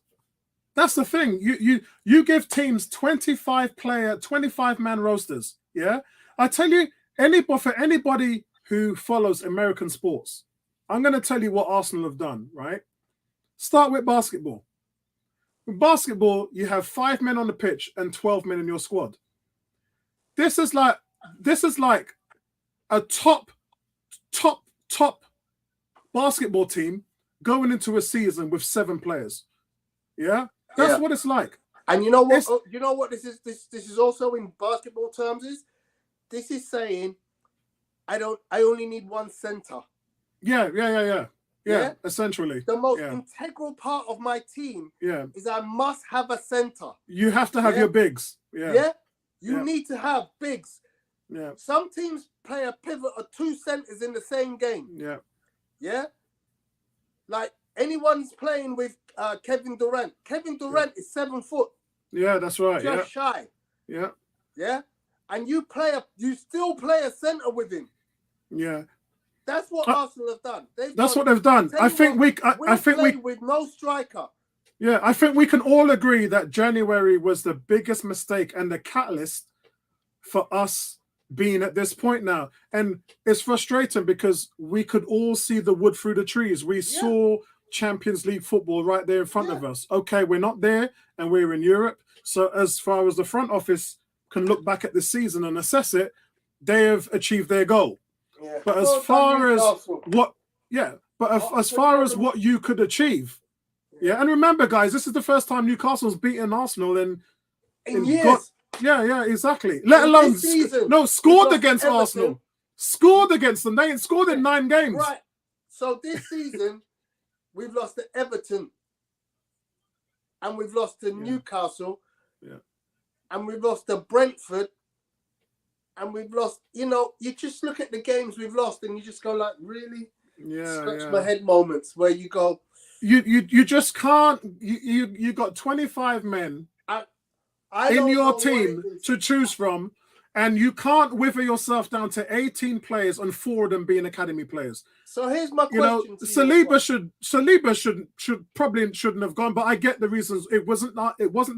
That's the thing. You give teams 25-man rosters. Yeah, I tell you, for anybody who follows American sports, I'm going to tell you what Arsenal have done. Right, start with basketball. With basketball, you have 5 men on the pitch and 12 men in your squad. This is like a top basketball team going into a season with 7 players. Yeah, that's what it's like. And you know what? You know what this is? This is also in basketball terms. This is saying, I only need one center. Yeah. Essentially, the most integral part of my team is I must have a center. You have to have your bigs. You need to have bigs. Yeah. Some teams play a pivot or 2 centers in the same game. Yeah. Like anyone's playing with Kevin Durant. Kevin Durant is 7 foot. Yeah, that's right. Just shy. Yeah. Yeah. And you still play a center with him. Yeah. That's what Arsenal have done. That's what they've done. I think we with no striker. Yeah, I think we can all agree that January was the biggest mistake and the catalyst for us being at this point now. And it's frustrating because we could all see the wood through the trees. We saw Champions League football right there in front of us. Okay, we're not there and we're in Europe. So as far as the front office can look back at the season and assess it, they have achieved their goal. Yeah. But as far as what you could achieve. Yeah, and remember, guys, this is the first time Newcastle's beaten Arsenal in years. Exactly. Let alone scored against Arsenal. Scored against them. They ain't scored in 9 games. Right. So this season, we've lost to Everton, and we've lost to Newcastle, and we've lost to Brentford, and we've lost. You just look at the games we've lost, and you just go like, really? Scratch my head moments where you go. You just can't. You got 25 men in your team to choose from, and you can't wither yourself down to 18 players and 4 of them being academy players. So here's my question: Saliba shouldn't have gone, but I get the reasons. It wasn't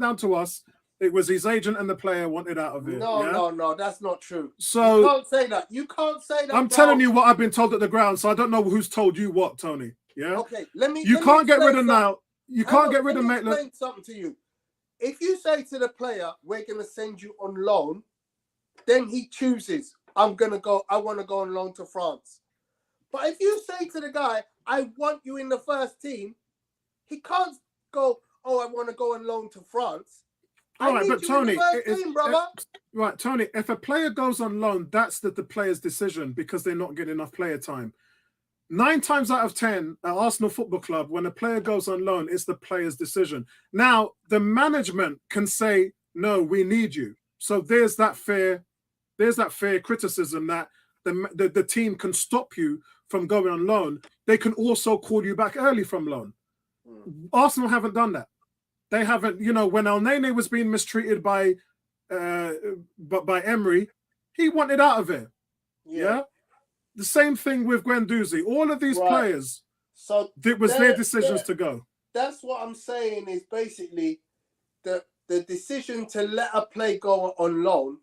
down to us. It was his agent and the player wanted out of it. No, that's not true. So you can't say that. I'm telling you what I've been told at the ground, so I don't know who's told you what, Tony. Yeah. Okay, You can't get rid of now. You can't get rid of Maitland. Let me explain something to you. If you say to the player, "We're going to send you on loan," then he chooses. I want to go on loan to France. But if you say to the guy, "I want you in the first team," he can't go, "Oh, I want to go on loan to France." All right, but Tony, Tony, if a player goes on loan, that's the player's decision because they're not getting enough player time. 9 times out of 10 at Arsenal Football Club, when a player goes on loan, it's the player's decision. Now, the management can say, "No, we need you." So there's that fair criticism that the team can stop you from going on loan. They can also call you back early from loan. Arsenal haven't done that. They haven't, when El Nene was being mistreated by Emery, he wanted out of it. Yeah. The same thing with Guendouzi. All of these players, so it was their decisions to go. That's what I'm saying is basically the decision to let a player go on loan,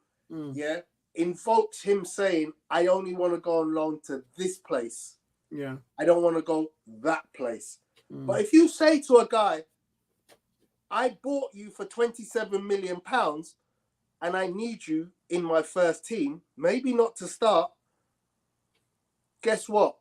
invokes him saying, "I only want to go on loan to this place. Yeah. I don't want to go that place." But if you say to a guy, "I bought you for £27 million and I need you in my first team, maybe not to start," guess what?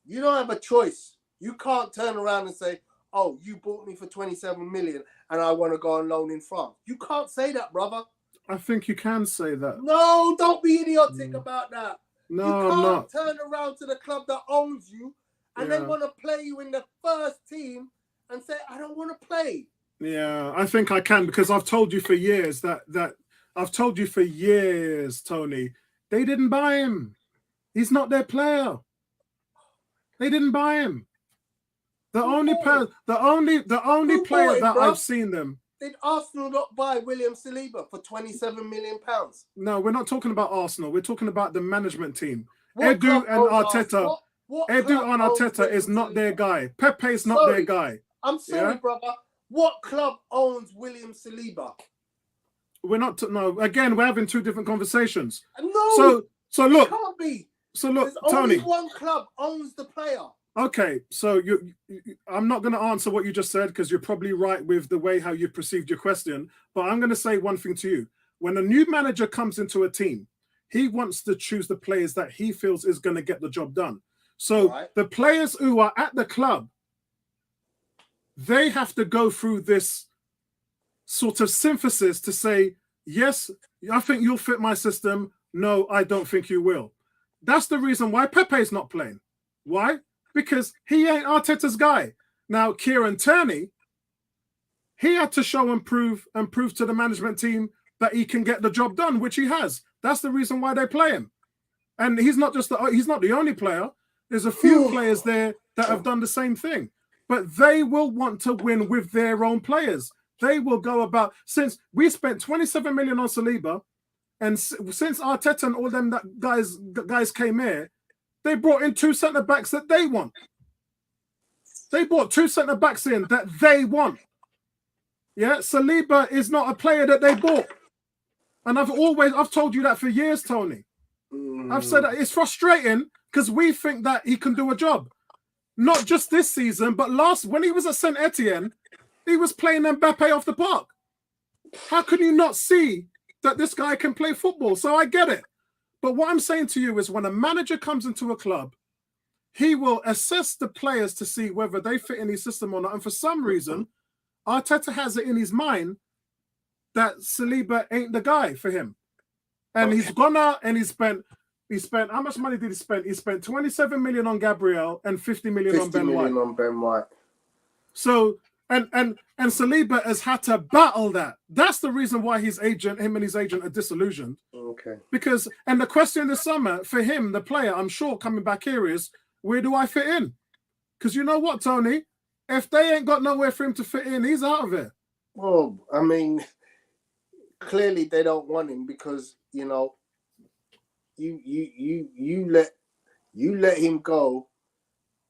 You don't have a choice. You can't turn around and say, "Oh, you bought me for £27 million and I want to go on loan in France." You can't say that, brother. I think you can say that. No, don't be idiotic about that. No, you I'm can't not. turn around to the club that owns you and then want to play you in the first team and say, I don't want to play. Yeah, I think I can, because I've told you for years Tony, they didn't buy him. He's not their player. They didn't buy him. The only player that I've seen them. Did Arsenal not buy William Saliba for £27 million? No, we're not talking about Arsenal. We're talking about the management team. Edu and Arteta. Edu and Arteta is not their guy. Pepe is not their guy. I'm sorry, brother. What club owns William Saliba? We're not. No, again, we're having two different conversations. No. So look. It can't be. So look, there's Tony. Only one club owns the player. Okay, so I'm not going to answer what you just said, because you're probably right with the way how you perceived your question. But I'm going to say one thing to you. When a new manager comes into a team, he wants to choose the players that he feels is going to get the job done. So the players who are at the club, they have to go through this sort of synthesis to say, yes, I think you'll fit my system. No, I don't think you will. That's the reason why Pepe's not playing. Why? Because he ain't Arteta's guy. Now, Kieran Tierney, he had to show and prove to the management team that he can get the job done, which he has. That's the reason why they play him. And he's not the only player. There's a few players there that have done the same thing. But they will want to win with their own players. They will go about, since we spent 27 million on Saliba, and since Arteta and all them guys came here, they brought in two centre-backs that they want. They brought two centre-backs in that they want. Yeah, Saliba is not a player that they bought. And I've told you that for years, Tony. I've said that it's frustrating because we think that he can do a job. Not just this season, but when he was at Saint Etienne, he was playing Mbappe off the park. How can you not see that this guy can play football? So I get it. But what I'm saying to you is, when a manager comes into a club, he will assess the players to see whether they fit in his system or not. And for some reason, Arteta has it in his mind that Saliba ain't the guy for him. And he's gone out and he spent, how much money did he spend? He spent 27 million on Gabriel and 50 million on Ben White. So, and Saliba has had to battle that. That's the reason why him and his agent are disillusioned. Okay. Because, and the question this summer for him, the player, I'm sure coming back here is, where do I fit in? Because you know what, Tony? If they ain't got nowhere for him to fit in, he's out of it. Well, I mean, clearly they don't want him because, you know, you let him go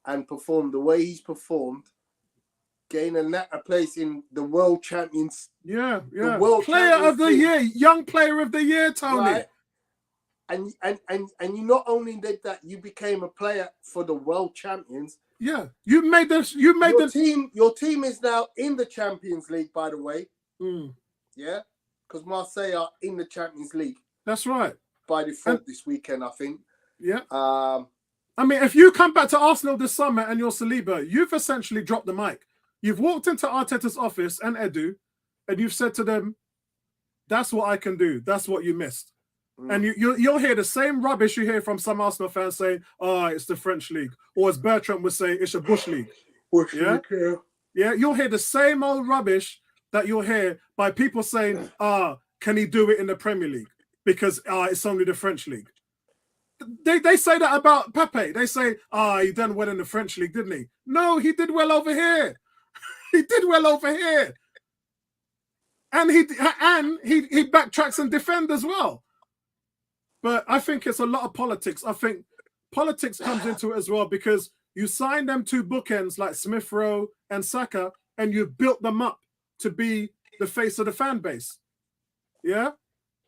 and perform the way he's performed, gain a place in the world champions. Yeah. The world player of the year, young player of the year, Tony. Right? And you not only did that, you became a player for the world champions. Yeah, your team is now in the Champions League, by the way. Yeah, because Marseille are in the Champions League. That's right. By default this weekend, I think. Yeah. I mean, if you come back to Arsenal this summer and you're Saliba, you've essentially dropped the mic. You've walked into Arteta's office and Edu, and you've said to them, "That's what I can do. That's what you missed." And you'll hear the same rubbish you hear from some Arsenal fans saying, "Oh, it's the French league," or as Bertrand would say, "It's a bush league." Yeah, you'll hear the same old rubbish that you'll hear by people saying, "Can he do it in the Premier League? Because it's only the French league." They say that about Pepe. They say, he done well in the French league, didn't he? No, he did well over here. He did well over here, and he backtracks and defends as well. But I think it's a lot of politics. I think politics comes into it as well, because you sign them two bookends like Smith Rowe and Saka, and you built them up to be the face of the fan base. Yeah?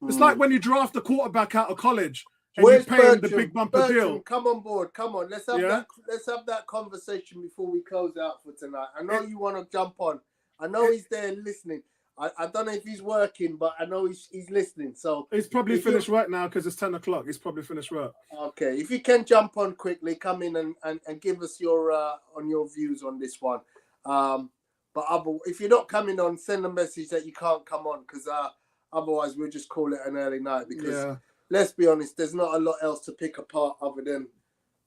It's like when you draft a quarterback out of college and you pay him the big bumper deal. Come on board. Come on. Let's have that conversation before we close out for tonight. I know you want to jump on. I know he's there listening. I don't know if he's working, but I know he's listening. So he's probably finished work now because it's 10 o'clock. He's probably finished work. Okay. If you can jump on quickly, come in and give us your views on this one. But if you're not coming on, send a message that you can't come on, because Otherwise, we'll just call it an early night because let's be honest, there's not a lot else to pick apart other than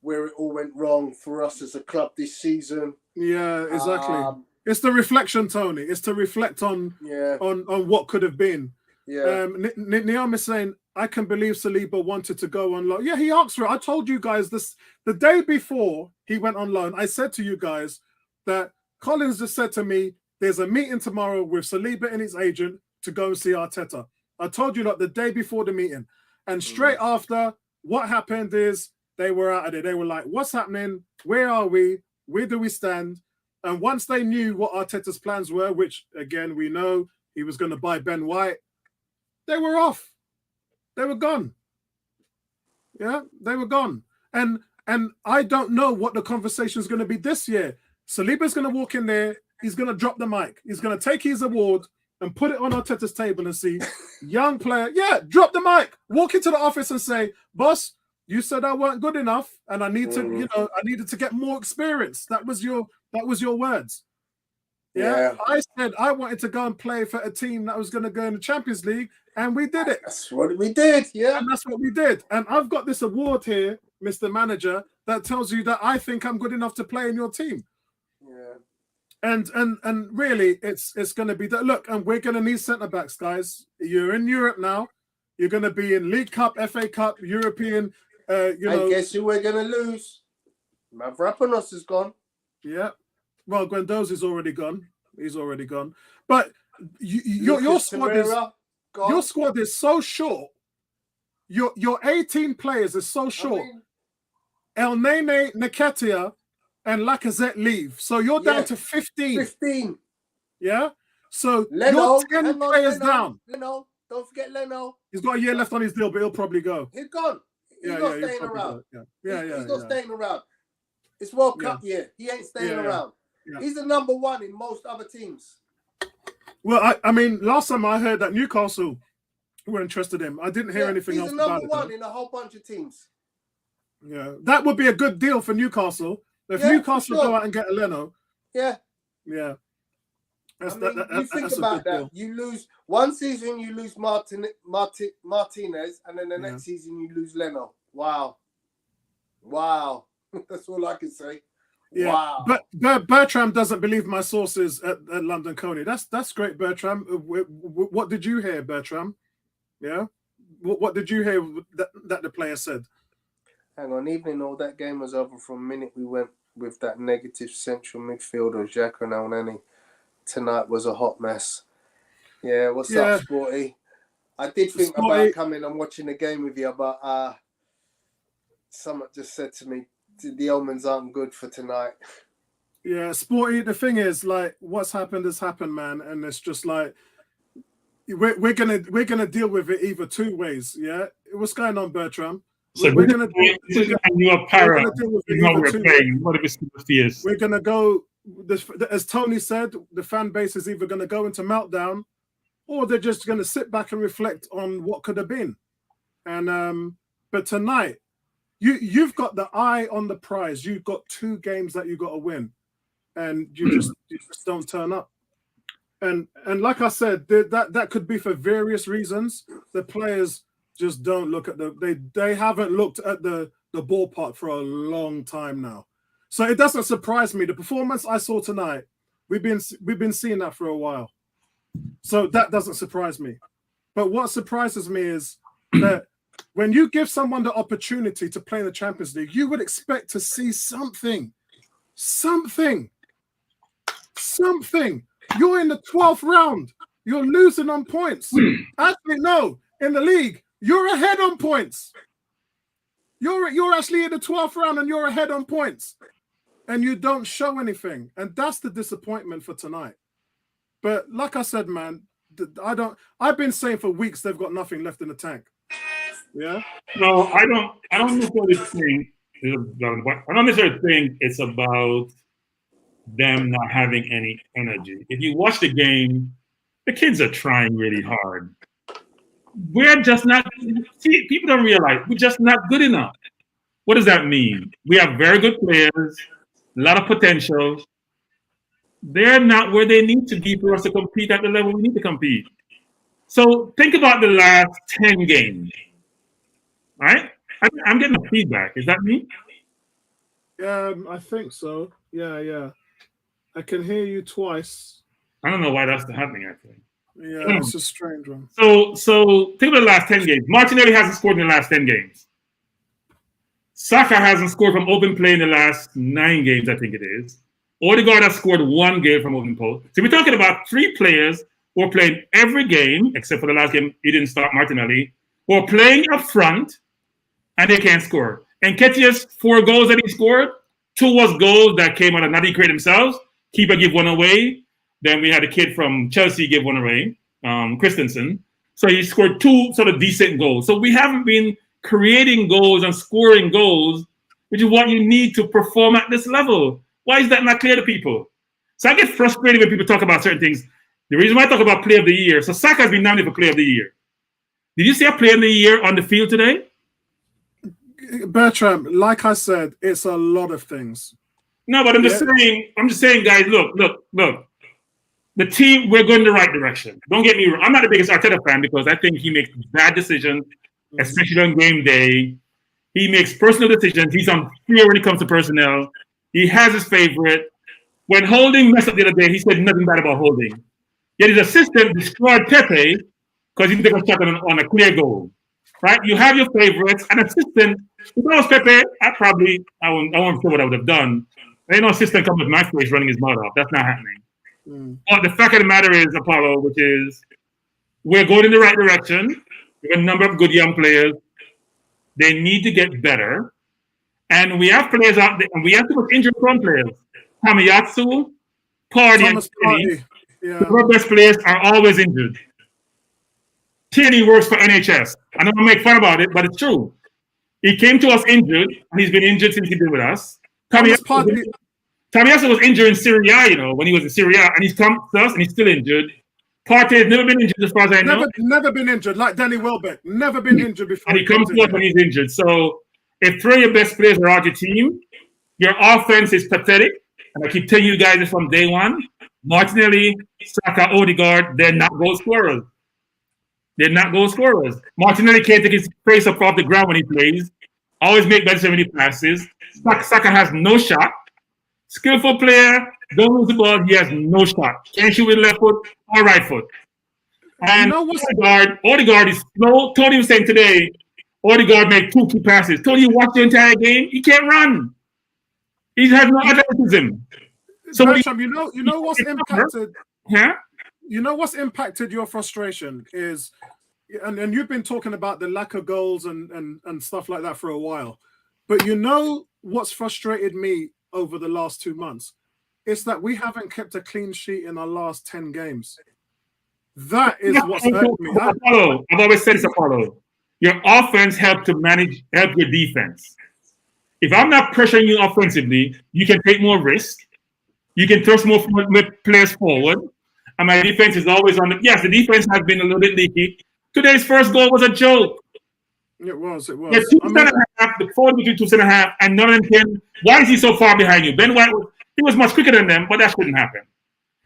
where it all went wrong for us as a club this season. Yeah, exactly. It's the reflection, Tony. It's to reflect on what could have been. Yeah. Niam is saying, I can believe Saliba wanted to go on loan. Yeah, he asked for it. I told you guys this the day before he went on loan. I said to you guys that Collins just said to me, there's a meeting tomorrow with Saliba and his agent to go and see Arteta. I told you that the day before the meeting. And straight after, what happened is they were out of there. They were like, what's happening? Where are we? Where do we stand? And once they knew what Arteta's plans were, which, again, we know he was going to buy Ben White, they were off. They were gone. Yeah, they were gone. And I don't know what the conversation is going to be this year. Saliba's going to walk in there. He's going to drop the mic. He's going to take his award and put it on Arteta's table and see, young player, drop the mic. Walk into the office and say, boss, you said I weren't good enough and I need to, I needed to get more experience. That was your words. Yeah. I said I wanted to go and play for a team that was going to go in the Champions League, and we did it. That's what we did, yeah. And that's what we did. And I've got this award here, Mr. Manager, that tells you that I think I'm good enough to play in your team. Yeah. And really, it's going to be that. Look, and we're going to need centre-backs, guys. You're in Europe now. You're going to be in League Cup, FA Cup, European, And guess who we're going to lose? Mavropanos is gone. Yeah. Well, Guendouzi's already gone. He's already gone. But your squad is so short. Your 18 players is so short. El Nene, Nketiah, and Lacazette leave. So you're down to 15. 15. Yeah? So Leno, you're 10 players down. Leno, don't forget Leno. He's got a year left on his deal, but he'll probably go. He's gone. He's not staying around. He's not staying around. It's World Cup year. He ain't staying around. Yeah. He's the number one in most other teams. Well, I mean, last time I heard that Newcastle were interested in him. I didn't hear anything else about it. He's the number one in a whole bunch of teams. Yeah, that would be a good deal for Newcastle. If Newcastle go out and get a Leno. Yeah. Yeah. You think about that. Deal. You lose one season, you lose Martinez, and then the next season you lose Leno. Wow. That's all I can say. Yeah, wow. But Bertram doesn't believe my sources at London Coney. That's great, Bertram. What did you hear, Bertram? Yeah, what did you hear that the player said? Hang on, even though that game was over from a minute, we went with that negative central midfielder, Xhaka and Elneny. Tonight was a hot mess. Yeah, what's up, Sporty? I did think about coming and watching the game with you, but someone just said to me, the omens aren't good for tonight. Yeah, Sporty, the thing is, like, what's happened has happened, man. And it's just like, we're gonna deal with it either two ways, yeah? What's going on, Bertram? So we're gonna deal with it We're gonna go, as Tony said, the fan base is either gonna go into meltdown or they're just gonna sit back and reflect on what could have been. And but tonight, you've got the eye on the prize. You've got 2 games that you got to win, and you just don't turn up. And like I said, that could be for various reasons. The players just don't look at they haven't looked at the ballpark for a long time now. So it doesn't surprise me. The performance I saw tonight, we've been seeing that for a while. So that doesn't surprise me. But what surprises me is that when you give someone the opportunity to play in the Champions League, you would expect to see something. You're in the 12th round. You're losing on points. Actually, no. In the league, you're ahead on points. You're actually in the 12th round and you're ahead on points. And you don't show anything. And that's the disappointment for tonight. But like I said, man, I've been saying for weeks they've got nothing left in the tank. Yeah. No, I don't necessarily think it's about them not having any energy. If you watch the game, the kids are trying really hard. We're just not. See, people don't realize we're just not good enough. What does that mean? We have very good players, a lot of potential. They're not where they need to be for us to compete at the level we need to compete. So think about the last 10 games, right? I'm getting a feedback. Is that me? I think so. Yeah. I can hear you twice. I don't know why that's happening, actually. Yeah, it's a strange one. So think about the last 10 games. Martinelli hasn't scored in the last 10 games. Saka hasn't scored from open play in the last 9 games, I think it is. Odegaard has scored 1 game from open post. So we're talking about 3 players who are playing every game, except for the last game, he didn't start Martinelli, who are playing up front, and they can't score. And Nketiah's 4 goals that he scored, 2 was goals that came out of not he created themselves. Keeper give 1 away. Then we had a kid from Chelsea give 1 away, Christensen. So he scored 2 sort of decent goals. So we haven't been creating goals and scoring goals, which is what you need to perform at this level. Why is that not clear to people? So I get frustrated when people talk about certain things. The reason why I talk about Player of the Year, so Saka has been nominated for Player of the Year. Did you see a Player of the Year on the field today? Bertram, like I said, it's a lot of things. No, but I'm just saying, guys, look. The team, we're going in the right direction. Don't get me wrong. I'm not the biggest Arteta fan because I think he makes bad decisions, especially on game day. He makes personal decisions. He's unfair when it comes to personnel. He has his favorite. When Holding messed up the other day, he said nothing bad about Holding. Yet his assistant destroyed Pepe because he didn't take a shot on a clear goal. Right? You have your favorites. An assistant, if I was Pepe, I won't say what I would have done. There ain't no assistant come with my face running his mouth off. That's not happening. But the fact of the matter is, Apollo, which is we're going in the right direction. We have a number of good young players. They need to get better. And we have players out there, and we have to put injured prone players. Tomiyasu, Party, and Tierney. Yeah. The best players are always injured. Tierney works for NHS. I don't want to make fun about it, but it's true. He came to us injured, and he's been injured since he's been with us. Tomiyasu was injured in Serie A, when he was in Serie A, and he's come to us, and he's still injured. Partey has never been injured as far as I know. Never been injured, like Danny Welbeck. Never been injured before. And he comes to us when he's injured. So if 3 of your best players are out your team, your offense is pathetic. And I keep telling you guys this from day one. Martinelli, Saka, Odegaard, they're not goal scorers. They're not goal scorers. Martinelli can't take his face up off the ground when he plays. Always make better when he passes. Saka has no shot. Skillful player, don't lose the ball, he has no shot. Can't shoot with left foot or right foot. And Odegaard is slow. Tony was saying today, Odegaard made 2 key passes. Tony watched the entire game, he can't run. He has no athleticism. So Bertram, you know what's impacted? Yeah? You know what's impacted your frustration is, and you've been talking about the lack of goals and stuff like that for a while. But you know what's frustrated me over the last 2 months? It's that we haven't kept a clean sheet in our last 10 games. That is what's hurt me. Apollo, I've always said this, Apollo. Your offense help your defense. If I'm not pressuring you offensively, you can take more risk. You can thrust more players forward. And my defense is always on yes, the defense has been a little bit leaky. Today's first goal was a joke. It was. Yeah, 2.5, the forward between 2.5, and none of them can. Why is he so far behind you? Ben White was much quicker than them, but that shouldn't happen.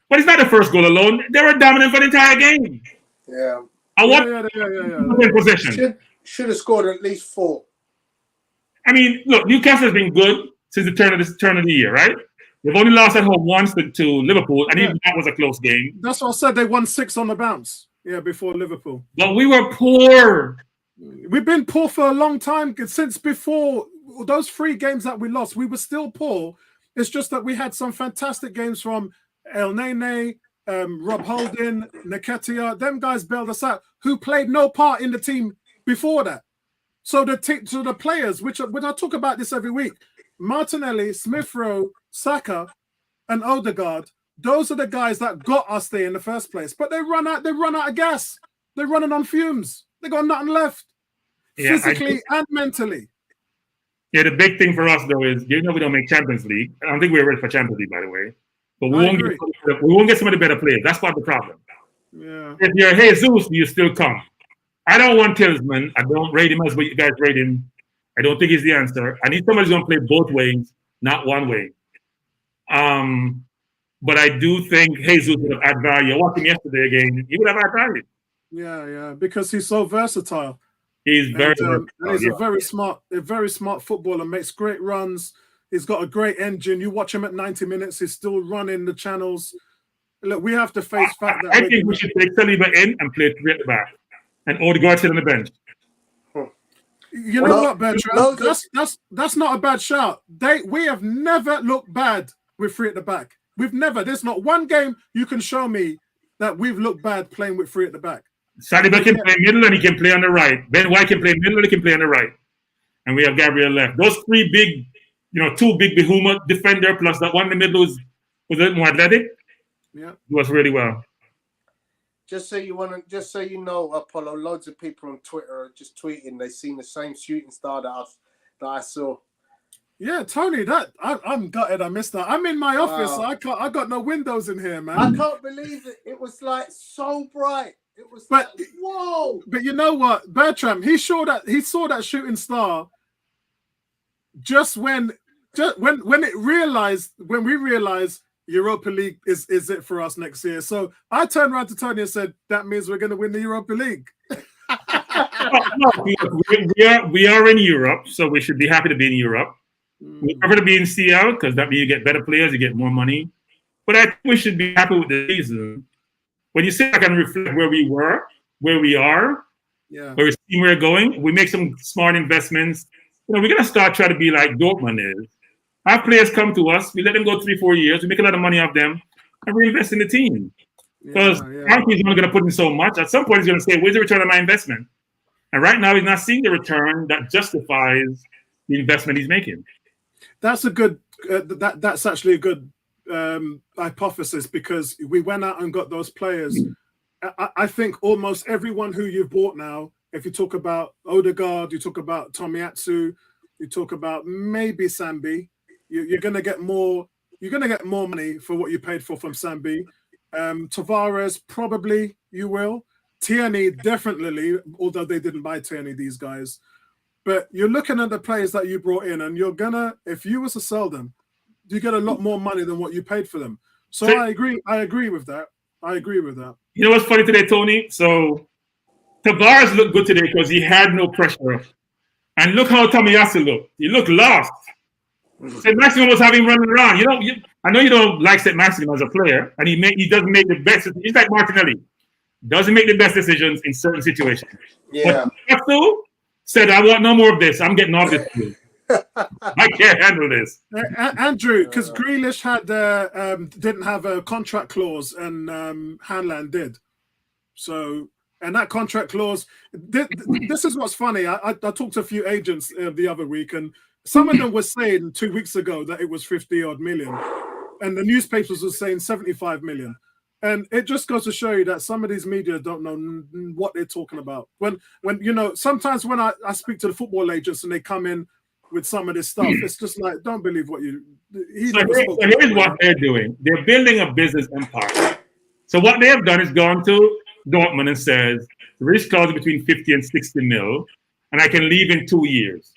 But it's not the first goal alone. They were dominant for the entire game. Yeah. Possession. Should have scored at least 4. I mean, look, Newcastle has been good since the turn of the year, right? They've only lost at home once to Liverpool, and even that was a close game. That's what I said. They won 6 on the bounce. Yeah, before Liverpool. But we were poor. We've been poor for a long time. Since before those 3 games that we lost, we were still poor. It's just that we had some fantastic games from El Nene, Rob Holding, Nketiah. Them guys bailed us out, who played no part in the team before that. So the players, which I talk about this every week, Martinelli, Smith Rowe, Saka, and Odegaard, those are the guys that got us there in the first place. But they run out of gas. They're running on fumes. They got nothing left, physically and mentally. Yeah, the big thing for us though is we don't make Champions League. I don't think we're ready for Champions League, by the way. But we won't get some of the better players. That's part of the problem. Yeah. If you're Jesus, you still come. I don't want Tillsman. I don't rate him as what you guys rate him. I don't think he's the answer. I need somebody who's going to play both ways, not one way. But I do think Jesus would have added value. I watched him yesterday again. He would have added value. Yeah, because he's so versatile. He's very and he's a very smart footballer. Makes great runs. He's got a great engine. You watch him at 90 minutes, he's still running the channels. Look, we have to face fact that I think we should take Saliba in and play 3 at the back, and Odegaard sit on the bench. You know what, Bertrand? That's not a bad shout. We have never looked bad with 3 at the back. We've never. There's not one game you can show me that we've looked bad playing with 3 at the back. Saliba can play middle and he can play on the right. Ben White can play middle and he can play on the right. And we have Gabriel left. Those 3 big, 2 big behemoth defender plus that one in the middle was a little more athletic. Yeah, it was really well. Just so you know, Apollo, loads of people on Twitter are just tweeting they've seen the same shooting star that I saw. Yeah, Tony, I'm gutted. I missed that. I'm in my office. So I got no windows in here, man. I can't believe it. It was like so bright. It was whoa. But you know what, Bertram, he saw that shooting star just when we realized Europa League is it for us next year. So I turned around to Tony and said, that means we're going to win the Europa League. We are in Europe, so we should be happy to be in Europe. We prefer to be in CL because that means you get better players, you get more money. But I think we should be happy with the season. When you say I can reflect where we were, where we are, where we're going, we make some smart investments. We're going to start trying to be like Dortmund is. Our players come to us, we let them go 3-4 years, we make a lot of money off them, and we invest in the team. Because Frankie's only going to put in so much. At some point, he's going to say, where's the return on my investment? And right now, he's not seeing the return that justifies the investment he's making. That's a good. That's actually a good hypothesis because we went out and got those players. I think almost everyone who you've bought now, if you talk about Odegaard, you talk about Tomiyasu, you talk about maybe Sambi, you're going to get more. You're going to get more money for what you paid for from Sambi. Tavares, probably you will. Tierney, definitely, although they didn't buy Tierney, these guys. But you're looking at the players that you brought in, and you're gonna, if you was to sell them, you get a lot more money than what you paid for them. So I agree with that. You know what's funny today, Tony? So Tavares looked good today because he had no pressure. And look how Tomiyasu looked. He looked lost. St. Maximin was having him running around. I know you don't like St. Maximin as a player, and he doesn't make the best. He's like Martinelli. Doesn't make the best decisions in certain situations. Yeah. But Tomiyasu said, I want no more of this. I'm getting off this. I can't handle this. Andrew, because Grealish didn't have a contract clause and Hanlan did. So, and that contract clause, this is what's funny. I talked to a few agents the other week, and some of them were saying 2 weeks ago that it was 50-odd million. And the newspapers were saying 75 million. And it just goes to show you that some of these media don't know what they're talking about. When sometimes when I speak to the football agents and they come in with some of this stuff, it's just like, don't believe what you... So here's what they're doing. They're building a business empire. So what they have done is gone to Dortmund and says, the risk clause is between 50 and 60 mil, and I can leave in 2 years.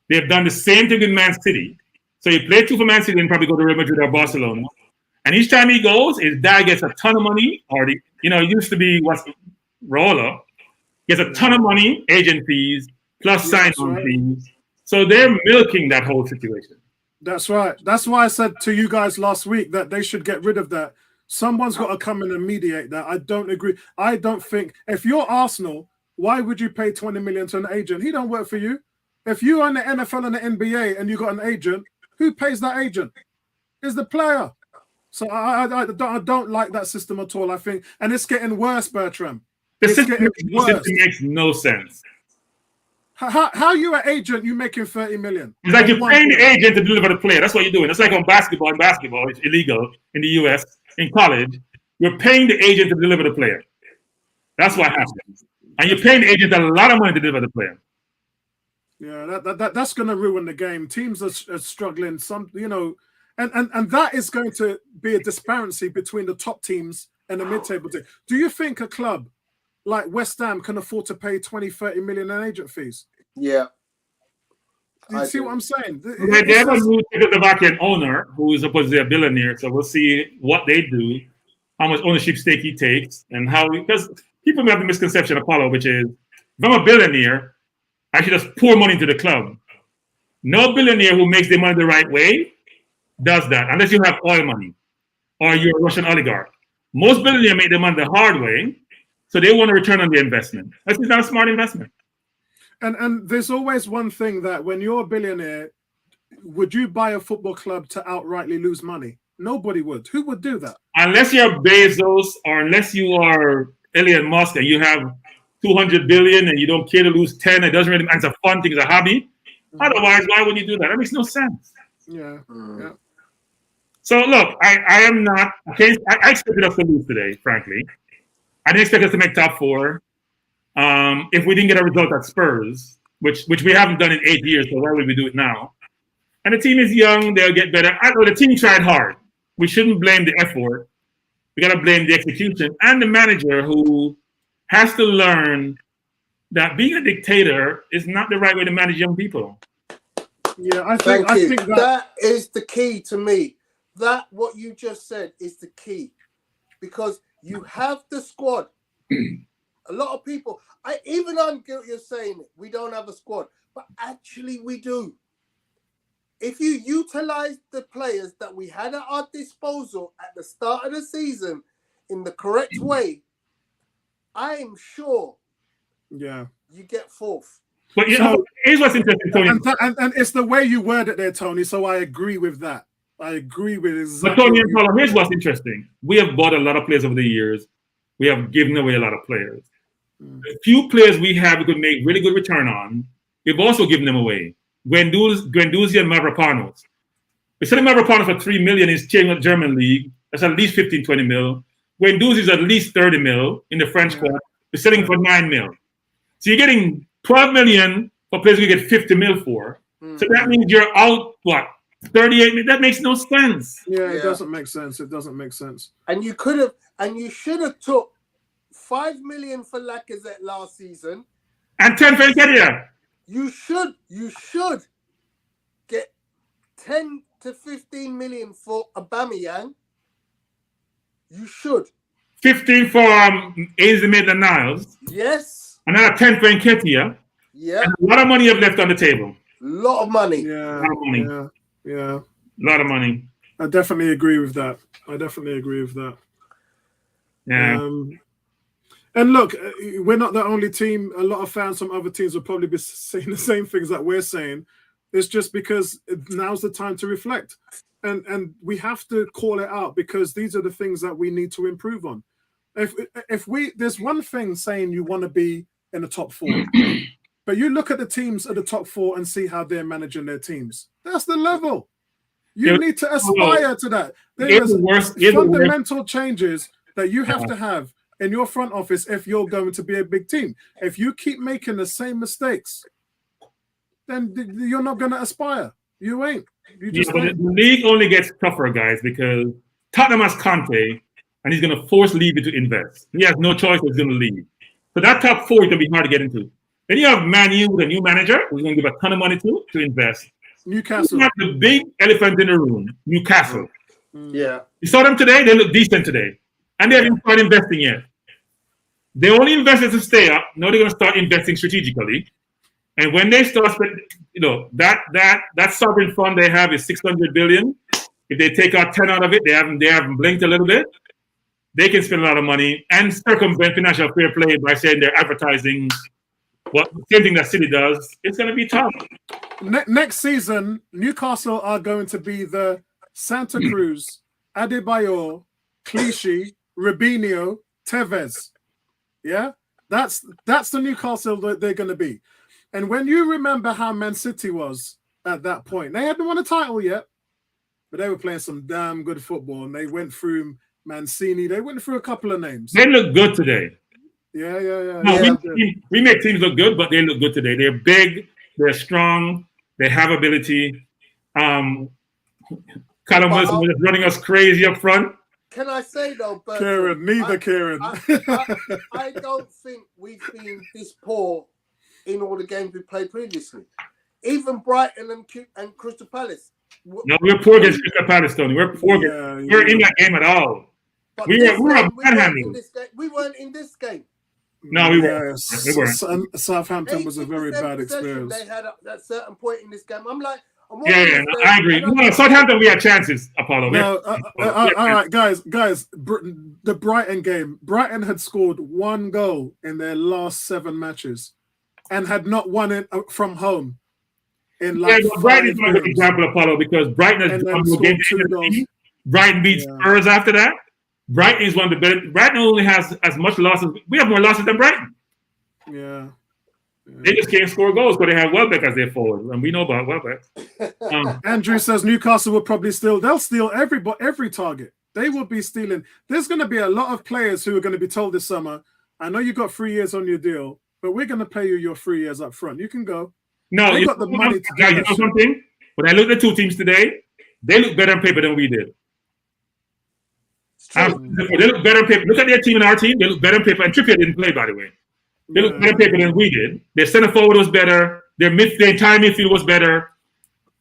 They've done the same thing with Man City. So you play 2 for Man City and probably go to Real Madrid or Barcelona. And each time he goes, his dad gets a ton of money, or it used to be Roller, gets a ton of money, agent fees, plus sign-on fees. So they're milking that whole situation. That's right. That's why I said to you guys last week that they should get rid of that. Someone's got to come in and mediate that. I don't agree. I don't think, if you're Arsenal, why would you pay 20 million to an agent? He don't work for you. If you're in the NFL and the NBA and you got an agent, who pays that agent? It's the player. So I don't like that system at all, I think. And it's getting worse, Bertram. The system makes no sense. How you an agent, you making 30 million? It's like you're paying the agent to deliver the player. That's what you're doing. It's like on basketball. In basketball, it's illegal in the US. In college, you're paying the agent to deliver the player. That's what happens. And you're paying the agent a lot of money to deliver the player. Yeah, that's going to ruin the game. Teams are struggling. And that is going to be a disparity between the top teams and the mid-table team. Do you think a club like West Ham can afford to pay 20-30 million in agent fees? Yeah. Do you see what I'm saying? They have a new Czechoslovakian owner who is supposedly a billionaire, so we'll see what they do, how much ownership stake he takes, and how, because people may have the misconception, Apollo, which is, if I'm a billionaire, I should just pour money into the club. No billionaire who makes their money the right way does that, unless you have oil money or you're a Russian oligarch. Most billionaires make their money the hard way, so they want to return on their investment. That's not a smart investment. And there's always one thing that when you're a billionaire, would you buy a football club to outrightly lose money? Nobody would. Who would do that? Unless you're Bezos or unless you are Elon Musk and you have 200 billion and you don't care to lose 10, it doesn't really matter. It's a fun thing, it's a hobby. Otherwise, why would you do that? That makes no sense. Yeah. Yeah. So look, I am not. Okay, I expected us to lose today. Frankly, I didn't expect us to make top 4. If we didn't get a result at Spurs, which we haven't done in 8 years, so why would we do it now? And the team is young; they'll get better. The team tried hard. We shouldn't blame the effort. We got to blame the execution and the manager, who has to learn that being a dictator is not the right way to manage young people. Yeah, I think that is the key to me. That what you just said is the key, because you have the squad. A lot of people, I'm guilty of saying it, we don't have a squad, but actually we do. If you utilize the players that we had at our disposal at the start of the season in the correct way, I'm sure you get 4th. But here's what's interesting, Tony. And it's the way you word it there, Tony, so I agree with that. I agree with exactly. But Tony and Paul, here's what's interesting. We have bought a lot of players over the years. We have given away a lot of players. The few players we have we could make really good return on, we've also given them away. Guendouzi and Mavropanos. We selling Mavropanos for 3 million in the German league. That's at least 15, 20 mil. Guendouzi is at least 30 mil in the French squad. We're selling for 9 mil. So you're getting 12 million for players we get 50 mil for. So that means you're out, what, 38 million? That makes no sense. Yeah, it doesn't make sense. It doesn't make sense. And you could have, and you should have took 5 million for Lacazette last season. And 10 for Nketiah. You should get 10 to 15 million for Aubameyang. You should. 15 for Ainsley Maitland-Niles. Yes. Another 10 for Nketiah. Yeah. And a lot of money you've left on the table. A lot of money. Yeah. A lot of money. Yeah. A lot of money. I definitely agree with that. Yeah. And look, we're not the only team. A lot of fans from other teams will probably be saying the same things that we're saying. It's just because now's the time to reflect. And we have to call it out, because these are the things that we need to improve on. There's one thing saying you want to be in the top 4, but you look at the teams at the top 4 and see how they're managing their teams. That's the level. You need to aspire to that. There's fundamental changes that you have to have in your front office if you're going to be a big team. If you keep making the same mistakes, then you're not going to aspire. You ain't. The league only gets tougher, guys, because Tottenham has Conte, and he's going to force Levy to invest. He has no choice. He's going to leave. So that top 4 is going to be hard to get into. Then you have Man U with a new manager who's going to give a ton of money to invest. Newcastle. You have the big elephant in the room, Newcastle. Yeah. You saw them today? They look decent today. And they haven't started investing yet. They only invested to stay up. Now they're going to start investing strategically. And when they start spending, that sovereign fund they have is 600 billion. If they take out 10 out of it, they haven't blinked a little bit. They can spend a lot of money and circumvent financial fair play by saying they're advertising. Well, same thing that City does. It's going to be tough. Next season, Newcastle are going to be the Santa Cruz, Adebayor, Clichy, Rubinho, Tevez. Yeah, that's the Newcastle that they're going to be. And when you remember how Man City was at that point, they hadn't won a title yet, but they were playing some damn good football, and they went through Mancini. They went through a couple of names. They look good today. Yeah. No, we make teams look good, but they look good today. They're big, they're strong, they have ability. Callum Wilson was running us crazy up front. Can I say though, Kieran, Kieran. I don't think we've been this poor in all the games we played previously. Even Brighton and Crystal Palace. No, we're poor against Crystal Palace, Tony. We're poor. We're in that game at all. But we were a manhandling. We weren't in this game. No, we weren't. Southampton was a very bad experience. They had at certain point in this game. I'm like, I agree. No, Southampton, we had chances, Apollo. No, all right, guys. The Brighton game. Brighton had scored 1 goal in their last 7 matches, and had not won it from home. In like Brighton is a good example, Apollo, because Brighton has won more games. Brighton beats Spurs after that. Brighton is one of the better. Brighton only has as much losses. We have more losses than Brighton. Yeah. They just can't score goals because they have Welbeck as their forward, and we know about Welbeck. Andrew says Newcastle will probably steal. They'll steal every target. They will be stealing. There's going to be a lot of players who are going to be told this summer, I know you got 3 years on your deal, but we're going to pay you your 3 years up front. You can go. No, you got the money to do you know something? When I looked at 2 teams today, they look better on paper than we did. They look better on paper. Look at their team and our team. They look better on paper. And Trippier didn't play, by the way. They look better on paper than we did. Their center forward was better. Their entire midfield was better.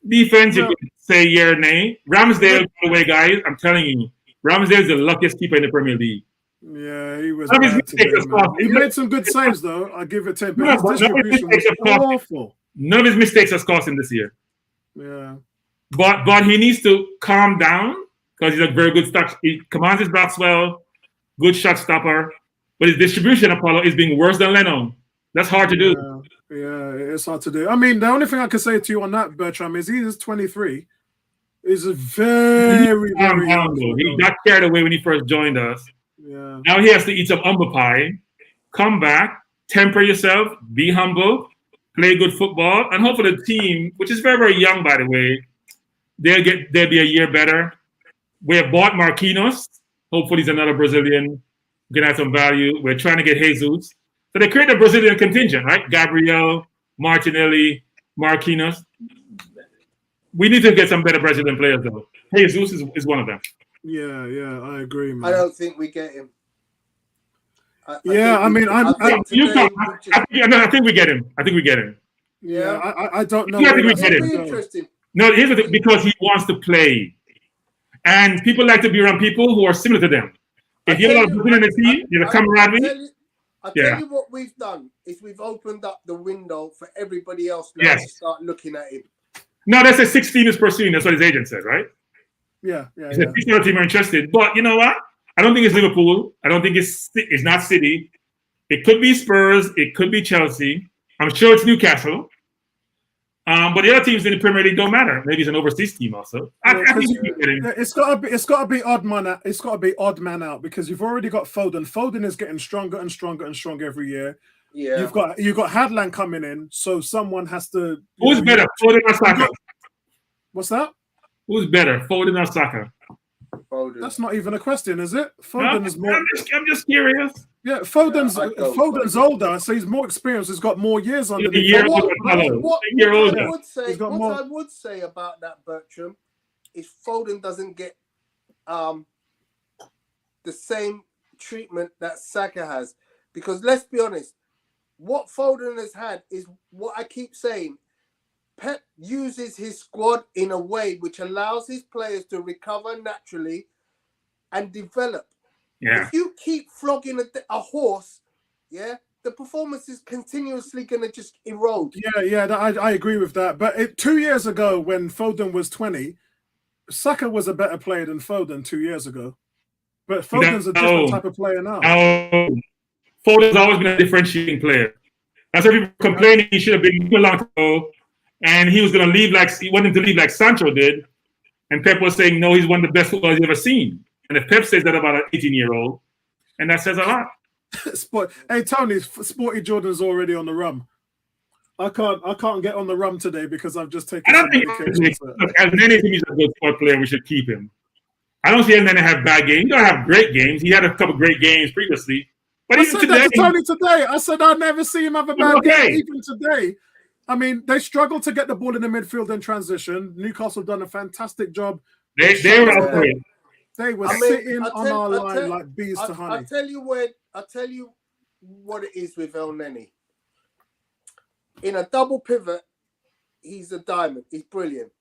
Defense, you can say yeah or nay. Ramsdale, by the way, guys, I'm telling you, Ramsdale is the luckiest keeper in the Premier League. Yeah, he was bad today, he made some good saves, though. I'll give it 10. But his distribution was awful. None of his mistakes has cost him this year. Yeah. But he needs to calm down because he's a very good stop. He commands his backs well, good shot stopper. But his distribution, Apollo, is being worse than Leno. That's hard to do. Yeah, it's hard to do. I mean, the only thing I can say to you on that, Bertram, is he is 23. He's a very young. He got carried away when he first joined us. Yeah. Now he has to eat some humble pie, come back, temper yourself, be humble, play good football, and hopefully the team, which is very, very young, by the way, they'll be a year better. We have bought Marquinhos. Hopefully he's another Brazilian. Going to have some value. We're trying to get Jesus. So they create a Brazilian contingent, right? Gabriel, Martinelli, Marquinhos. We need to get some better Brazilian players, though. Jesus is one of them. Yeah, I agree, man. I don't think we get him. I think we get him. I think we get him. Yeah, I don't know. I think we get him. Interesting. No, here's the thing, because he wants to play. And people like to be around people who are similar to them. If you're not in the team, you're a camaraderie. I tell you what we've done is we've opened up the window for everybody else now to start looking at him. No, that's a 16 is pursuing. That's what his agent said, right? Yeah. He said 16 team are interested. But you know what? I don't think it's Liverpool. I don't think it's not City. It could be Spurs. It could be Chelsea. I'm sure it's Newcastle. But the other teams in the Premier League don't matter. Maybe it's an overseas team also. It's got to be odd man. It's got to be odd man out because you've already got Foden. Foden is getting stronger and stronger and stronger every year. Yeah, you've got Hadland coming in, so someone has to. Who's better, Foden or Saka? What's that? Who's better, Foden or Saka? Foden. That's not even a question, is it? Foden is more. I'm just curious. Yeah, Foden's older, so he's more experienced. He's got more years on What I would say about that, Bertram, is Foden doesn't get the same treatment that Saka has. Because let's be honest, what Foden has had is what I keep saying. Pep uses his squad in a way which allows his players to recover naturally and develop. Yeah. If you keep flogging a horse, the performance is continuously going to just erode. I agree with that. But 2 years ago, when Foden was 20, Saka was a better player than Foden 2 years ago. But Foden's a different type of player now. Foden's always been a differentiating player. That's why people complaining he should have been too long ago, and he was going to leave he wanted to leave like Sancho did. And Pep was saying, no, he's one of the best footballers he's ever seen. And if Pep says that about an 18-year-old, and that says a lot. Hey Tony, Sporty Jordan's already on the rum. I can't get on the rum today because I've just taken. I don't think as many as he's a good sport player, we should keep him. I don't see him to have bad games. He don't have great games. He had a couple great games previously. But I said that to Tony today. I said I'd never see him have a bad game. Even today. I mean, they struggled to get the ball in the midfield in transition. Newcastle done a fantastic job. They were They were sitting on our line like bees to honey. I'll tell you what it is with El Neni. In a double pivot, he's a diamond. He's brilliant.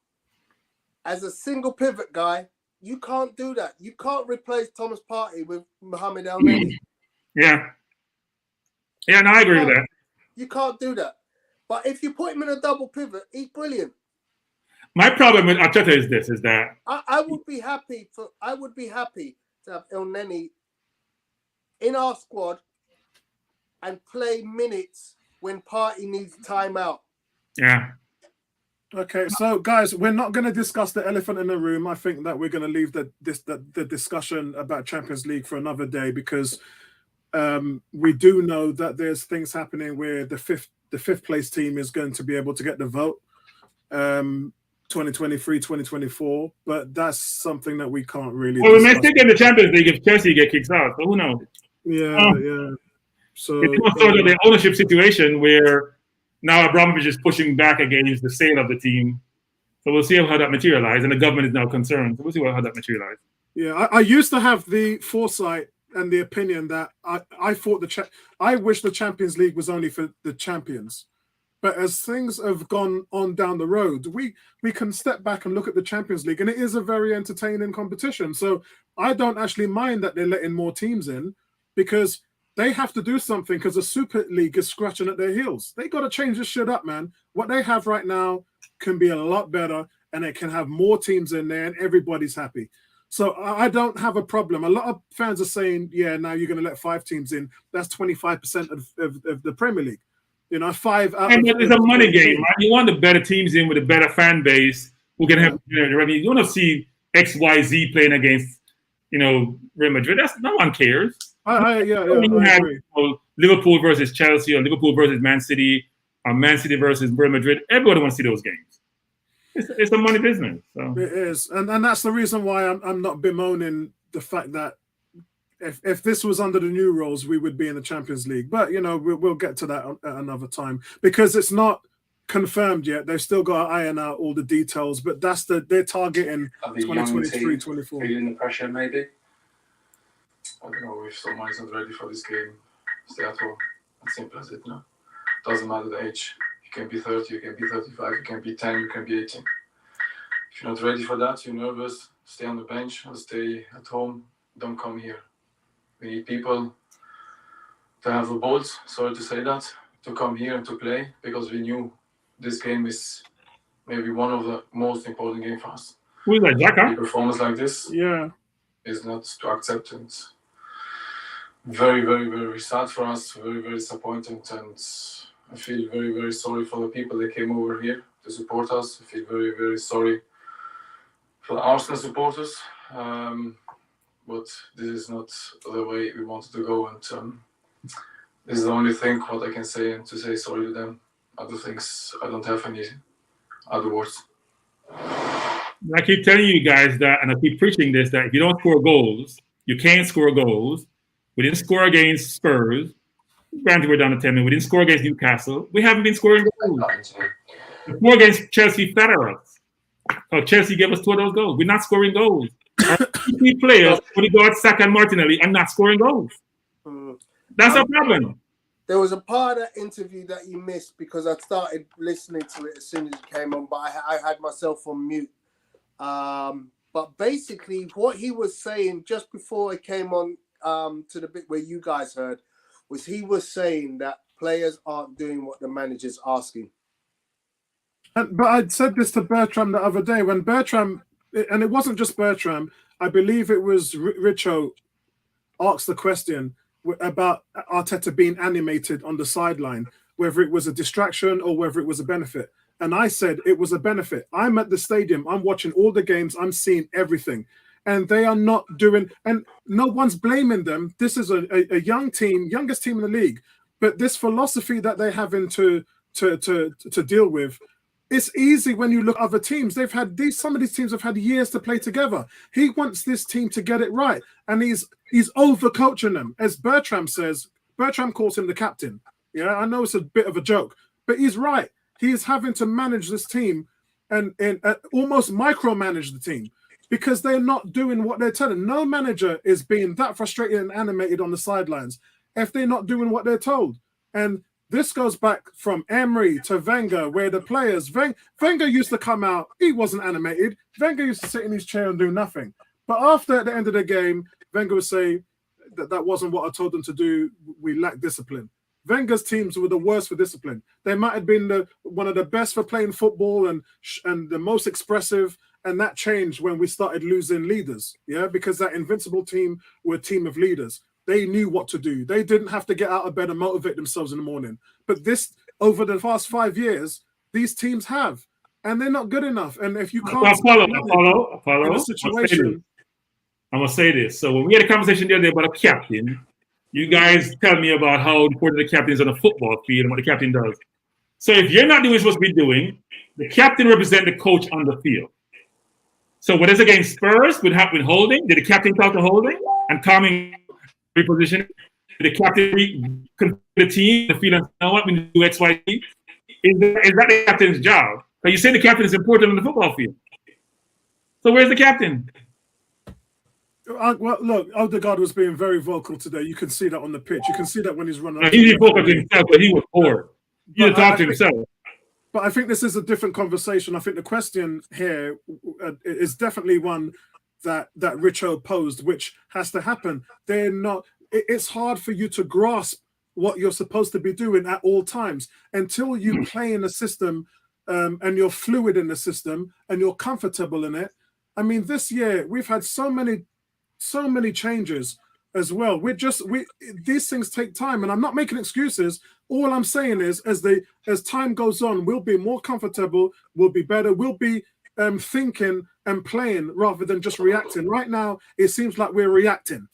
As a single pivot guy, you can't do that. You can't replace Thomas Partey with Mohamed El Neni. Yeah. Yeah, no, I agree with that. You can't do that. But if you put him in a double pivot, he's brilliant. My problem with Arteta is this: is that I would be happy to have El Neni in our squad and play minutes when Partey needs time out. Yeah. Okay, so guys, we're not going to discuss the elephant in the room. I think that we're going to leave the discussion about Champions League for another day, because we do know that there's things happening where the fifth place team is going to be able to get the vote, 2023, 2024. But that's something that we can't really. Well, we may still get the Champions League if Chelsea get kicked out. So who knows? Yeah. So it's also sort of the ownership situation where now Abramovich is pushing back against the sale of the team. So we'll see how that materializes. And the government is now concerned. So we'll see how that materializes. Yeah, I used to have the foresight and the opinion that I thought I wish the Champions League was only for the champions. But as things have gone on down the road, we can step back and look at the Champions League, and it is a very entertaining competition. So I don't actually mind that they're letting more teams in, because they have to do something, because the Super League is scratching at their heels. They got to change this shit up, man. What they have right now can be a lot better, and it can have more teams in there, and everybody's happy. So I don't have a problem. A lot of fans are saying, yeah, now you're going to let 5 teams in. That's 25% of the Premier League. You know, 5 out and of... it's a money game, right? You want the better teams in with a better fan base who can have the revenue. You want to see XYZ playing against, Real Madrid. No one cares. I agree. Liverpool versus Chelsea, or Liverpool versus Man City, or Man City versus Real Madrid. Everybody wants to see those games. It's a money business. So. It is, and that's the reason why I'm not bemoaning the fact that if this was under the new rules, we would be in the Champions League. But we'll get to that at another time, because it's not confirmed yet. They've still got to iron out all the details. But that's they're targeting 2023, 24. Feeling the pressure, maybe. I don't know if someone isn't ready for this game. Stay at home. As simple as it. No, doesn't matter the age. You can be 30, you can be 35, you can be 10, you can be 18. If you're not ready for that, you're nervous, stay on the bench or stay at home. Don't come here. We need people to have the balls, sorry to say that, to come here and to play, because we knew this game is maybe one of the most important games for us. Who is that, Xhaka? A performance like this is not to accept, and very, very, very sad for us, very, very disappointing, and I feel very, very sorry for the people that came over here to support us. I feel very, very sorry for the Arsenal supporters. But this is not the way we wanted to go. And this is the only thing what I can say, and to say sorry to them. Other things, I don't have any other words. I keep telling you guys that, and I keep preaching this, that if you don't score goals, you can't score goals. We didn't score against Spurs. Granted, we're down to 10 minutes. We didn't score against Newcastle. We haven't been scoring goals. The score against Chelsea flattered us. So Chelsea gave us 2 of those goals. We're not scoring goals. Our key players, Odegaard, Saka, and Martinelli, are not scoring goals. That's a problem. There was a part of that interview that you missed, because I started listening to it as soon as it came on, but I had myself on mute. But basically, what he was saying just before I came on to the bit where you guys heard, was he was saying that players aren't doing what the manager's asking. But I said this to Bertram the other day, when Bertram, and it wasn't just Bertram, I believe it was Richo, asked the question about Arteta being animated on the sideline, whether it was a distraction or whether it was a benefit. And I said it was a benefit. I'm at the stadium, I'm watching all the games, I'm seeing everything. And they are not doing, and no one's blaming them. This is a young team, youngest team in the league. But this philosophy that they're having to deal with, it's easy when you look at other teams. Some of these teams have had years to play together. He wants this team to get it right, and he's over-coaching them. As Bertram says, Bertram calls him the captain. Yeah, I know it's a bit of a joke, but he's right. He is having to manage this team and almost micromanage the team, because they're not doing what they're telling. No manager is being that frustrated and animated on the sidelines if they're not doing what they're told. And this goes back from Emery to Wenger, where the players, Wenger used to come out, he wasn't animated. Wenger used to sit in his chair and do nothing. But after, at the end of the game, Wenger would say that wasn't what I told them to do. We lack discipline. Wenger's teams were the worst for discipline. They might have been one of the best for playing football and the most expressive, and that changed when we started losing leaders. Yeah, because that Invincible team were a team of leaders. They knew what to do. They didn't have to get out of bed and motivate themselves in the morning. But this, over the past 5 years, these teams have, and they're not good enough. And if you can't Apollo, in a situation, I'm gonna say this. So when we had a conversation the other day about a captain, you guys tell me about how important the captain is on a football field and what the captain does. So if you're not doing what you're supposed to be doing, the captain represents the coach on the field. So when it's against Spurs with Holding, did the captain talk to Holding and calming reposition? Did the captain the team, the field, and you know what, we do X, Y, Z? Is that the captain's job? But you say the captain is important on the football field. So where's the captain? Well, look, Odegaard was being very vocal today. You can see that on the pitch. You can see that when he's running. He didn't vocal to himself, but he was poor. He didn't talk to himself. But I think this is a different conversation. I think the question here is definitely one that Richo posed, which has to happen. They're not. It's hard for you to grasp what you're supposed to be doing at all times until you play in a system and you're fluid in the system and you're comfortable in it. I mean, this year we've had so many changes as well. These things take time, and I'm not making excuses. All I'm saying is, as time goes on, we'll be more comfortable, we'll be better, we'll be thinking and playing rather than just reacting. Right now, it seems like we're reacting.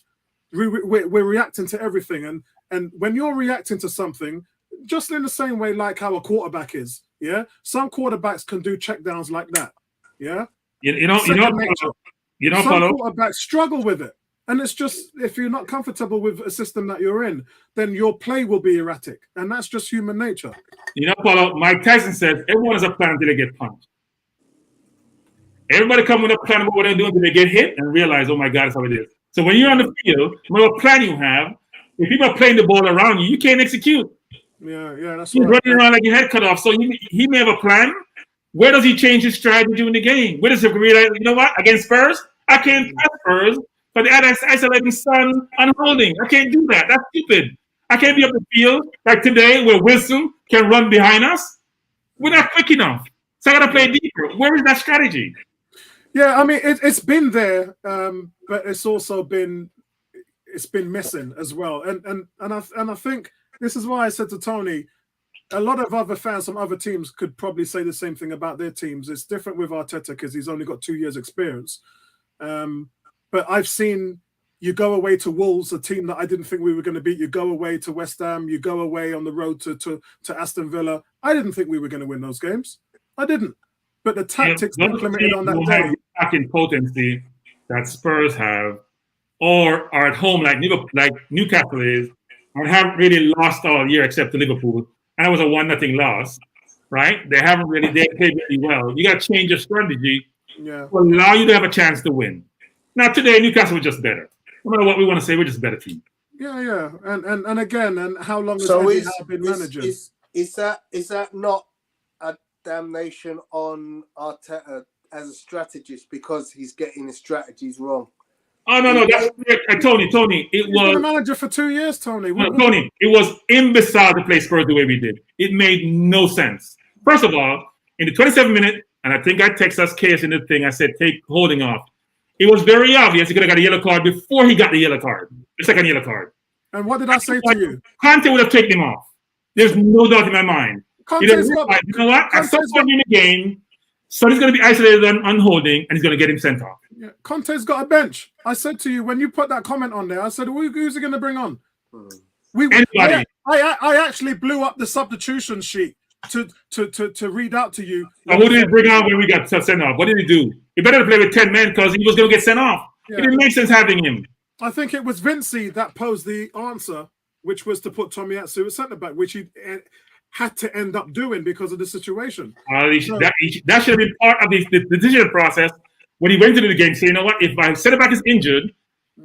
We're reacting to everything, and when you're reacting to something, just in the same way like how a quarterback is, yeah. Some quarterbacks can do checkdowns like that, yeah. Some quarterbacks struggle with it. And it's just, if you're not comfortable with a system that you're in, then your play will be erratic. And that's just human nature. You know, Paulo, Mike Tyson says everyone has a plan until they get punched. Everybody come with a plan about what they're doing until they get hit and realize, oh my God, that's how it is. So when you're on the field, whatever plan you have, if people are playing the ball around you, you can't execute. Yeah, that's He's right. running around like your head cut off. So he may have a plan. Where does he change his strategy during the game? Where does he realize, you know what, against Spurs, I can't pass Spurs. But the other isolating Son and Holding. I can't do that. That's stupid. I can't be up the field like today where Wilson can run behind us. We're not quick enough. So I got to play deeper. Where is that strategy? Yeah, I mean, it's been there, but it's also been missing as well. And I think this is why I said to Tony, a lot of other fans from other teams could probably say the same thing about their teams. It's different with Arteta because he's only got 2 years experience. But I've seen you go away to Wolves, a team that I didn't think we were going to beat. You go away to West Ham. You go away on the road to Aston Villa. I didn't think we were going to win those games. I didn't. But the tactics implemented on that day. Attacking potency that Spurs have, or are at home like Newcastle is, and haven't really lost all year except to Liverpool. And it was a 1-0 loss, right? They haven't really played really well. You got to change your strategy to allow you to have a chance to win. Now today, Newcastle was just better. No matter what we want to say, we're just a better team. Yeah, and again, and how long has Eddie Howe been managing? Is that not a damnation on Arteta as a strategist because he's getting his strategies wrong? Oh no, that's Tony. He's been a manager for 2 years, Tony. Tony, it was imbecile to play Spurs the way we did. It made no sense. First of all, in the 27th minute, and I think I texted us Case in the thing. I said, take Holding off. It was very obvious he could have got a yellow card before he got the yellow card, the second yellow card. And what did I say to you? Conte would have taken him off. There's no doubt in my mind. You know what? At some point in the game, Sonny's going to be isolated on Holding, and he's going to get him sent off. Yeah. Conte's got a bench. I said to you, when you put that comment on there, I said, who's he going to bring on? Anybody. I actually blew up the substitution sheet to read out to you. Who did he bring on when we got sent off? What did he do? He better play with 10 men because he was going to get sent off. Yeah. It didn't make sense having him. I think it was Vincey that posed the answer, which was to put Tomiyasu at centre back, which he had to end up doing because of the situation. That should have been part of the decision process when he went into the game. So you know what? If my centre back is injured,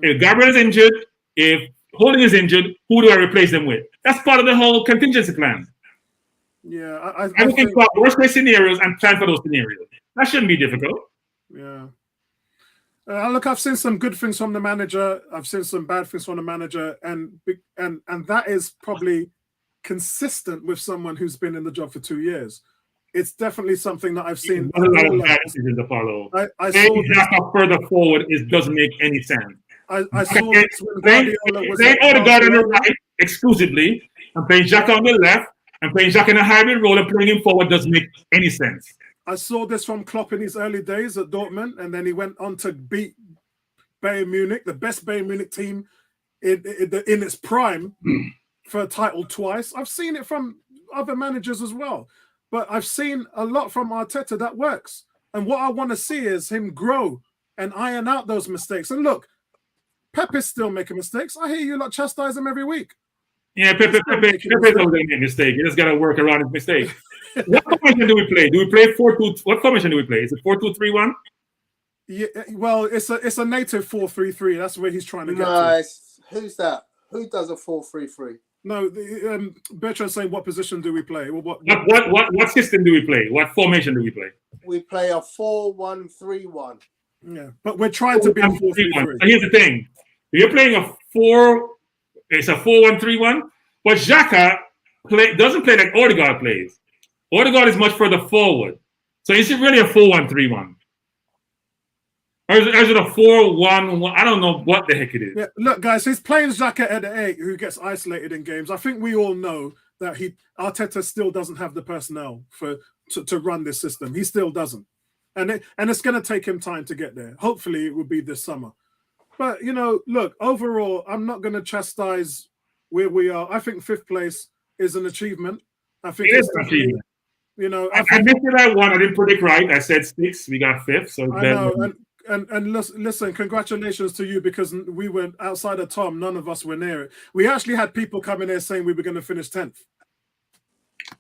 if Gabriel is injured, if Holding is injured, who do I replace them with? That's part of the whole contingency plan. Yeah, I think about worst case scenarios and plan for those scenarios. That shouldn't be difficult. Yeah. Look, I've seen some good things from the manager. I've seen some bad things from the manager, and that is probably consistent with someone who's been in the job for 2 years. It's definitely something that I've seen. A lot of bad decisions to follow. I saw Xhaka further forward. It doesn't make any sense. I saw this when Guardiola was playing at Odegaard on the Barcelona. right exclusively, and playing Xhaka on the left, and playing Xhaka in a hybrid role and playing him forward doesn't make any sense. I saw this from Klopp in his early days at Dortmund, and then he went on to beat Bayern Munich, the best Bayern Munich team in its prime, for a title twice. I've seen it from other managers as well, but I've seen a lot from Arteta that works. And what I want to see is him grow and iron out those mistakes. And look, Pep is still making mistakes. I hear you lot chastise him every week. Yeah, Pepe don't make a mistake. He just got to work around his mistake. What formation do we play? Do we play 4-2? What formation do we play? Is it 4-2-3-1? Yeah, well, it's a native 4-3-3. That's where he's trying to get to. Nice. Who's that? Who does a 4-3-3? No, Bertrand's saying, what position do we play? Well, what system do we play? What formation do we play? We play a 4-1-3-1. Yeah, but we're trying to be a 4-3-3. So here's the thing: if you're playing it's a 4-1-3-1. But Xhaka doesn't play like Odegaard plays. Odegaard is much further forward. So is it really a 4-1-3-1? Or is it a 4-1-1? I don't know what the heck it is. Yeah, look, guys, he's playing Xhaka at the 8, who gets isolated in games. I think we all know that Arteta still doesn't have the personnel to run this system. He still doesn't. And it's going to take him time to get there. Hopefully it will be this summer. But, look, overall, I'm not going to chastise where we are. I think 5th place is an achievement. I think it is an achievement. I missed it at 1. I didn't predict right. I said 6. We got 5th. So I know. And listen, congratulations to you, because we were outside of Tom. None of us were near it. We actually had people coming there saying we were going to finish 10th.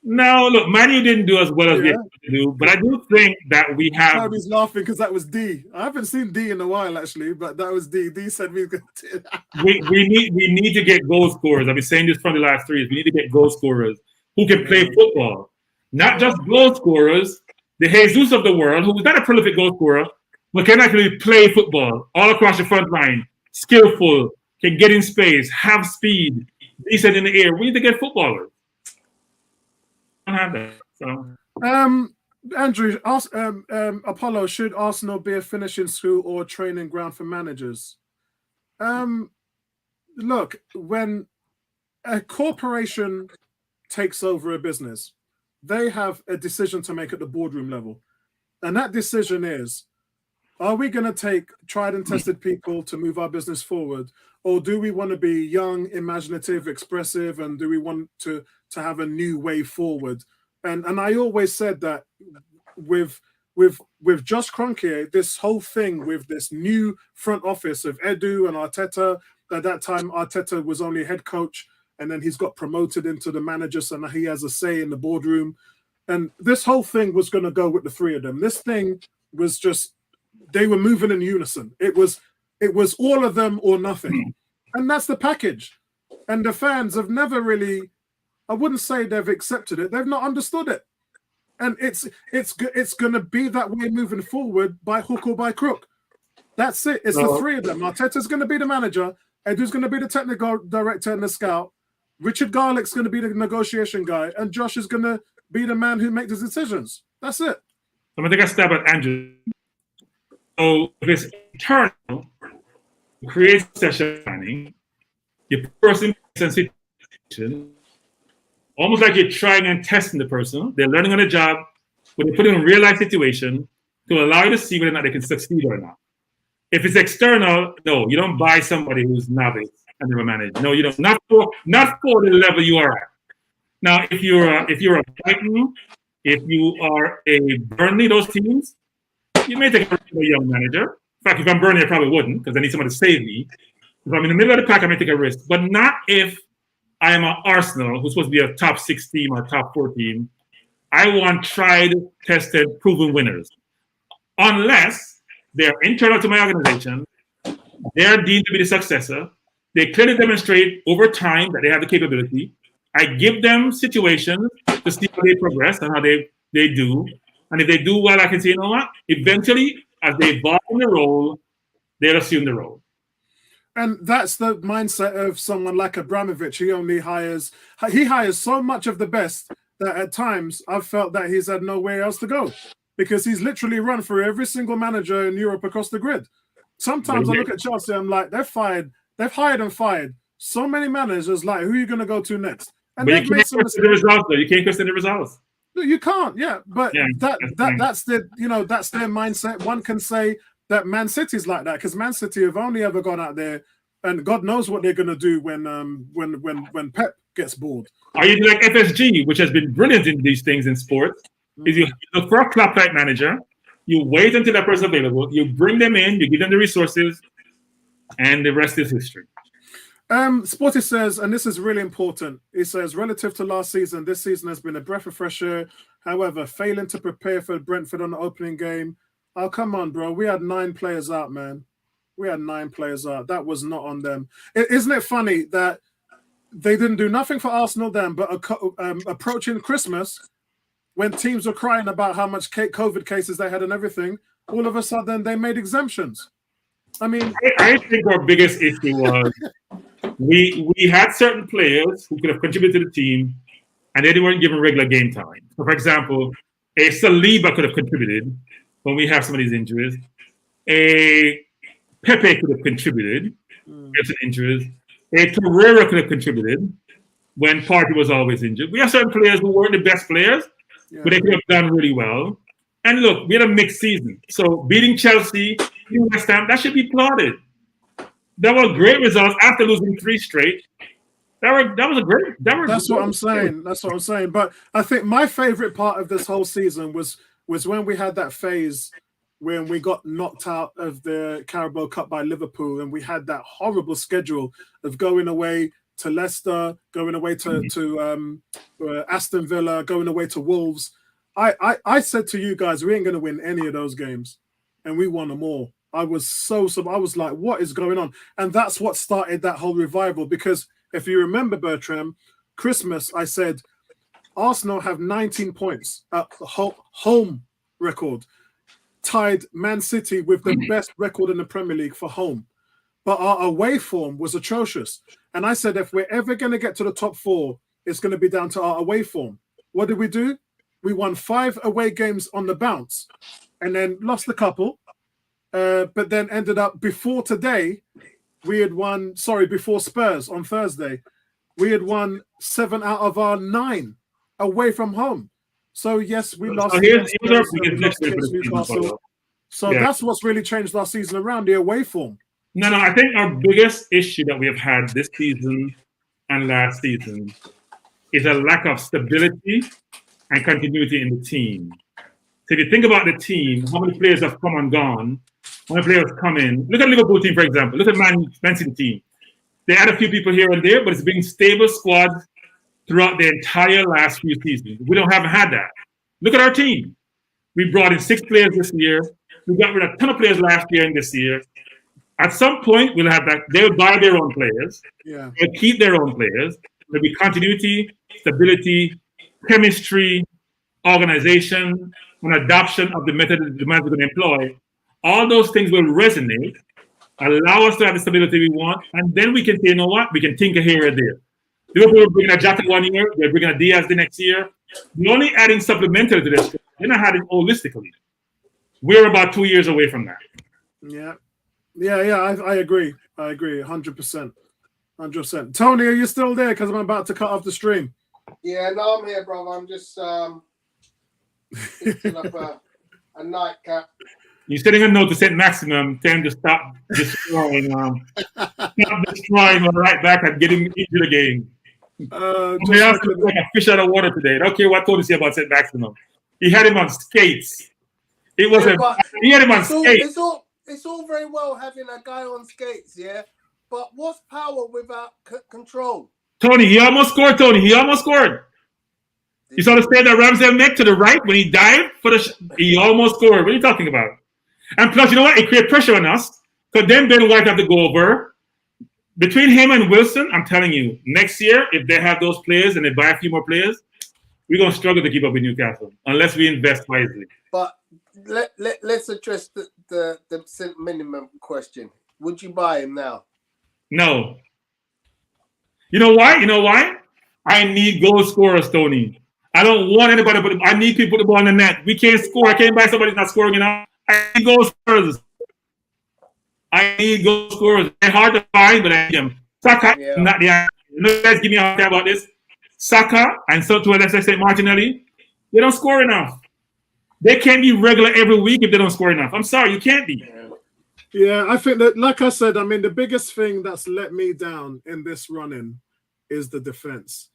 No, look, Man U didn't do as well as we had to do, but I do think that we have. Toby's laughing because that was D. I haven't seen D in a while, actually, but that was D. D said we were going to. we need to get goal scorers. I've been saying this from the last 3 years. We need to get goal scorers who can play football, not just goal scorers. The Jesus of the world, who's not a prolific goal scorer, but can actually play football all across the front line, skillful, can get in space, have speed, decent in the air. We need to get footballers. I don't have that. So. Andrew, Apollo, should Arsenal be a finishing school or training ground for managers? Look, when a corporation takes over a business, they have a decision to make at the boardroom level. And that decision is, are we going to take tried and tested people to move our business forward? Or do we want to be young, imaginative, expressive, and do we want to have a new way forward? And I always said that with Josh Kroenke, this whole thing with this new front office of Edu and Arteta, at that time Arteta was only head coach, and then he's got promoted into the manager, so now he has a say in the boardroom. And this whole thing was going to go with the 3 of them. This thing was just, they were moving in unison. It was all of them or nothing. And that's the package. And the fans have never really, I wouldn't say they've accepted it. They've not understood it. And it's going to be that way moving forward, by hook or by crook. That's it. It's the 3 of them. Arteta's going to be the manager. Edu's going to be the technical director and the scout. Richard Garlick's going to be the negotiation guy. And Josh is going to be the man who makes the decisions. That's it. I'm going to take a stab at Andrew. So if it's internal, create session planning, you person situation, almost like you're trying and testing the person. They're learning on the job, but they put in a real life situation to allow you to see whether or not they can succeed or not. If it's external, no, you don't buy somebody who's novice and never managed. No, you don't. Not for the level you are at. Now, if you're a Brighton, if you are a Burnley, those teams, you may take a young manager. In fact, if I'm Burnley, I probably wouldn't, because I need someone to save me. If I'm in the middle of the pack, I may take a risk. But not if I am an Arsenal, who's supposed to be a top 6 team or top 4 team. I want tried, tested, proven winners. Unless they're internal to my organization, they're deemed to be the successor. They clearly demonstrate over time that they have the capability. I give them situations to see how they progress and how they do. And if they do well, I can say, you know what? Eventually, as they evolve in the role, they'll assume the role. And that's the mindset of someone like Abramovich. He hires so much of the best that at times I've felt that he's had nowhere else to go because he's literally run through every single manager in Europe across the grid. Sometimes I look at Chelsea, I'm like, they've hired and fired so many managers. Like, who are you going to go to next? And but you can't question the results, though. You can't question the results. No, you can't. Yeah, but that's their mindset. One can say that Man City's like that because Man City have only ever gone out there, and God knows what they're going to do when Pep gets bored. Are you like FSG, which has been brilliant in these things in sports? Is you look for a club-type manager, you wait until that person's available, you bring them in, you give them the resources, and the rest is history. Sporty says, and this is really important, he says, relative to last season, this season has been a breath of fresh air. However, failing to prepare for Brentford on the opening game. Oh, come on, bro. We had 9 players out, man. We had 9 players out. That was not on them. Isn't it funny that they didn't do nothing for Arsenal then, but approaching Christmas, when teams were crying about how much COVID cases they had and everything, all of a sudden they made exemptions. I mean, I think our biggest issue was we had certain players who could have contributed to the team, and they weren't given regular game time. So, for example, a Saliba could have contributed when we have some of these injuries. A Pepe could have contributed with some injuries. A Torreira could have contributed when Partey was always injured. We have certain players who weren't the best players, but they could have done really well. And look, we had a mixed season. So beating Chelsea, beating West Ham, that should be applauded. That were great results after losing 3 straight. That's what I'm saying. That's what I'm saying. But I think my favorite part of this whole season was when we had that phase when we got knocked out of the Carabao Cup by Liverpool, and we had that horrible schedule of going away to Leicester, going away to Aston Villa, going away to Wolves. I said to you guys, we ain't going to win any of those games, and we won them all. I was like, what is going on? And that's what started that whole revival. Because if you remember, Bertram, Christmas, I said, Arsenal have 19 points at home record, tied Man City with the best record in the Premier League for home. But our away form was atrocious. And I said, if we're ever going to get to the top 4, it's going to be down to our away form. What did we do? We won 5 away games on the bounce and then lost a couple. But then ended up before today, before Spurs on Thursday, we had won 7 out of our 9 away from home. So yes, we lost. Newcastle. So that's what's really changed last season around, the away form. No, I think our biggest issue that we have had this season and last season is a lack of stability and continuity in the team. So if you think about the team, how many players have come and gone? How many players come in? Look at the Liverpool team, for example. Look at Man City team. They had a few people here and there, but it's been stable squads throughout the entire last few seasons. We haven't had that. Look at our team. We brought in 6 players this year. We got rid of a ton of players last year and this year. At some point, we'll have that. They'll buy their own players. Yeah. They'll keep their own players. There'll be continuity, stability, chemistry, organization, and adoption of the method that the manager is going to employ. All those things will resonate, allow us to have the stability we want, and then we can say, you know what, we can tinker here and there. Liverpool will bring a Jota 1 year, they're bringing a Diaz the next year. We're only adding supplementary to this. They're not adding holistically. We're about 2 years away from that. I agree. 100%. 100%. Tony, are you still there? Because I'm about to cut off the stream. Yeah, no, I'm here, brother. I'm just picking up a nightcap. You're sending a note to St. Maximum, telling him to stop destroying right back and getting into the game. They asked him like a fish out of water today. I don't care what Tony said about St. Maximum. He had him on skates. He had him on skates. It's all very well having a guy on skates, yeah? But what's power without control? Tony, he almost scored, You saw the stand that Ramsdale made to the right when he dived he almost scored. What are you talking about? And plus, you know what? It created pressure on us. So then Ben White have to go over. Between him and Wilson, I'm telling you, next year, if they have those players and they buy a few more players, we're going to struggle to keep up with Newcastle unless we invest wisely. But let's address the minimum question. Would you buy him now? No. You know why? You know why? I need goal scorers, Tony. I don't want anybody, but I need people to put the ball in the net. We can't score. I can't buy somebody not scoring enough. I need goal scorers. I need goal scorers. They're hard to find, but I need them. Saka, not the answer. You know, guys give me a hard time about this. Saka and so to a lesser extent Martinelli, they don't score enough. They can't be regular every week if they don't score enough. I'm sorry, you can't be. Yeah, I think that, like I said, I mean, the biggest thing that's let me down in this running is the defense.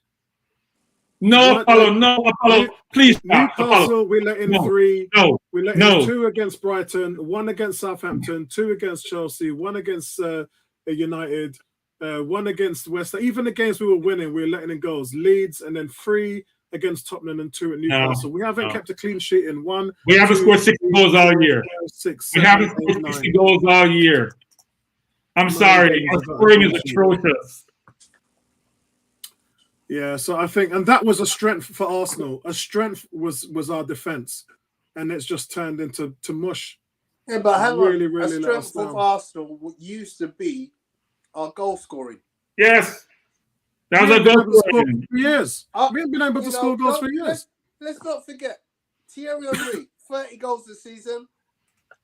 No, Apollo, please stop. Newcastle, Apollo. we let in 3. We let in 2 against Brighton, 1 against Southampton, 2 against Chelsea, 1 against United, 1 against West Ham. Even the games we were winning, we were letting in goals. Leeds, and then 3 against Tottenham and 2 at Newcastle. We haven't kept a clean sheet in 1. We haven't scored 60 goals all year. 6, we 7, haven't 8, scored 60 goals all year. I'm sorry. Our scoring is atrocious. Yeah, so I think, and that was a strength for Arsenal. A strength was our defense, and it's just turned into mush. Yeah, but hang on. Really A strength of Arsenal used to be our goal scoring. Yes. That was a goal scoring for years. We haven't been able to score goals for years. Let's not forget Thierry Henry, 30 goals this season.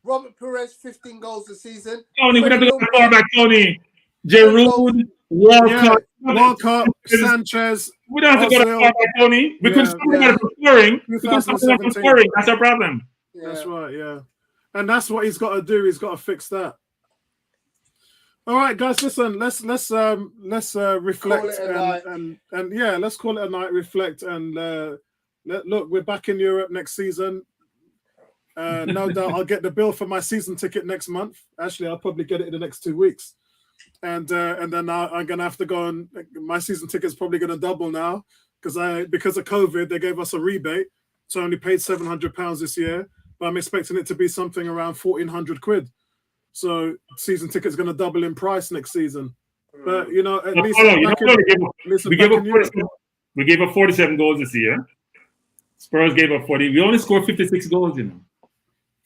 Robert Perez, 15 goals this season. Tony, we have to go far back, Tony. Giroud, Walcott, Sanchez. We don't have to go that far back, Tony. We couldn't stop anybody from scoring. We couldn't stop anybody from scoring. That's our problem. That's right, yeah. And that's what he's got to do. He's got to fix that. All right, guys, listen. Let's reflect and yeah, let's call it a night. Reflect and look. We're back in Europe next season. No doubt, I'll get the bill for my season ticket next month. Actually, I'll probably get it in the next 2 weeks, and then I'm gonna have to go and my season ticket's probably gonna double now because of COVID they gave us a rebate, so I only paid £700 this year, but I'm expecting it to be something around £1,400. So season ticket's going to double in price next season. But you know, at least we gave up 47 goals this year. Spurs gave up 40. We only scored 56 goals, you know.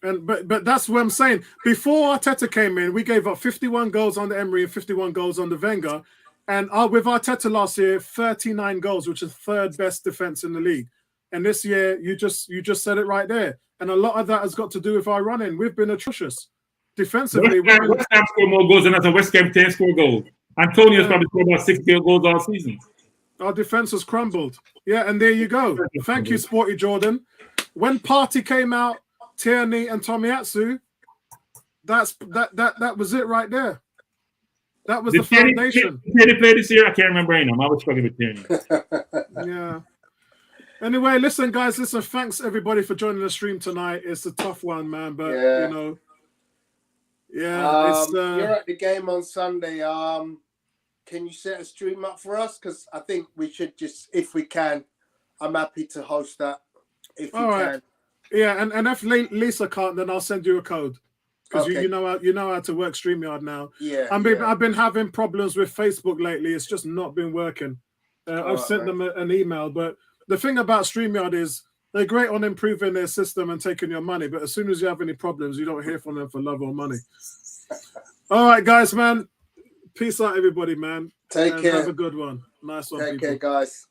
And but that's what I'm saying. Before Arteta came in, we gave up 51 goals on the Emery and 51 goals on the Wenger. And with Arteta last year, 39 goals, which is third best defense in the league. And this year, you just said it right there. And a lot of that has got to do with our running. We've been atrocious. Defensively, West Ham scored more goals than us, and West Ham 10 score goals. Antonio's probably scored about 6 goals all season. Our defense has crumbled. Yeah, and there you go. Thank you, Sporty Jordan. When Partey came out, Tierney and Tomiyasu, that was it right there. That was the foundation. Tierney played this year? I can't remember any. I was struggling with Tierney. Yeah. Anyway, listen, guys. Listen, thanks everybody for joining the stream tonight. It's a tough one, man, but you know. Yeah, you're at the game on Sunday. Can you set a stream up for us? Because I think we should just, if we can, I'm happy to host that. If you can. Yeah, and if Lisa can't, then I'll send you a code because you know how to work StreamYard now. Yeah, I've been having problems with Facebook lately. It's just not been working. I've sent them an email, but the thing about StreamYard is they're great on improving their system and taking your money, but as soon as you have any problems, you don't hear from them for love or money. All right, guys, man. Peace out, everybody, man. Take care. Have a good one. Nice one. Take care, guys.